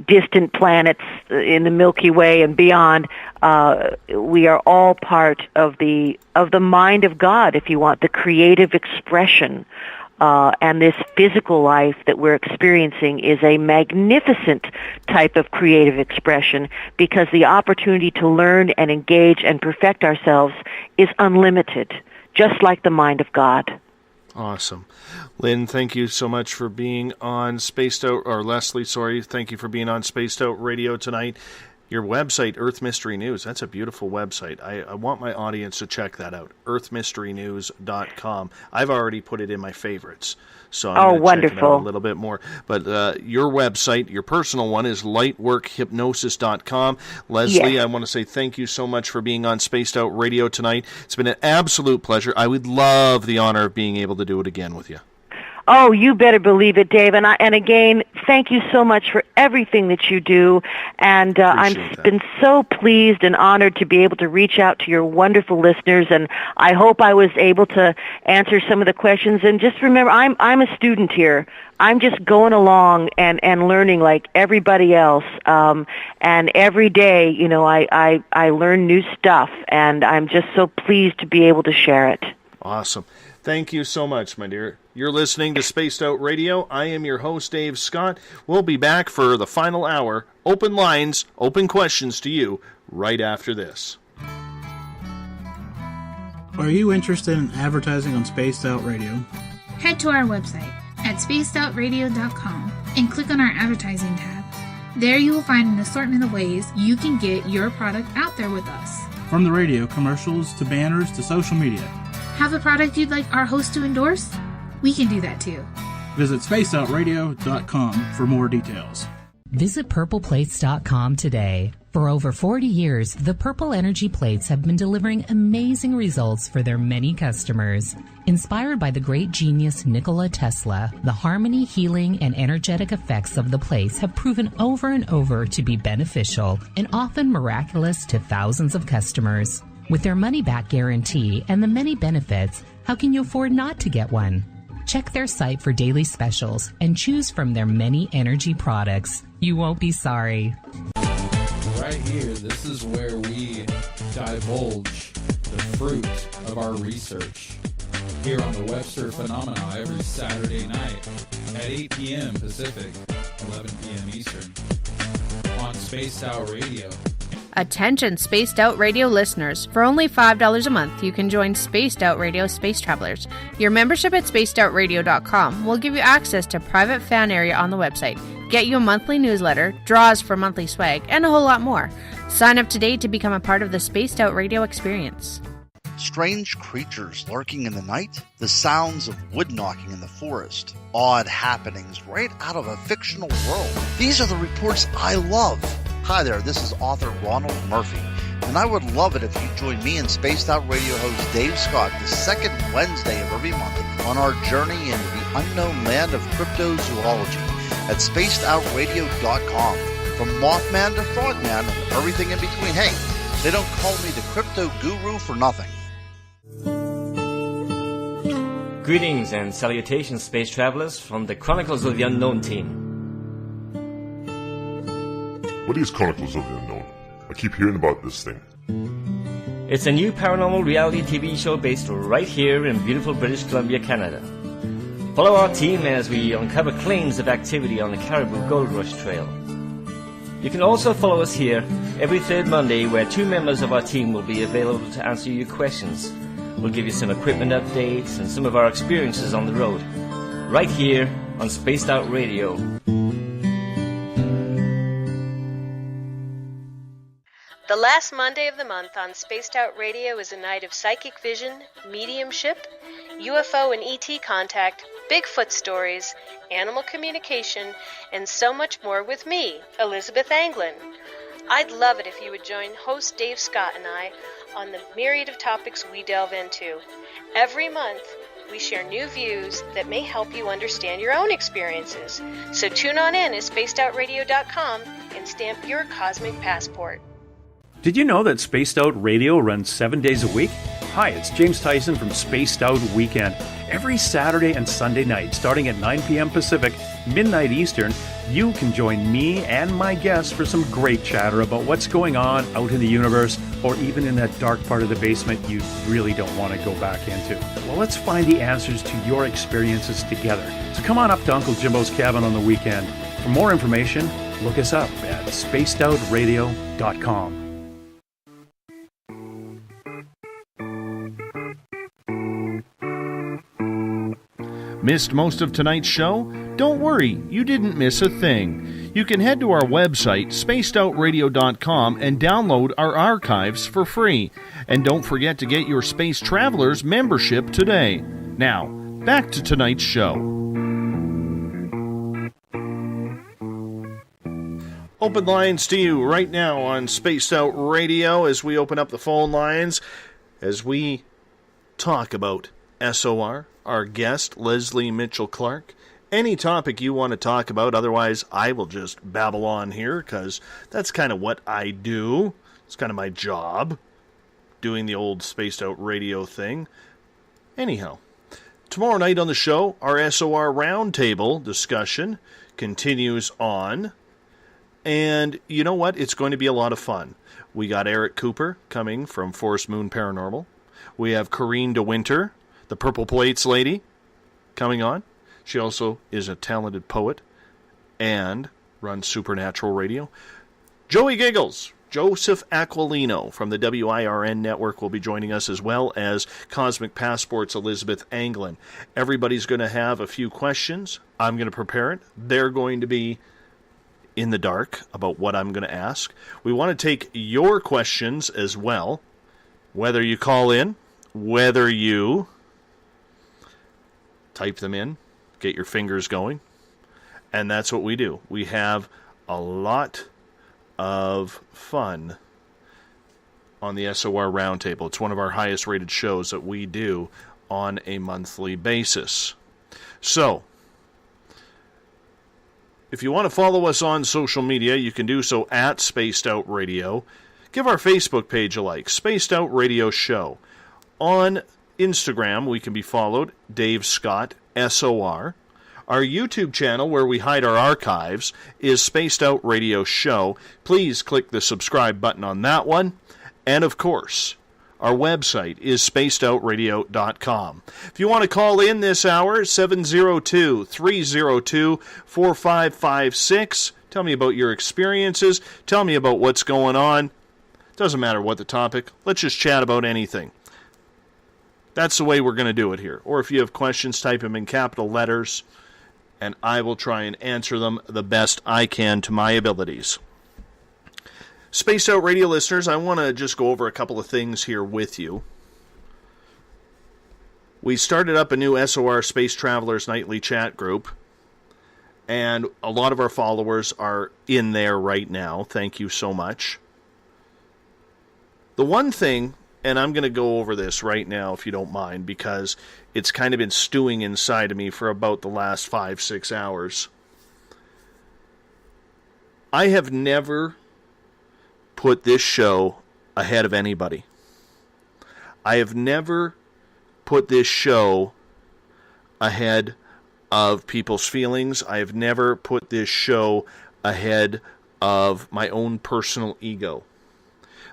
distant planets in the Milky Way and beyond. We are all part of the mind of God, if you want, the creative expression. And this physical life that we're experiencing is a magnificent type of creative expression, because the opportunity to learn and engage and perfect ourselves is unlimited, just like the mind of God. Awesome. Lynn, thank you so much for being on Spaced Out, or Lesley, sorry, thank you for being on Spaced Out Radio tonight. Your website, Earth Mystery News, that's a beautiful website. I want my audience to check that out, earthmysterynews.com. I've already put it in my favorites, so I'm going to check it out a little bit more. But your website, your personal one, is lightworkhypnosis.com. Lesley, yes. I want to say thank you so much for being on Spaced Out Radio tonight. It's been an absolute pleasure. I would love the honor of being able to do it again with you. Oh, you better believe it, Dave. And again, thank you so much for everything that you do. And I've been so pleased and honored to be able to reach out to your wonderful listeners. And I hope I was able to answer some of the questions. And just remember, I'm a student here. I'm just going along and learning like everybody else. And every day, I learn new stuff. And I'm just so pleased to be able to share it. Awesome. Thank you so much, my dear. You're listening to Spaced Out Radio. I am your host, Dave Scott. We'll be back for the final hour. Open lines, open questions to you right after this. Are you interested in advertising on Spaced Out Radio? Head to our website at spacedoutradio.com and click on our advertising tab. There you will find an assortment of ways you can get your product out there with us. From the radio, commercials, to banners, to social media. Have a product you'd like our host to endorse? We can do that too. Visit spacedoutradio.com for more details. Visit purpleplates.com today. For over 40 years, the Purple Energy Plates have been delivering amazing results for their many customers. Inspired by the great genius Nikola Tesla, the harmony, healing, and energetic effects of the plates have proven over and over to be beneficial and often miraculous to thousands of customers. With their money-back guarantee and the many benefits, how can you afford not to get one? Check their site for daily specials and choose from their many energy products. You won't be sorry. Right here, this is where we divulge the fruit of our research. Here on the Webster Phenomena every Saturday night at 8 p.m. Pacific, 11 p.m. Eastern on Spaced Out Radio. Attention Spaced Out Radio listeners. For only $5 a month, you can join Spaced Out Radio Space Travelers. Your membership at spacedoutradio.com will give you access to private fan area on the website, get you a monthly newsletter, draws for monthly swag, and a whole lot more. Sign up today to become a part of the Spaced Out Radio experience. Strange creatures lurking in the night, the sounds of wood knocking in the forest, odd happenings right out of a fictional world. These are the reports I love. Hi there, this is author Ronald Murphy, and I would love it if you join me and Spaced Out Radio host Dave Scott the second Wednesday of every month on our journey into the unknown land of cryptozoology at spacedoutradio.com. From Mothman to Frogman and everything in between. Hey, they don't call me the crypto guru for nothing. Greetings and salutations, space travelers, from the Chronicles of the Unknown team. What is Chronicles of the Unknown? I keep hearing about this thing. It's a new paranormal reality TV show based right here in beautiful British Columbia, Canada. Follow our team as we uncover claims of activity on the Caribou Gold Rush Trail. You can also follow us here every third Monday, where two members of our team will be available to answer your questions. We'll give you some equipment updates and some of our experiences on the road, right here on Spaced Out Radio. The The last Monday of the month on Spaced Out Radio is a night of psychic vision, mediumship, UFO and ET contact, Bigfoot stories, animal communication, and so much more with me, Elizabeth Anglin. I'd love it if you would join host Dave Scott and I on the myriad of topics we delve into. Every month, we share new views that may help you understand your own experiences. So tune on in at spacedoutradio.com and stamp your cosmic passport. Did you know that Spaced Out Radio runs 7 days a week? Hi, it's James Tyson from Spaced Out Weekend. Every Saturday and Sunday night, starting at 9 p.m. Pacific, midnight Eastern, you can join me and my guests for some great chatter about what's going on out in the universe, or even in that dark part of the basement you really don't want to go back into. Well, let's find the answers to your experiences together. So come on up to Uncle Jimbo's cabin on the weekend. For more information, look us up at spacedoutradio.com. Missed most of tonight's show? Don't worry, you didn't miss a thing. You can head to our website, spacedoutradio.com, and download our archives for free. And don't forget to get your Space Travelers membership today. Now, back to tonight's show. Open lines to you right now on Spaced Out Radio as we open up the phone lines, as we talk about SOR, our guest, Lesley Mitchell-Clarke. Any topic you want to talk about, otherwise I will just babble on here, because that's kind of what I do. It's kind of my job, doing the old Spaced Out Radio thing. Anyhow, tomorrow night on the show, our SOR Roundtable discussion continues on. And you know what? It's going to be a lot of fun. We got Eric Cooper coming from Forest Moon Paranormal. We have Corrine DeWinter, the Purple Plates lady, coming on. She also is a talented poet and runs Supernatural Radio. Joey Giggles, Joseph Aquilino from the WIRN network will be joining us, as well as Cosmic Passport's Elizabeth Anglin. Everybody's going to have a few questions. I'm going to prepare it. They're going to be in the dark about what I'm going to ask. We want to take your questions as well, whether you call in, whether you type them in, get your fingers going, and that's what we do. We have a lot of fun on the SOR Roundtable. It's one of our highest rated shows that we do on a monthly basis. So, if you want to follow us on social media, you can do so at Spaced Out Radio. Give our Facebook page a like, Spaced Out Radio Show. On Instagram, we can be followed, Dave Scott, SOR. Our YouTube channel, where we hide our archives, is Spaced Out Radio Show. Please click the subscribe button on that one. And, of course, our website is spacedoutradio.com. If you want to call in this hour, 702-302-4556. Tell me about your experiences. Tell me about what's going on. Doesn't matter what the topic. Let's just chat about anything. That's the way we're going to do it here. Or if you have questions, type them in capital letters, and I will try and answer them the best I can to my abilities. Spaced Out Radio listeners, I want to just go over a couple of things here with you. We started up a new SOR Space Travelers Nightly Chat group, and a lot of our followers are in there right now. Thank you so much. The one thing, and I'm going to go over this right now if you don't mind, because it's kind of been stewing inside of me for about the last 5-6 hours. I have never put this show ahead of anybody. I have never put this show ahead of people's feelings. I have never put this show ahead of my own personal ego.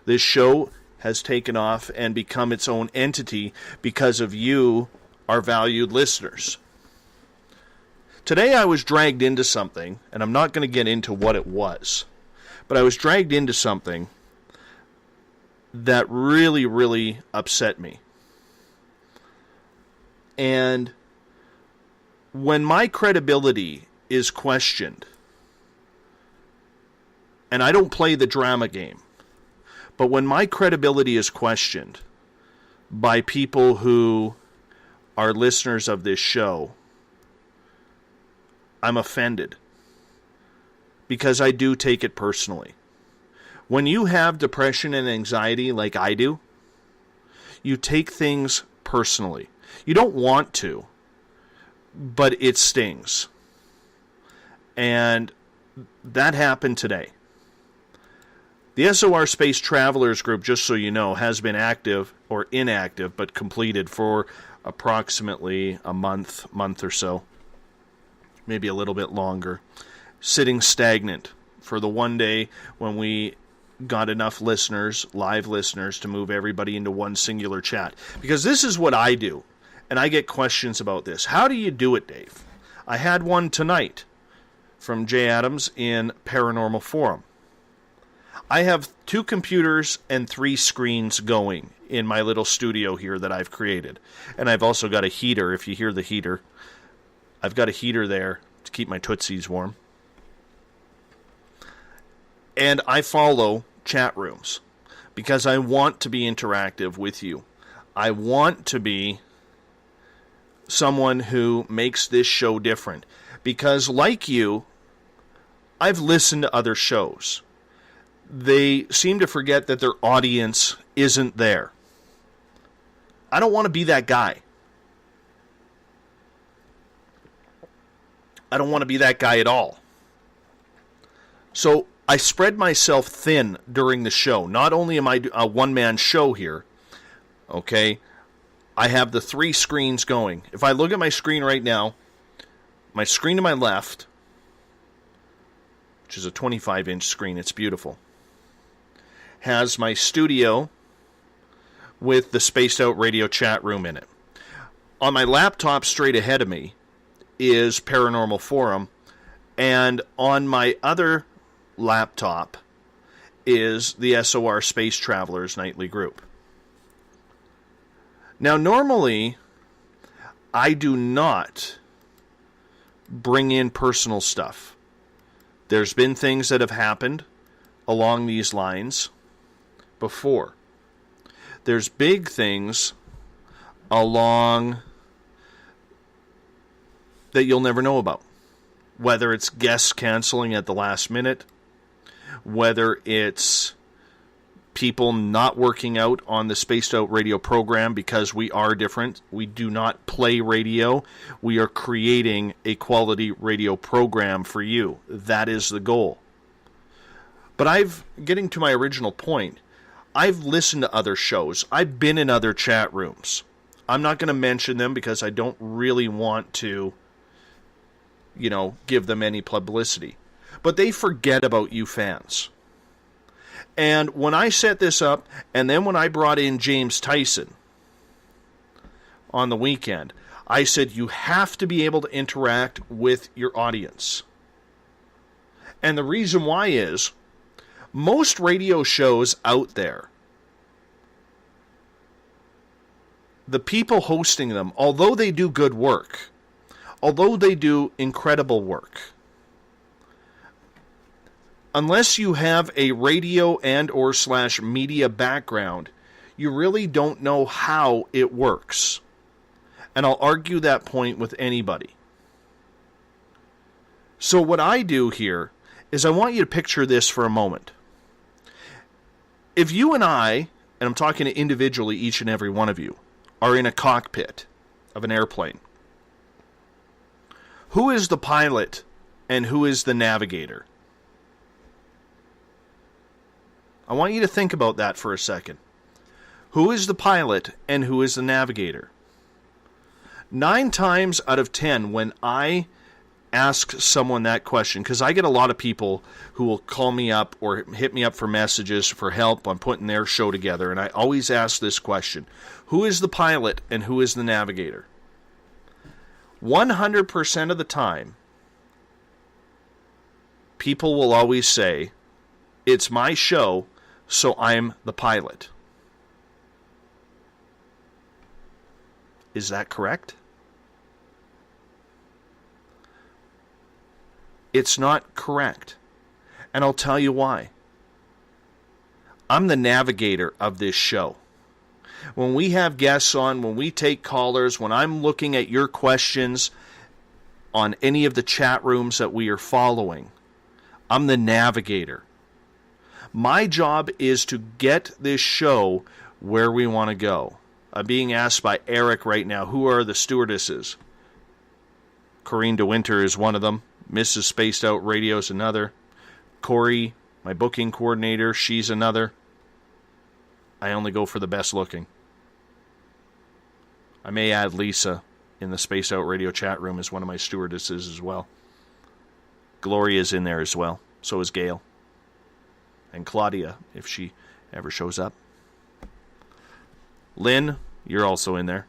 This show has taken off and become its own entity because of you, our valued listeners. Today I was dragged into something, and I'm not going to get into what it was, but I was dragged into something that really, really upset me. And when my credibility is questioned, and I don't play the drama game, But when my credibility is questioned by people who are listeners of this show, I'm offended. Because I do take it personally. When you have depression and anxiety like I do, you take things personally. You don't want to, but it stings. And that happened today. The SOR Space Travelers group, just so you know, has been active or inactive, but completed for approximately a month or so. Maybe a little bit longer. Sitting stagnant for the one day when we got enough listeners, live listeners, to move everybody into one singular chat. Because this is what I do, and I get questions about this. How do you do it, Dave? I had one tonight from Jay Adams in Paranormal Forum. I have 2 computers and 3 screens going in my little studio here that I've created. And I've also got a heater, if you hear the heater. I've got a heater there to keep my Tootsies warm. And I follow chat rooms because I want to be interactive with you. I want to be someone who makes this show different. Because like you, I've listened to other shows. They seem to forget that their audience isn't there. I don't want to be that guy. I don't want to be that guy at all. So I spread myself thin during the show. Not only am I a one-man show here, okay, I have the 3 screens going. If I look at my screen right now, my screen to my left, which is a 25-inch screen, it's beautiful, has my studio with the Spaced Out Radio chat room in it. On my laptop straight ahead of me is Paranormal Forum, and on my other laptop is the SOR Space Travelers nightly group. Now, normally, I do not bring in personal stuff. There's been things that have happened along these lines before. There's big things along that you'll never know about. Whether it's guests canceling at the last minute, whether it's people not working out on the Spaced Out Radio program because we are different. We do not play radio. We are creating a quality radio program for you. That is the goal. But getting to my original point, I've listened to other shows. I've been in other chat rooms. I'm not going to mention them because I don't really want to, give them any publicity. But they forget about you fans. And when I set this up, and then when I brought in James Tyson on the weekend, I said you have to be able to interact with your audience. And the reason why is, most radio shows out there, the people hosting them, although they do good work, although they do incredible work, unless you have a radio and or / media background, you really don't know how it works. And I'll argue that point with anybody. So what I do here is I want you to picture this for a moment. If you and I, and I'm talking to individually each and every one of you, are in a cockpit of an airplane, who is the pilot and who is the navigator? I want you to think about that for a second. Who is the pilot and who is the navigator? 9 times out of 10 when I ask someone that question, because I get a lot of people who will call me up or hit me up for messages for help on putting their show together, and I always ask this question: who is the pilot and who is the navigator? 100% of the time, people will always say, it's my show, so I'm the pilot. Is that correct? It's not correct. And I'll tell you why. I'm the navigator of this show. When we have guests on, when we take callers, when I'm looking at your questions on any of the chat rooms that we are following, I'm the navigator. My job is to get this show where we want to go. I'm being asked by Eric right now, who are the stewardesses? Corinne DeWinter is one of them. Mrs. Spaced Out Radio is another. Corey, my booking coordinator, she's another. I only go for the best looking. I may add Lisa in the Spaced Out Radio chat room as one of my stewardesses as well. Gloria's in there as well. So is Gail. And Claudia, if she ever shows up. Lynn, you're also in there.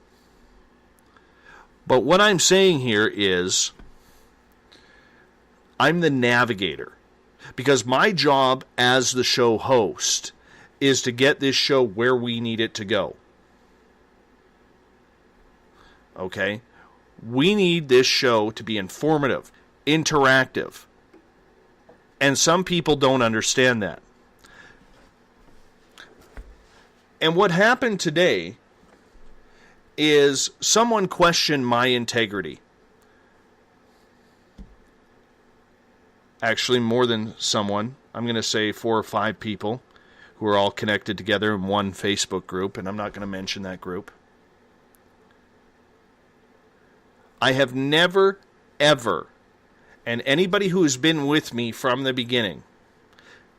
But what I'm saying here is, I'm the navigator. Because my job as the show host is to get this show where we need it to go. Okay? We need this show to be informative, interactive. And some people don't understand that. And what happened today is someone questioned my integrity. Actually, more than someone. I'm going to say 4 or 5 people who are all connected together in one Facebook group, and I'm not going to mention that group. I have never, ever, and anybody who has been with me from the beginning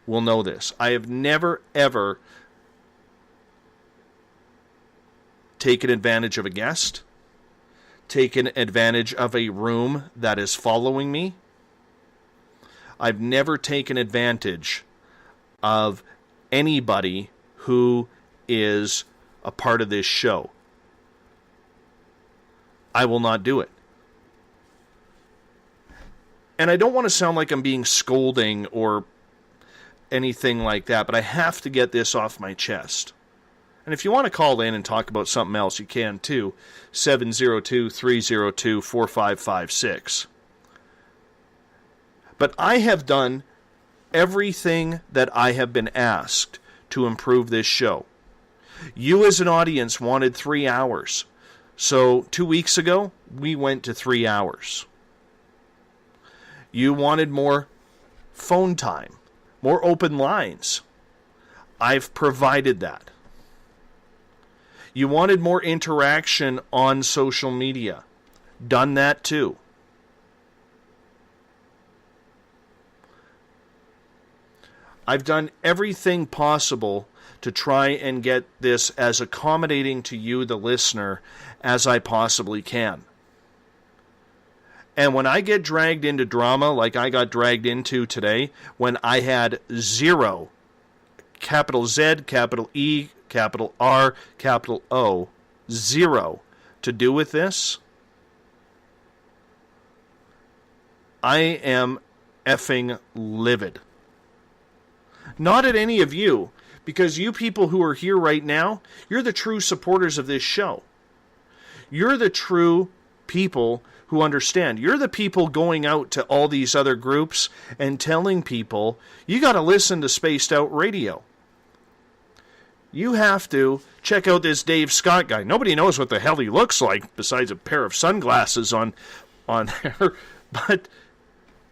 will know this, I have never, ever taken advantage of a guest, taken advantage of a room that is following me. I've never taken advantage of anybody who is a part of this show. I will not do it. And I don't want to sound like I'm being scolding or anything like that, but I have to get this off my chest. And if you want to call in and talk about something else, you can too. 702-302-4556. But I have done everything that I have been asked to improve this show. You as an audience wanted 3 hours. So 2 weeks ago, we went to 3 hours. You wanted more phone time, more open lines. I've provided that. You wanted more interaction on social media. Done that too. I've done everything possible to try and get this as accommodating to you, the listener, as I possibly can. And when I get dragged into drama like I got dragged into today, when I had zero, capital Z, capital E, capital R, capital O, zero to do with this, I am effing livid. Not at any of you, because you people who are here right now, you're the true supporters of this show. You're the true people who understand. You're the people going out to all these other groups and telling people, you got to listen to Spaced Out Radio. You have to check out this Dave Scott guy. Nobody knows what the hell he looks like besides a pair of sunglasses on there. But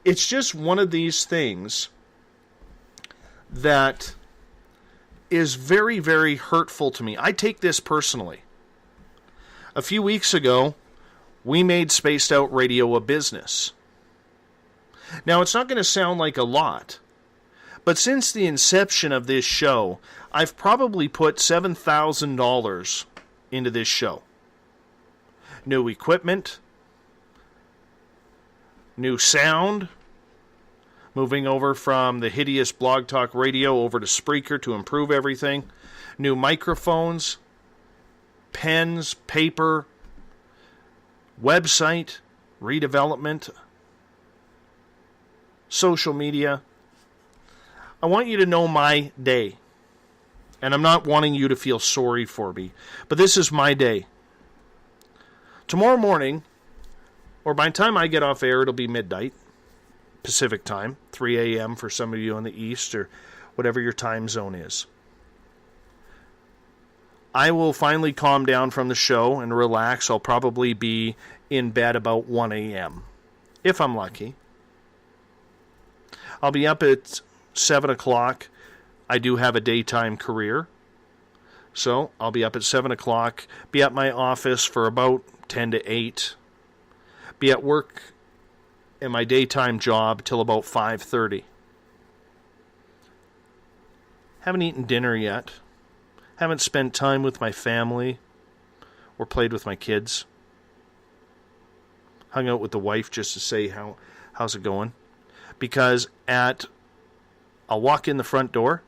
it's just one of these things that is very, very hurtful to me. I take this personally. A few weeks ago, we made Spaced Out Radio a business. Now, it's not going to sound like a lot, but since the inception of this show, I've probably put $7,000 into this show. New equipment, new sound, moving over from the hideous Blog Talk Radio over to Spreaker to improve everything, new microphones, pens, paper, website, redevelopment, social media. I want you to know my day. And I'm not wanting you to feel sorry for me. But this is my day. Tomorrow morning, or by the time I get off air, it'll be midnight, Pacific time, 3 a.m. for some of you on the East, or whatever your time zone is. I will finally calm down from the show and relax. I'll probably be in bed about 1 a.m., if I'm lucky. I'll be up at 7 o'clock. I do have a daytime career. So I'll be up at 7 o'clock, be at my office for about 10 to 8, be at work in my daytime job till about 5:30. Haven't eaten dinner yet. Haven't spent time with my family or played with my kids. Hung out with the wife just to say how's it going. Because I'll walk in the front door.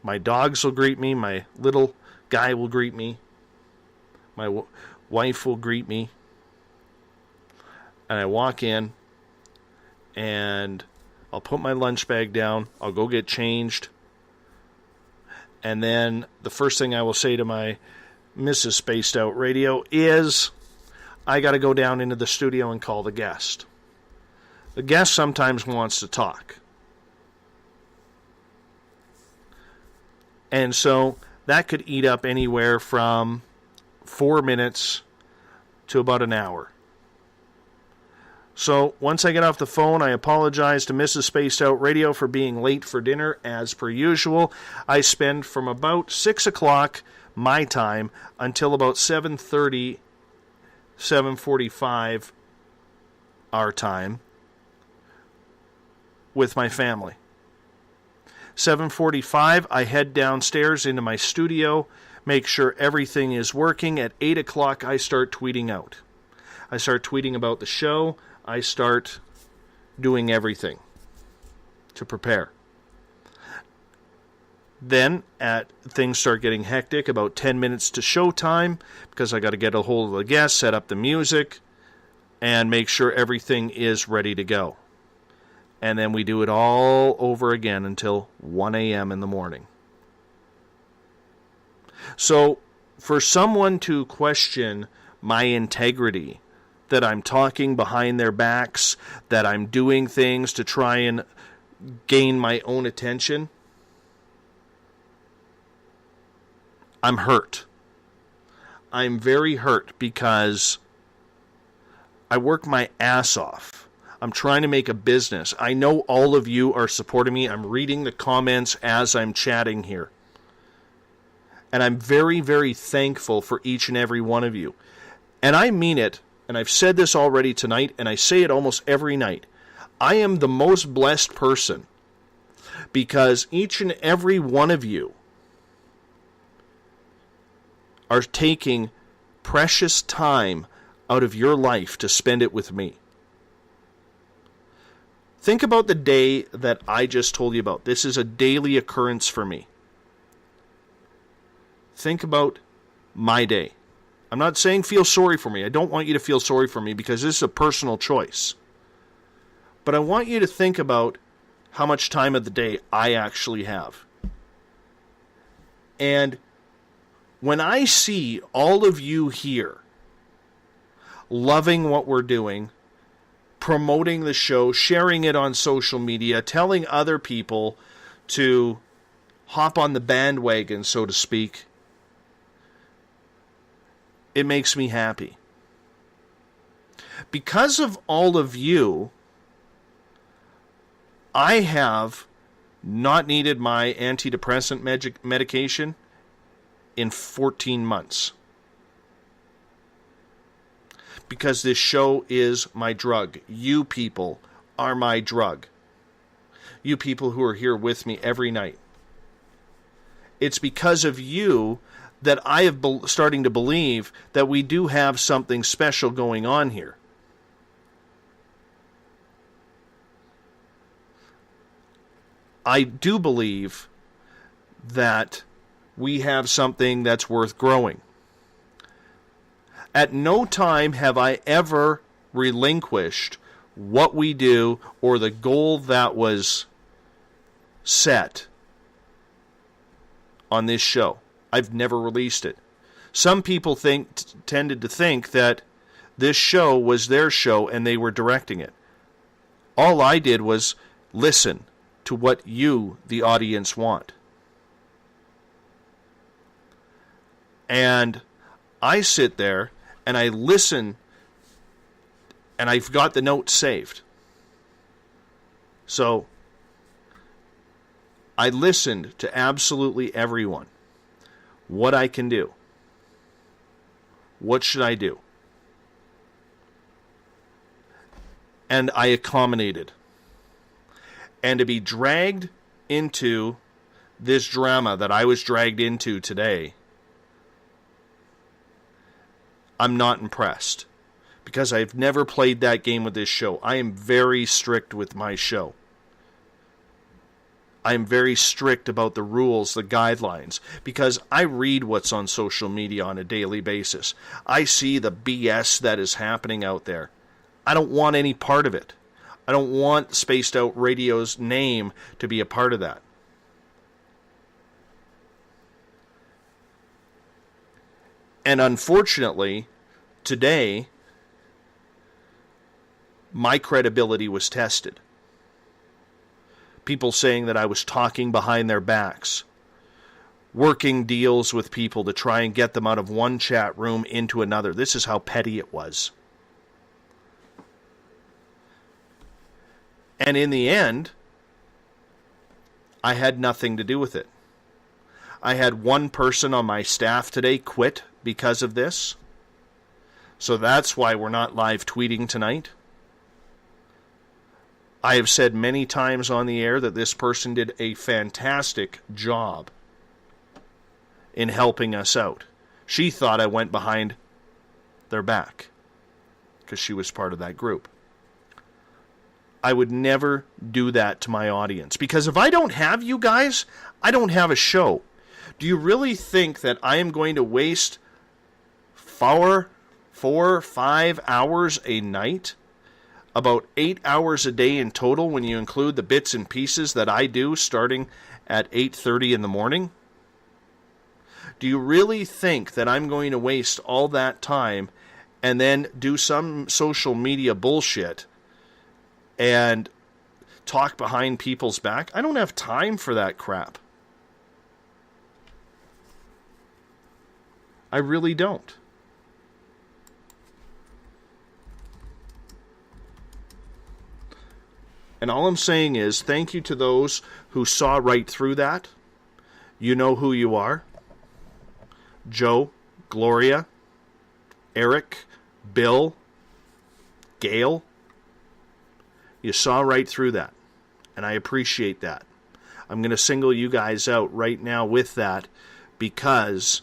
My dogs will greet me. My little guy will greet me. My wife will greet me. And I walk in, and I'll put my lunch bag down. I'll go get changed. And then the first thing I will say to my Mrs. Spaced Out Radio is, I got to go down into the studio and call the guest. The guest sometimes wants to talk. And so that could eat up anywhere from 4 minutes to about an hour. So once I get off the phone, I apologize to Mrs. Spaced Out Radio for being late for dinner, as per usual. I spend from about 6 o'clock my time until about 7:30, 7:45 our time with my family. 7:45, I head downstairs into my studio, make sure everything is working. At 8 o'clock, I start tweeting out. I start tweeting about the show. I start doing everything to prepare. Then, things start getting hectic, about 10 minutes to showtime, because I got to get a hold of the guests, set up the music, and make sure everything is ready to go. And then we do it all over again until 1 a.m. in the morning. So, for someone to question my integrity, that I'm talking behind their backs, that I'm doing things to try and gain my own attention, I'm hurt. I'm very hurt because I work my ass off. I'm trying to make a business. I know all of you are supporting me. I'm reading the comments as I'm chatting here. And I'm very, very thankful for each and every one of you. And I mean it, and I've said this already tonight, and I say it almost every night. I am the most blessed person because each and every one of you are taking precious time out of your life to spend it with me. Think about the day that I just told you about. This is a daily occurrence for me. Think about my day. I'm not saying feel sorry for me. I don't want you to feel sorry for me because this is a personal choice. But I want you to think about how much time of the day I actually have. And when I see all of you here loving what we're doing, promoting the show, sharing it on social media, telling other people to hop on the bandwagon, so to speak, it makes me happy. Because of all of you, I have not needed my antidepressant medication in 14 months. Because this show is my drug. You people are my drug. You people who are here with me every night. It's because of you that I have starting to believe that we do have something special going on here. I do believe that we have something that's worth growing. At no time have I ever relinquished what we do or the goal that was set on this show. I've never released it. Some people tended to think that this show was their show and they were directing it. All I did was listen to what you, the audience, want. And I sit there and I listen, and I've got the notes saved. So I listened to absolutely everyone. What I can do. What should I do? And I accommodated. And to be dragged into this drama that I was dragged into today, I'm not impressed. Because I've never played that game with this show. I am very strict with my show. I am very strict about the rules, the guidelines, because I read what's on social media on a daily basis. I see the BS that is happening out there. I don't want any part of it. I don't want Spaced Out Radio's name to be a part of that. And unfortunately, today, my credibility was tested. People saying that I was talking behind their backs, working deals with people to try and get them out of one chat room into another. This is how petty it was. And in the end, I had nothing to do with it. I had one person on my staff today quit because of this. So that's why we're not live tweeting tonight. I have said many times on the air that this person did a fantastic job in helping us out. She thought I went behind their back because she was part of that group. I would never do that to my audience, because if I don't have you guys, I don't have a show. Do you really think that I am going to waste 4, 5 hours a night? About 8 hours a day in total when you include the bits and pieces that I do starting at 8:30 in the morning? Do you really think that I'm going to waste all that time and then do some social media bullshit and talk behind people's back? I don't have time for that crap. I really don't. And all I'm saying is thank you to those who saw right through that. You know who you are. Joe, Gloria, Eric, Bill, Gail. You saw right through that. And I appreciate that. I'm going to single you guys out right now with that because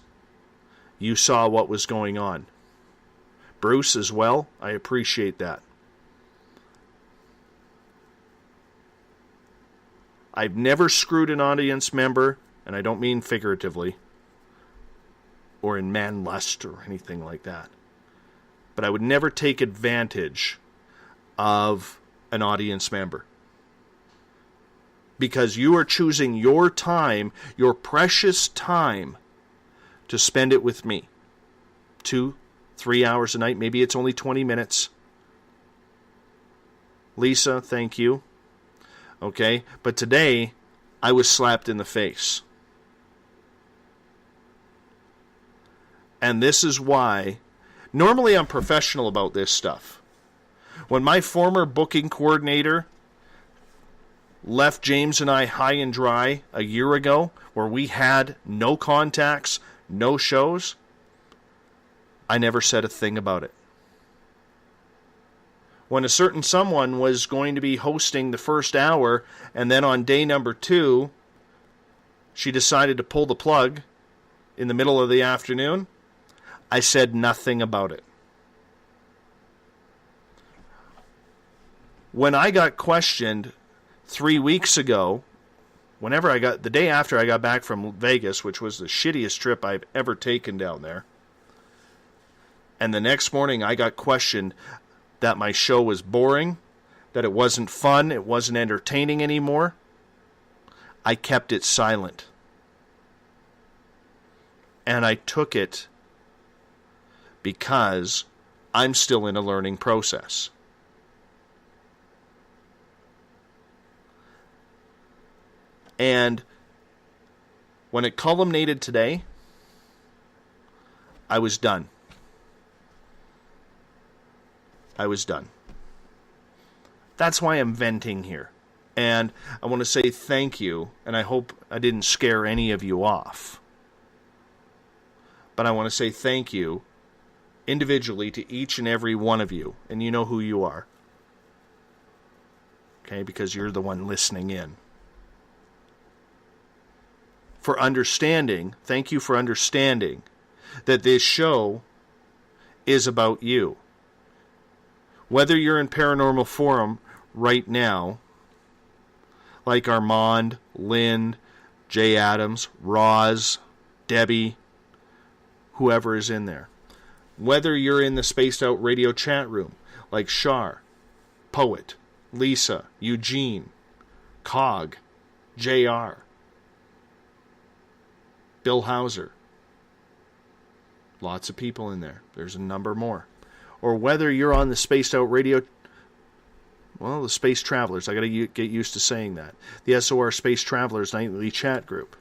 you saw what was going on. Bruce as well, I appreciate that. I've never screwed an audience member, and I don't mean figuratively, or in man lust or anything like that. But I would never take advantage of an audience member. Because you are choosing your time, your precious time, to spend it with me. 2, 3 hours a night, maybe it's only 20 minutes. Lisa, thank you. Okay, but today, I was slapped in the face. And this is why, normally I'm professional about this stuff. When my former booking coordinator left James and I high and dry a year ago, where we had no contacts, no shows, I never said a thing about it. When a certain someone was going to be hosting the first hour, and then on day number 2, she decided to pull the plug in the middle of the afternoon, I said nothing about it. When I got questioned 3 weeks ago, the day after I got back from Vegas, which was the shittiest trip I've ever taken down there, and the next morning I got questioned that my show was boring, that it wasn't fun, it wasn't entertaining anymore, I kept it silent. And I took it because I'm still in a learning process. And when it culminated today, I was done. I was done. That's why I'm venting here. And I want to say thank you, and I hope I didn't scare any of you off. But I want to say thank you individually to each and every one of you, and you know who you are. Okay, because you're the one listening in. For understanding, thank you for understanding that this show is about you. Whether you're in Paranormal Forum right now, like Armand, Lynn, Jay Adams, Roz, Debbie, whoever is in there. Whether you're in the Spaced Out Radio chat room, like Shar, Poet, Lisa, Eugene, Cog, JR, Bill Hauser. Lots of people in there. There's a number more. Or whether you're on the Spaced Out Radio, well, the Space Travelers. I got to get used to saying that. The SOR Space Travelers Nightly Chat Group.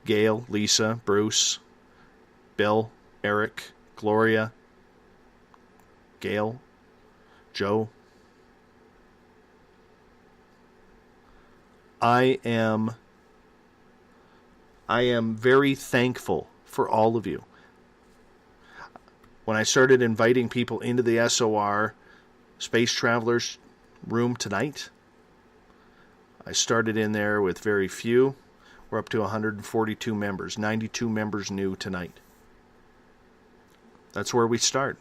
Gail, Lisa, Bruce, Bill, Eric, Gloria, Gail, Joe. I am very thankful for all of you. When I started inviting people into the SOR Space Travelers room tonight, I started in there with very few. We're up to 142 members, 92 members new tonight. That's where we start.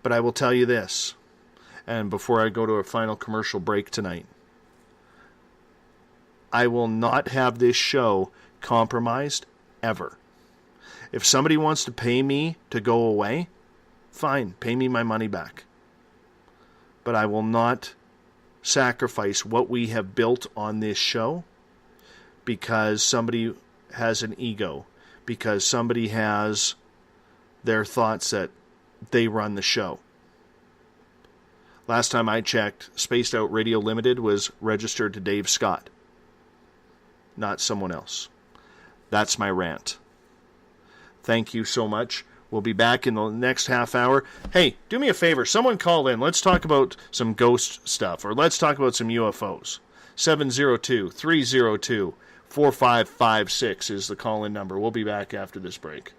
But I will tell you this, and before I go to a final commercial break tonight, I will not have this show compromised ever. If somebody wants to pay me to go away, fine, pay me my money back. But I will not sacrifice what we have built on this show because somebody has an ego, because somebody has their thoughts that they run the show. Last time I checked, Spaced Out Radio Limited was registered to Dave Scott, not someone else. That's my rant. Thank you so much. We'll be back in the next half hour. Hey, do me a favor. Someone call in. Let's talk about some ghost stuff, or let's talk about some UFOs. 702-302-4556 is the call-in number. We'll be back after this break.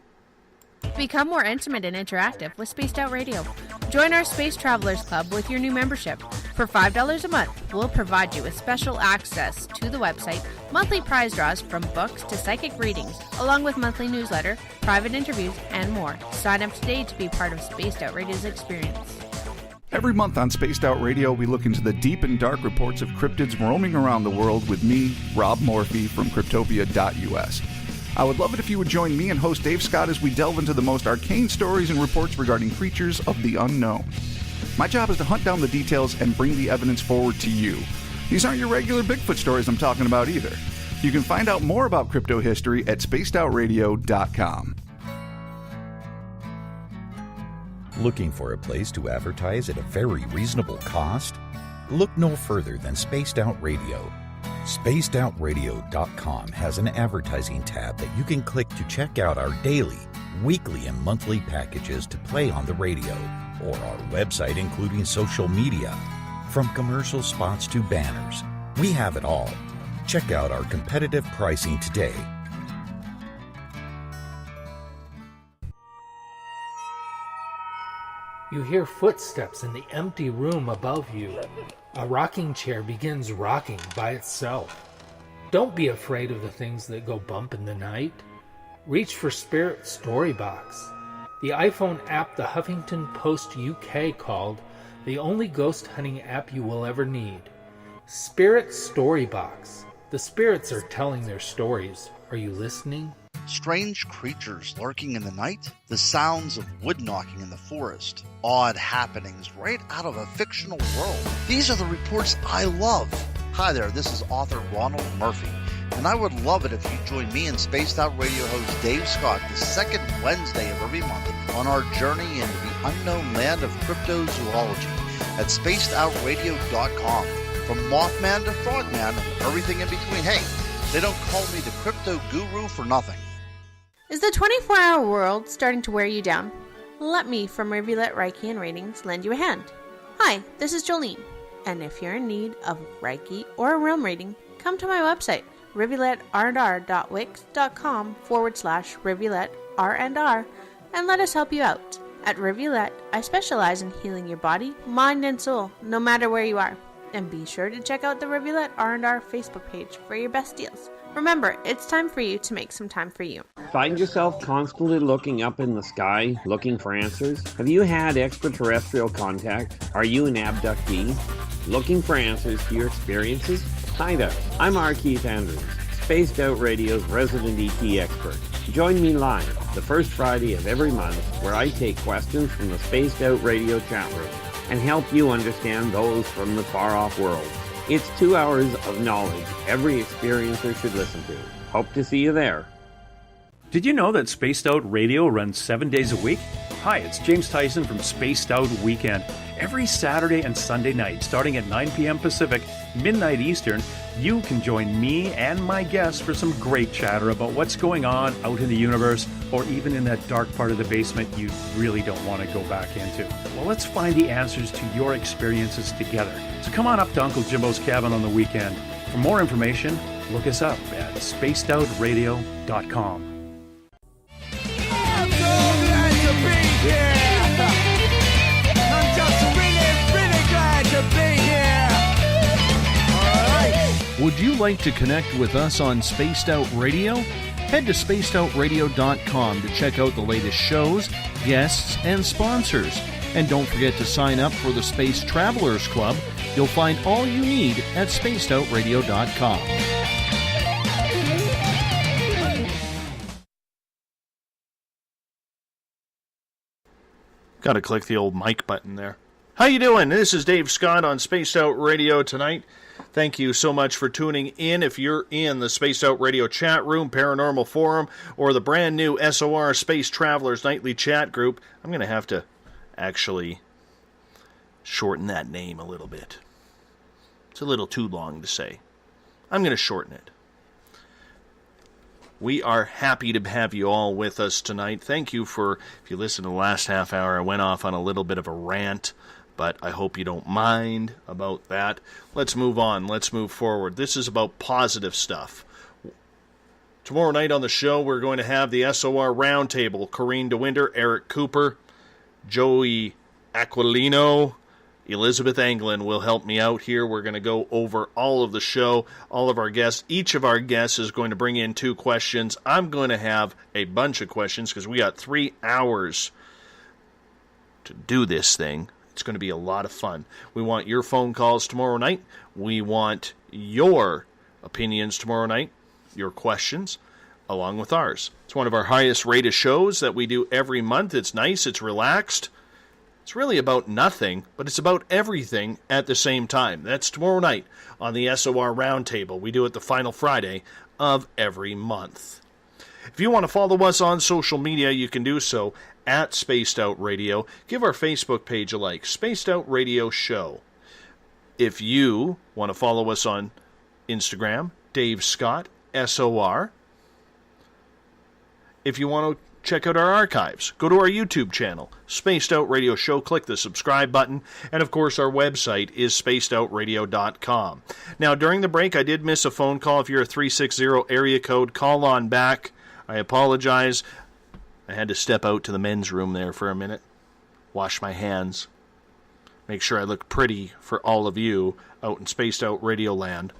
Become more intimate and interactive with Spaced Out Radio. Join our Space Travelers Club with your new membership. For $5 a month, we'll provide you with special access to the website, monthly prize draws from books to psychic readings, along with monthly newsletter, private interviews, and more. Sign up today to be part of Spaced Out Radio's experience. Every month on Spaced Out Radio, we look into the deep and dark reports of cryptids roaming around the world with me, Rob Morphy, from Cryptopia.us. I would love it if you would join me and host Dave Scott as we delve into the most arcane stories and reports regarding creatures of the unknown. My job is to hunt down the details and bring the evidence forward to you. These aren't your regular Bigfoot stories I'm talking about either. You can find out more about crypto history at spacedoutradio.com. Looking for a place to advertise at a very reasonable cost? Look no further than Spaced Out Radio. SpacedOutRadio.com has an advertising tab that you can click to check out our daily, weekly, and monthly packages to play on the radio, or our website including social media. From commercial spots to banners, we have it all. Check out our competitive pricing today. You hear footsteps in the empty room above you. A rocking chair begins rocking by itself. Don't be afraid of the things that go bump in the night. Reach for Spirit Storybox, the iPhone app the Huffington Post UK called the only ghost hunting app you will ever need. Spirit Storybox. The spirits are telling their stories. Are you listening? Strange creatures lurking in the night, the sounds of wood knocking in the forest, odd happenings right out of a fictional world. These are the reports I love. Hi there, this is author Ronald Murphy, and I would love it if you join me and Spaced Out Radio host Dave Scott the second Wednesday of every month on our journey into the unknown land of cryptozoology at spacedoutradio.com. From Mothman to Frogman and everything in between. Hey, they don't call me the crypto guru for nothing. Is the 24-hour world starting to wear you down? Let me from Rivulet Reiki and Ratings lend you a hand. Hi, this is Jolene, and if you're in need of Reiki or a realm reading, come to my website, rivuletrr.wix.com/rivuletrr, and let us help you out. At Rivulet, I specialize in healing your body, mind, and soul, no matter where you are. And be sure to check out the Rivulet R&R Facebook page for your best deals. Remember, it's time for you to make some time for you. Find yourself constantly looking up in the sky, looking for answers? Have you had extraterrestrial contact? Are you an abductee? Looking for answers to your experiences? Hi there, I'm R. Keith Andrews, Spaced Out Radio's resident ET expert. Join me live the first Friday of every month where I take questions from the Spaced Out Radio chat room and help you understand those from the far-off world. It's 2 hours of knowledge every experiencer should listen to. Hope to see you there. Did you know that Spaced Out Radio runs 7 days a week? Hi, it's James Tyson from Spaced Out Weekend. Every Saturday and Sunday night, starting at 9 p.m. Pacific, midnight Eastern, you can join me and my guests for some great chatter about what's going on out in the universe, or even in that dark part of the basement you really don't want to go back into. Well, let's find the answers to your experiences together. So come on up to Uncle Jimbo's cabin on the weekend. For more information, look us up at spacedoutradio.com. Would you like to connect with us on Spaced Out Radio? Head to spacedoutradio.com to check out the latest shows, guests, and sponsors. And don't forget to sign up for the Space Travelers Club. You'll find all you need at spacedoutradio.com. Got to click the old mic button there. How you doing? This is Dave Scott on Spaced Out Radio tonight. Thank you so much for tuning in. If you're in the Spaced Out Radio chat room, Paranormal Forum, or the brand new SOR Space Travelers Nightly Chat Group, I'm going to have to actually shorten that name a little bit. It's a little too long to say. I'm going to shorten it. We are happy to have you all with us tonight. Thank you for, if you listened to the last half hour, I went off on a little bit of a rant, but I hope you don't mind about that. Let's move on. Let's move forward. This is about positive stuff. Tomorrow night on the show, we're going to have the SOR Roundtable. Corrine DeWinter, Eric Cooper, Joey Aquilino, Elizabeth Anglin will help me out here. We're going to go over all of the show, all of our guests. Each of our guests is going to bring in 2 questions. I'm going to have a bunch of questions because we got 3 hours to do this thing. It's going to be a lot of fun. We want your phone calls tomorrow night. We want your opinions tomorrow night, your questions, along with ours. It's one of our highest rated shows that we do every month. It's nice. It's relaxed. It's really about nothing, but it's about everything at the same time. That's tomorrow night on the SOR Roundtable. We do it the final Friday of every month. If you want to follow us on social media, you can do so at Spaced Out Radio. Give our Facebook page a like, Spaced Out Radio Show. If you want to follow us on Instagram, Dave Scott, SOR. If you want to check out our archives, go to our YouTube channel, Spaced Out Radio Show, click the subscribe button, and of course our website is spacedoutradio.com. Now, during the break, I did miss a phone call. If you're a 360 area code, call on back. I apologize. I had to step out to the men's room there for a minute, wash my hands, make sure I look pretty for all of you out in Spaced Out Radio land.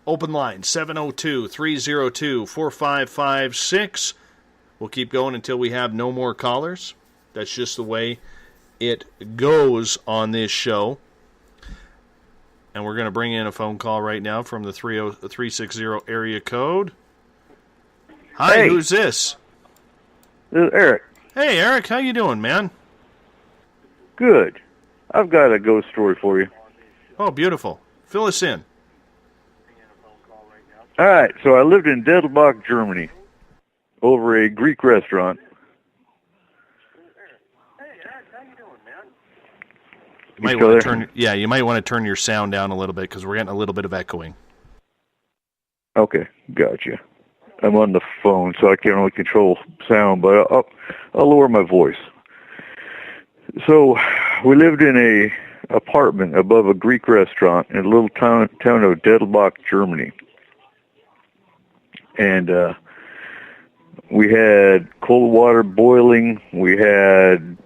Open line, 702-302-4556. We'll keep going until we have no more callers. That's just the way it goes on this show. And we're going to bring in a phone call right now from the 360 area code. Hi, hey. Who's this? This is Eric. Hey, Eric, how you doing, man? Good. I've got a ghost story for you. Oh, beautiful. Fill us in. All right, so I lived in Dettelbach, Germany, over a Greek restaurant. You might want to you might want to turn your sound down a little bit because we're getting a little bit of echoing. Okay, gotcha. I'm on the phone, so I can't really control sound, but I'll lower my voice. So we lived in a apartment above a Greek restaurant in a little town of Dettelbach, Germany. And we had cold water boiling. We had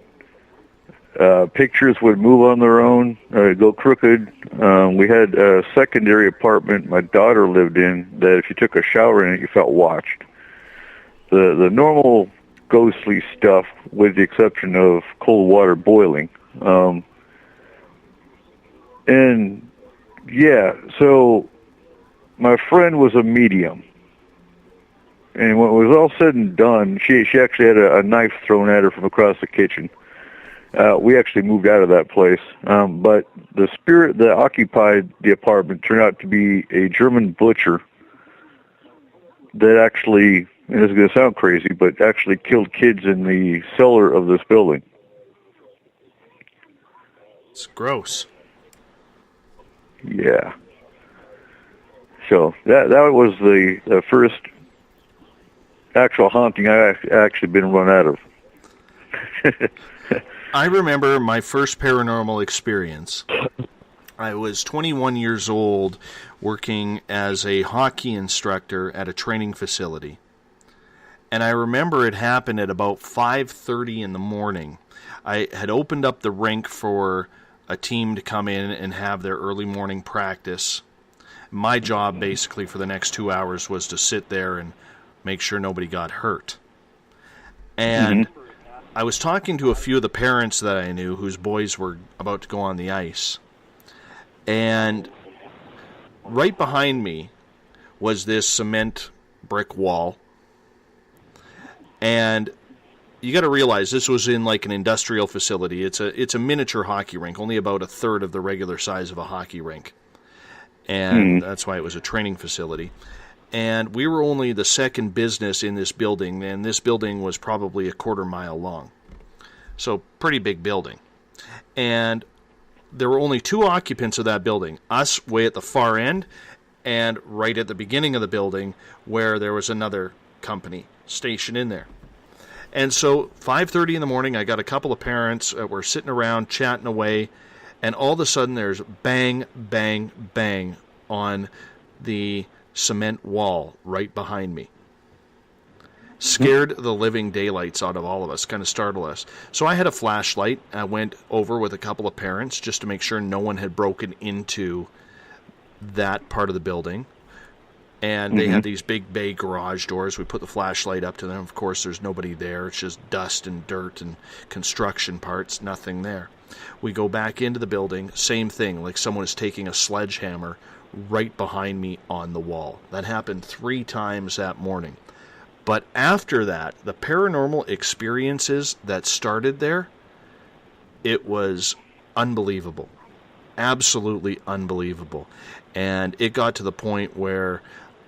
pictures would move on their own, go crooked. We had a secondary apartment my daughter lived in that if you took a shower in it, you felt watched. The normal ghostly stuff, with the exception of cold water boiling. And yeah, so my friend was a medium. And when it was all said and done, she actually had a knife thrown at her from across the kitchen. We actually moved out of that place. But the spirit that occupied the apartment turned out to be a German butcher that actually, and this is going to sound crazy, but actually killed kids in the cellar of this building. It's gross. Yeah. So that was the first actual haunting I've actually been run out of. I remember my first paranormal experience. I was 21 years old, working as a hockey instructor at a training facility. And I remember it happened at about 5:30 in the morning. I had opened up the rink for a team to come in and have their early morning practice. My job basically for the next 2 hours was to sit there and make sure nobody got hurt. And I was talking to a few of the parents that I knew whose boys were about to go on the ice. And right behind me was this cement brick wall. And you got to realize this was in like an industrial facility. It's a miniature hockey rink, only about a third of the regular size of a hockey rink. And that's why it was a training facility. And we were only the second business in this building, and this building was probably a quarter-mile long. So, pretty big building. And there were only two occupants of that building, us way at the far end, and right at the beginning of the building where there was another company stationed in there. And so, 5:30 in the morning, I got a couple of parents that were sitting around chatting away, and all of a sudden there's bang, bang, bang on the cement wall right behind me. Scared the living daylights out of all of us, kind of startled us. So I had a flashlight. I went over with a couple of parents just to make sure no one had broken into that part of the building. And they had these big bay garage doors. We put the flashlight up to them. Of course, there's nobody there. It's just dust and dirt and construction parts, nothing there. We go back into the building, same thing, like someone is taking a sledgehammer right behind me on the wall. That happened 3 times that morning. But after that, the paranormal experiences that started there, it was unbelievable. Absolutely unbelievable. And it got to the point where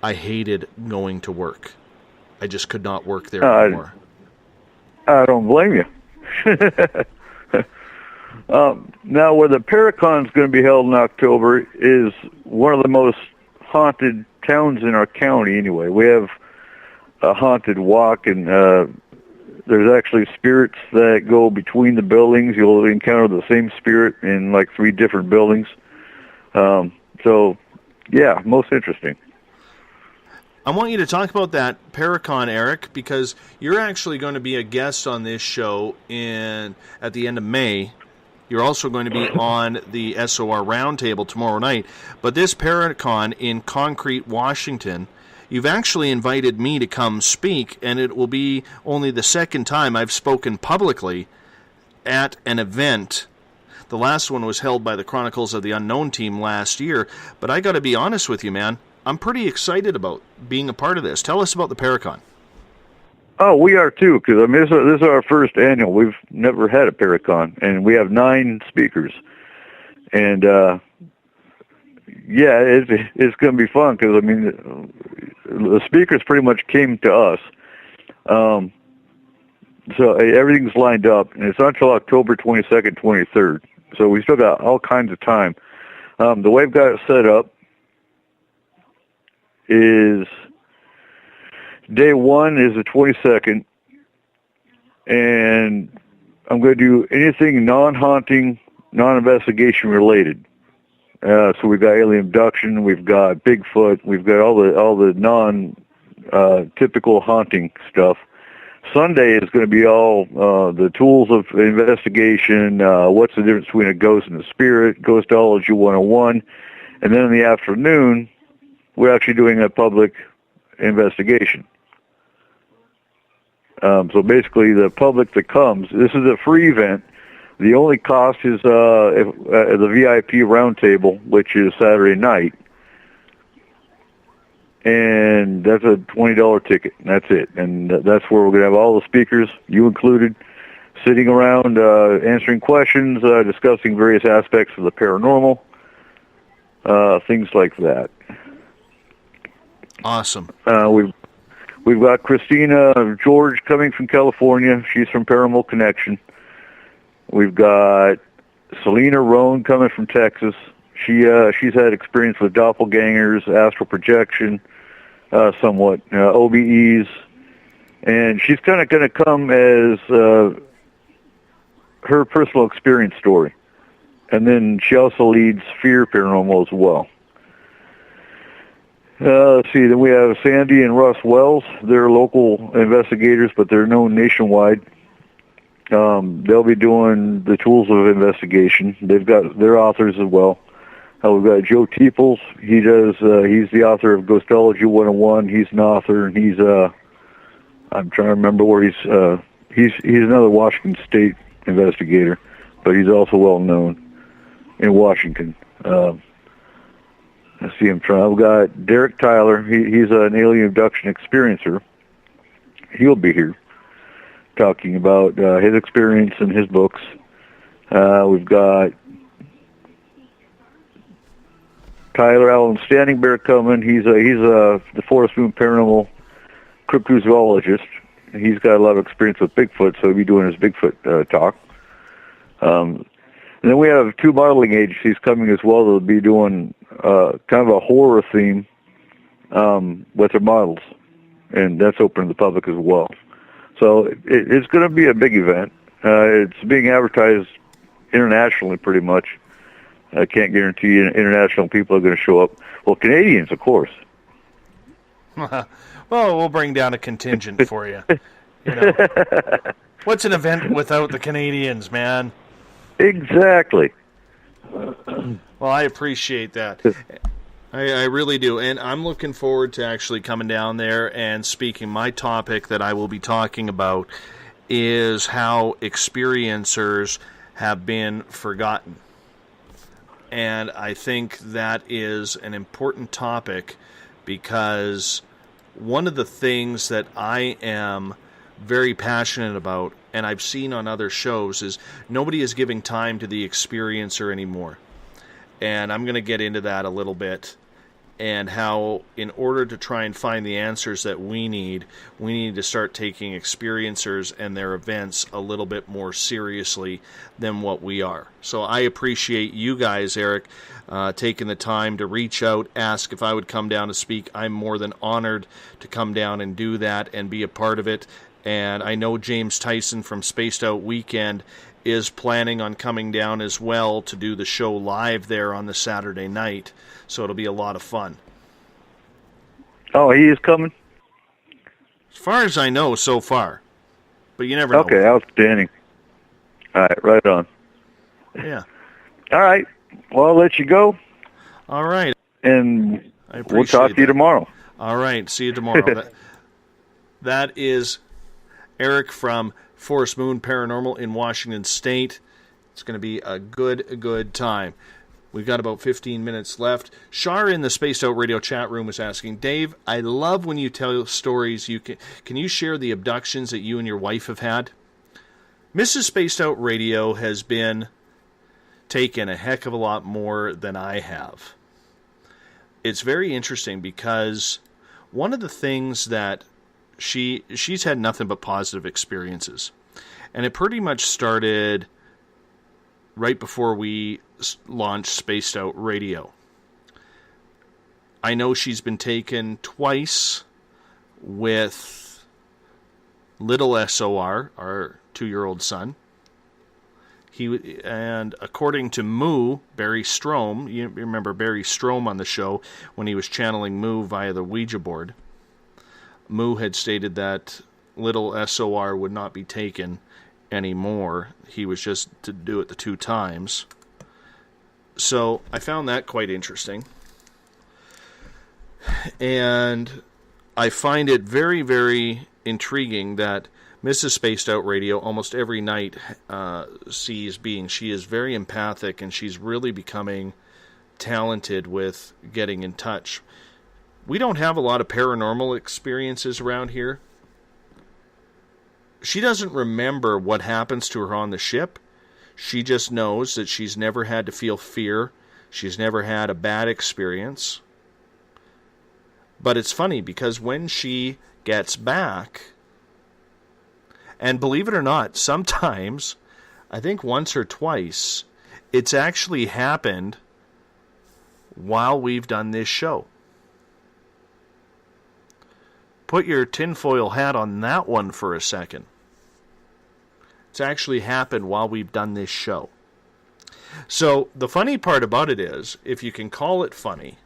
I hated going to work. I just could not work there anymore. I don't blame you. Now, where the Paracon's going to be held in October is one of the most haunted towns in our county anyway. We have a haunted walk, and there's actually spirits that go between the buildings. You'll encounter the same spirit in like 3 different buildings. So, yeah, most interesting. I want you to talk about that Paracon, Eric, because you're actually going to be a guest on this show at the end of May. You're also going to be on the SOR Roundtable tomorrow night. But this Paracon in Concrete, Washington, you've actually invited me to come speak, and it will be only the second time I've spoken publicly at an event. The last one was held by the Chronicles of the Unknown team last year. But I got to be honest with you, man. I'm pretty excited about being a part of this. Tell us about the Paracon. Oh, we are too, because I mean, this is our first annual. We've never had a Paracon, and we have 9 speakers. And yeah, it's going to be fun because I mean, the speakers pretty much came to us. So everything's lined up, and it's until October 22nd, 23rd. So we still got all kinds of time. The way I've got it set up is Day 1 is the 22nd, and I'm going to do anything non-haunting, non-investigation related. So we've got alien abduction, we've got Bigfoot, we've got all the non-typical haunting stuff. Sunday is going to be all the tools of investigation, what's the difference between a ghost and a spirit, Ghostology 101, and then in the afternoon, we're actually doing a public investigation. So basically, the public that comes, this is a free event. The only cost is the VIP roundtable, which is Saturday night. And that's a $20 ticket, and that's it. And that's where we're going to have all the speakers, you included, sitting around answering questions, discussing various aspects of the paranormal, things like that. Awesome. We've got Christina George coming from California. She's from Paranormal Connection. We've got Selena Roan coming from Texas. She's had experience with doppelgangers, astral projection, somewhat OBEs, and she's kind of going to come as her personal experience story, and then she also leads Fear Paranormal as well. Let's see. Then we have Sandy and Russ Wells. They're local investigators, but they're known nationwide. They'll be doing the tools of investigation. They've got their authors as well. We've got Joe Teeples. He's the author of Ghostology 101. He's an author, and he's I'm trying to remember where he's another Washington State investigator, but he's also well known in Washington. I see him trying. I've got Derek Tyler. He's an alien abduction experiencer. He'll be here talking about his experience and his books. We've got Tyler Allen Standing Bear coming. He's the Forest Moon Paranormal cryptozoologist. He's got a lot of experience with Bigfoot, so he'll be doing his Bigfoot talk. And then we have 2 modeling agencies coming as well. They'll be doing kind of a horror theme with their models, and that's open to the public as well. So it's going to be a big event. It's being advertised internationally pretty much. I can't guarantee international people are going to show up. Well, Canadians, of course. Well, we'll bring down a contingent for you. You know, what's an event without the Canadians, man? Exactly. Well, I appreciate that. I really do. And I'm looking forward to actually coming down there and speaking. My topic that I will be talking about is how experiencers have been forgotten. And I think that is an important topic because one of the things that I am very passionate about, and I've seen on other shows, is nobody is giving time to the experiencer anymore. And I'm going to get into that a little bit, and how in order to try and find the answers that we need to start taking experiencers and their events a little bit more seriously than what we are. So I appreciate you guys, Eric, taking the time to reach out, ask if I would come down to speak. I'm more than honored to come down and do that and be a part of it. And I know James Tyson from Spaced Out Weekend is planning on coming down as well to do the show live there on the Saturday night. So it'll be a lot of fun. Oh, he is coming? As far as I know so far. But you never know. Okay, outstanding. All right, right on. Yeah. All right. Well, I'll let you go. All right. And we'll talk to you tomorrow. All right. See you tomorrow. That is Eric from Forest Moon Paranormal in Washington State. It's going to be a good time. We've got about 15 minutes left. Shar in the Spaced Out Radio chat room was asking, Dave, I love when you tell stories. Can you share the abductions that you and your wife have had? Mrs. Spaced Out Radio has been taken a heck of a lot more than I have. It's very interesting because one of the things that she's had nothing but positive experiences. And it pretty much started right before we launched Spaced Out Radio. I know she's been taken twice with little SOR, our 2-year-old son. And according to Moo, Barry Strom, you remember Barry Strom on the show when he was channeling Moo via the Ouija board. Moo had stated that little SOR would not be taken anymore. He was just to do it the 2 times. So I found that quite interesting. And I find it very, very intriguing that Mrs. Spaced Out Radio almost every night sees beings. She is very empathic, and she's really becoming talented with getting in touch. We don't have a lot of paranormal experiences around here. She doesn't remember what happens to her on the ship. She just knows that she's never had to feel fear. She's never had a bad experience. But it's funny because when she gets back, and believe it or not, sometimes, I think once or twice, it's actually happened while we've done this show. Put your tinfoil hat on that one for a second. It's actually happened while we've done this show. So the funny part about it is, if you can call it funny,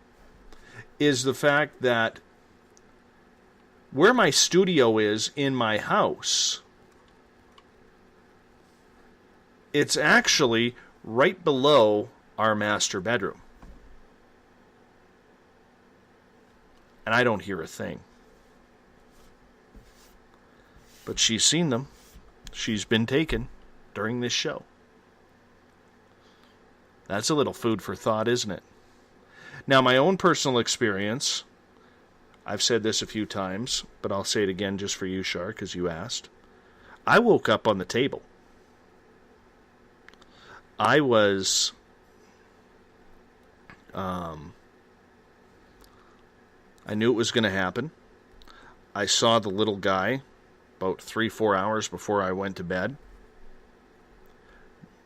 is the fact that where my studio is in my house, it's actually right below our master bedroom. And I don't hear a thing. But she's seen them. She's been taken during this show. That's a little food for thought, isn't it? Now, my own personal experience, I've said this a few times, but I'll say it again just for you, Shar, because you asked. I woke up on the table. I was I knew it was going to happen. I saw the little guy about 3-4 hours before I went to bed,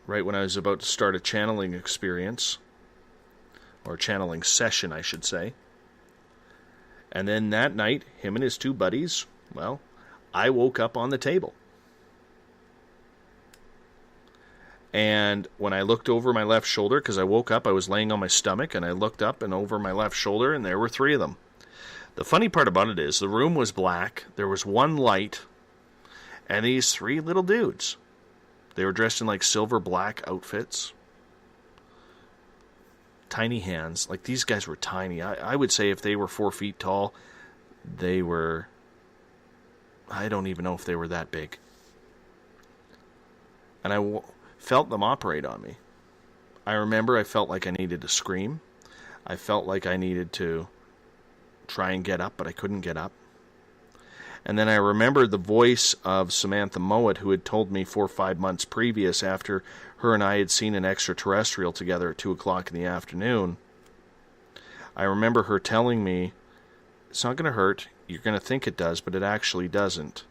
right when I was about to start a channeling experience, or channeling session, I should say. And then that night, him and his 2 buddies, well, I woke up on the table. And when I looked over my left shoulder, because I woke up, I was laying on my stomach, and I looked up and over my left shoulder, and there were 3 of them. The funny part about it is the room was black, there was 1 light, and these 3 little dudes. They were dressed in like silver black outfits. Tiny hands. Like, these guys were tiny. I would say if they were 4 feet tall, they were... I don't even know if they were that big. And I felt them operate on me. I remember I felt like I needed to scream. I felt like I needed to try and get up, but I couldn't get up. And then I remembered the voice of Samantha Mowat, who had told me 4 or 5 months previous, after her and I had seen an extraterrestrial together at 2 o'clock in the afternoon. I remember her telling me, it's not going to hurt. You're going to think it does, but it actually doesn't.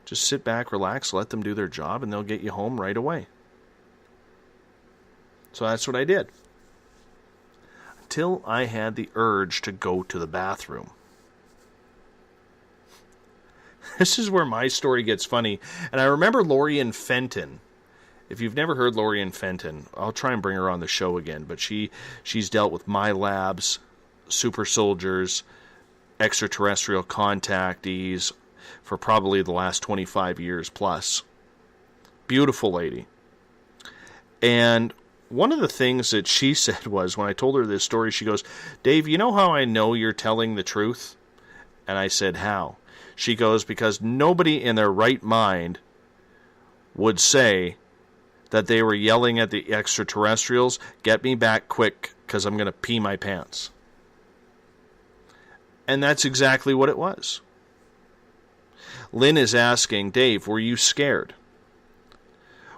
Just sit back, relax, let them do their job, and they'll get you home right away. So that's what I did. Until I had the urge to go to the bathroom. This is where my story gets funny. And I remember Lorian Fenton. If you've never heard Lorian Fenton, I'll try and bring her on the show again. But she's dealt with My Labs, super soldiers, extraterrestrial contactees for probably the last 25 years plus. Beautiful lady. And one of the things that she said was, when I told her this story, she goes, Dave, you know how I know you're telling the truth? And I said, how? She goes, because nobody in their right mind would say that they were yelling at the extraterrestrials, get me back quick, because I'm going to pee my pants. And that's exactly what it was. Lynn is asking, Dave, were you scared?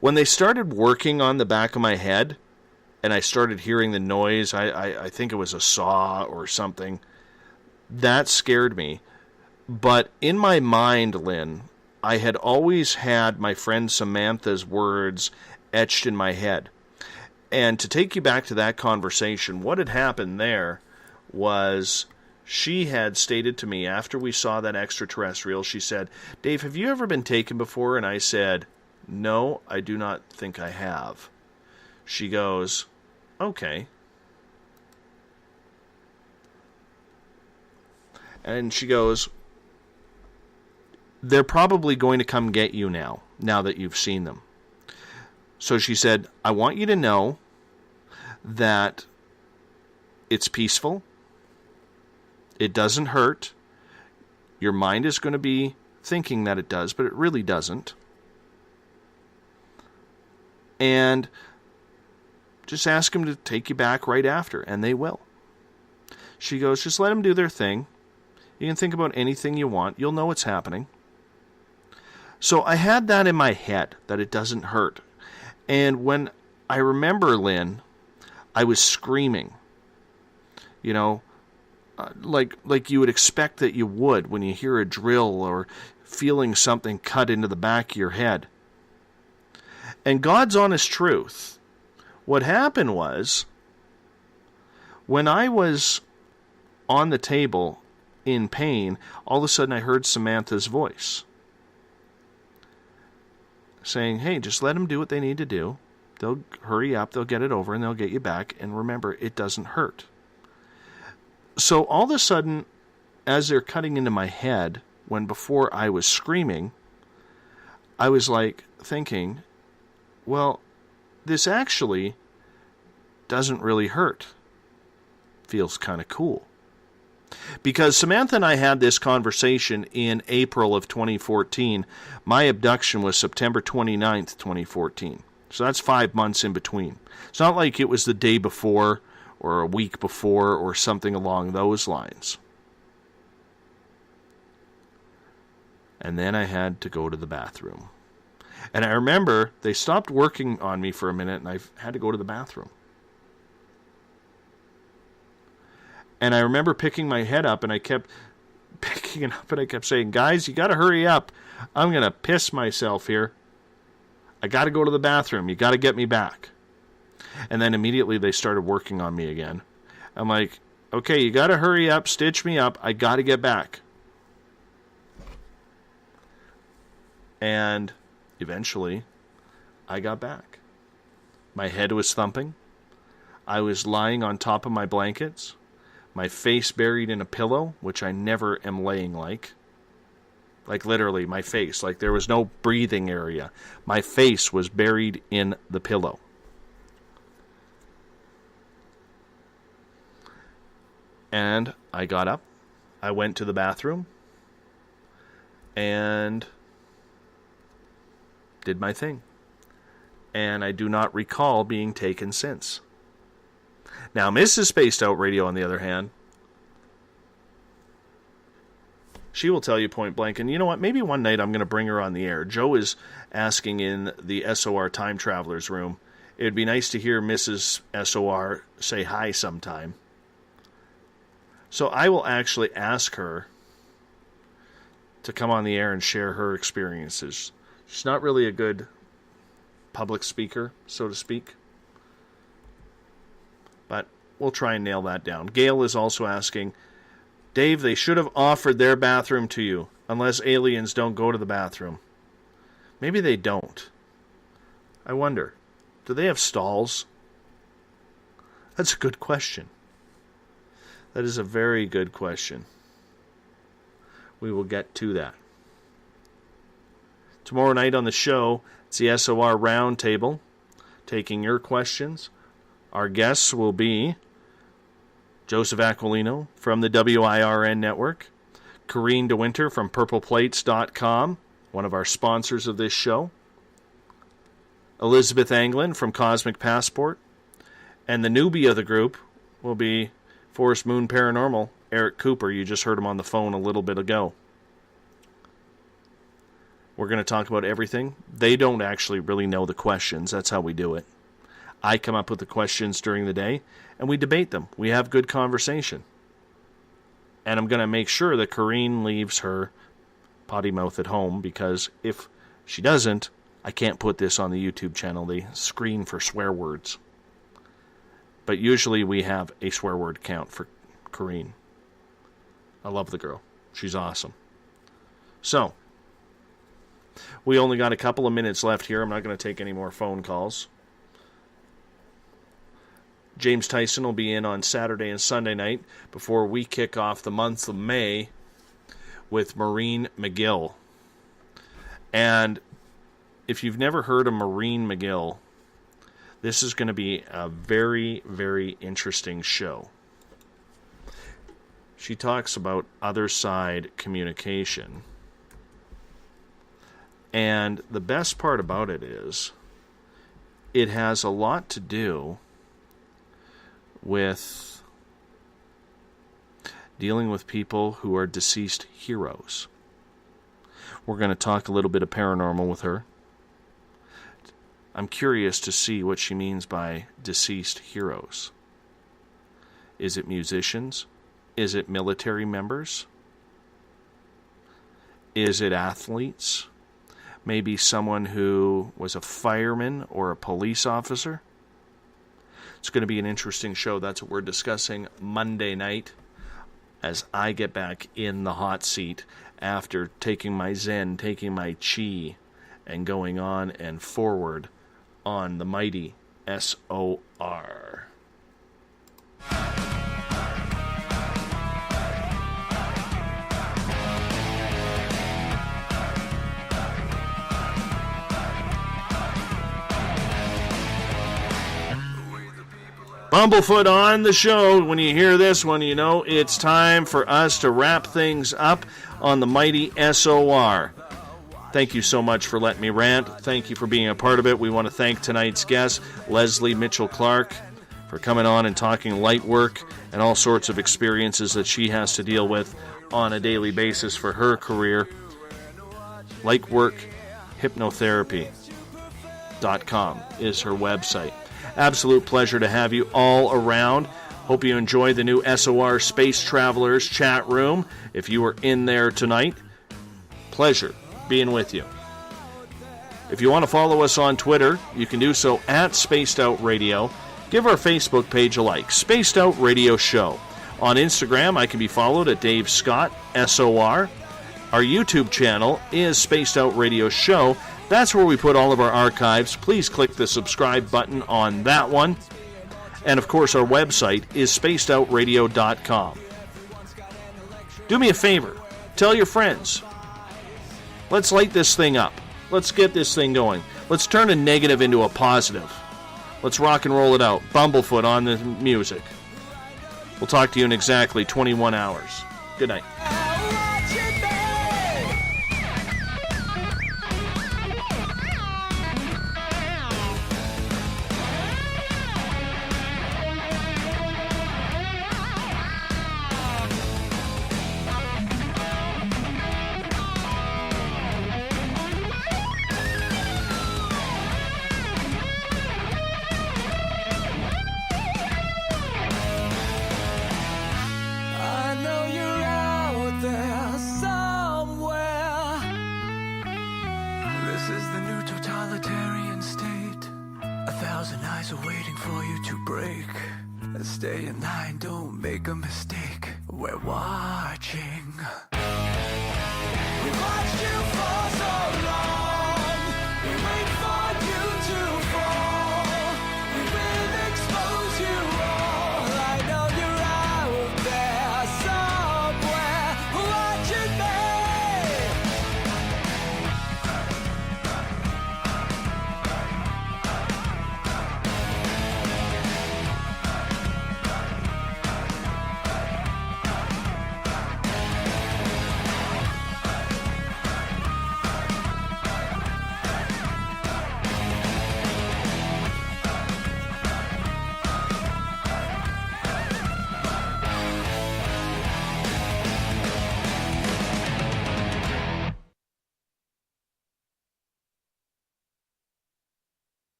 When they started working on the back of my head, and I started hearing the noise, I think it was a saw or something, that scared me. But in my mind, Lynn, I had always had my friend Samantha's words etched in my head. And to take you back to that conversation, what had happened there was she had stated to me after we saw that extraterrestrial, she said, "Dave, have you ever been taken before?" And I said, "No, I do not think I have." She goes, "Okay." And she goes, "They're probably going to come get you now that you've seen them." So she said, "I want you to know that it's peaceful. It doesn't hurt. Your mind is going to be thinking that it does, but it really doesn't. And just ask them to take you back right after, and they will." She goes, "Just let them do their thing. You can think about anything you want. You'll know what's happening." So I had that in my head, that it doesn't hurt. And when I remember, Lynn, I was screaming. Like you would expect that you would when you hear a drill or feeling something cut into the back of your head. And God's honest truth, what happened was, when I was on the table in pain, all of a sudden I heard Samantha's voice saying, "Hey, just let them do what they need to do. They'll hurry up, they'll get it over, and they'll get you back. And remember, it doesn't hurt." So all of a sudden, as they're cutting into my head, when before I was screaming, I was like thinking, well, this actually doesn't really hurt. Feels kind of cool. Because Samantha and I had this conversation in April of 2014. My abduction was September 29th, 2014. So that's 5 months in between. It's not like it was the day before or a week before or something along those lines. And then I had to go to the bathroom. And I remember they stopped working on me for a minute and I had to go to the bathroom. And I remember picking my head up and I kept picking it up and I kept saying, "Guys, you got to hurry up. I'm going to piss myself here. I got to go to the bathroom. You got to get me back." And then immediately they started working on me again. I'm like, "Okay, you got to hurry up, stitch me up. I got to get back." And eventually, I got back. My head was thumping. I was lying on top of my blankets, my face buried in a pillow, which I never am laying like. Like literally, my face. Like there was no breathing area. My face was buried in the pillow. And I got up. I went to the bathroom. And did my thing. And I do not recall being taken since. Now, Mrs. Spaced Out Radio, on the other hand, she will tell you point blank, and you know what? Maybe one night I'm going to bring her on the air. Joe is asking in the SOR Time Travelers room. It would be nice to hear Mrs. SOR say hi sometime. So I will actually ask her to come on the air and share her experiences. She's not really a good public speaker, so to speak. But we'll try and nail that down. Gail is also asking, Dave, they should have offered their bathroom to you, unless aliens don't go to the bathroom. Maybe they don't. I wonder, do they have stalls? That's a good question. That is a very good question. We will get to that. Tomorrow night on the show, it's the SOR Roundtable, taking your questions. Our guests will be Joseph Aquilino from the WIRN Network, Corrine DeWinter from PurplePlates.com, one of our sponsors of this show, Elizabeth Anglin from Cosmic Passport, and the newbie of the group will be Forest Moon Paranormal, Eric Cooper. You just heard him on the phone a little bit ago. We're going to talk about everything. They don't actually really know the questions. That's how we do it. I come up with the questions during the day, and we debate them. We have good conversation. And I'm going to make sure that Corrine leaves her potty mouth at home, because if she doesn't, I can't put this on the YouTube channel. They screen for swear words. But usually we have a swear word count for Corrine. I love the girl. She's awesome. So, we only got a couple of minutes left here. I'm not going to take any more phone calls. James Tyson will be in on Saturday and Sunday night before we kick off the month of May with Maureen McGill. And if you've never heard of Maureen McGill, this is going to be a very, very interesting show. She talks about other side communication. And the best part about it is it has a lot to do with dealing with people who are deceased heroes. We're going to talk a little bit of paranormal with her. I'm curious to see what she means by deceased heroes. Is it musicians? Is it military members? Is it athletes? Maybe someone who was a fireman or a police officer? It's going to be an interesting show. That's what we're discussing Monday night as I get back in the hot seat after taking my Zen, taking my Chi, and going on and forward on the mighty SOR. Bumblefoot on the show. When you hear this one, you know it's time for us to wrap things up on the mighty SOR. Thank you so much for letting me rant. Thank you for being a part of it. We want to thank tonight's guest, Lesley Mitchell-Clarke, for coming on and talking Lightwork and all sorts of experiences that she has to deal with on a daily basis for her career. Lightwork Hypnotherapy.com is her website. Absolute pleasure to have you all around. Hope you enjoy the new SOR Space Travelers chat room. If you were in there tonight, pleasure being with you. If you want to follow us on Twitter, you can do so at Spaced Out Radio. Give our Facebook page a like, Spaced Out Radio Show. On Instagram, I can be followed at Dave Scott, SOR. Our YouTube channel is Spaced Out Radio Show. That's where we put all of our archives. Please click the subscribe button on that one. And, of course, our website is spacedoutradio.com. Do me a favor. Tell your friends. Let's light this thing up. Let's get this thing going. Let's turn a negative into a positive. Let's rock and roll it out. Bumblefoot on the music. We'll talk to you in exactly 21 hours. Good night. Stay in line, don't make a mistake. We're watching. We watched you fall.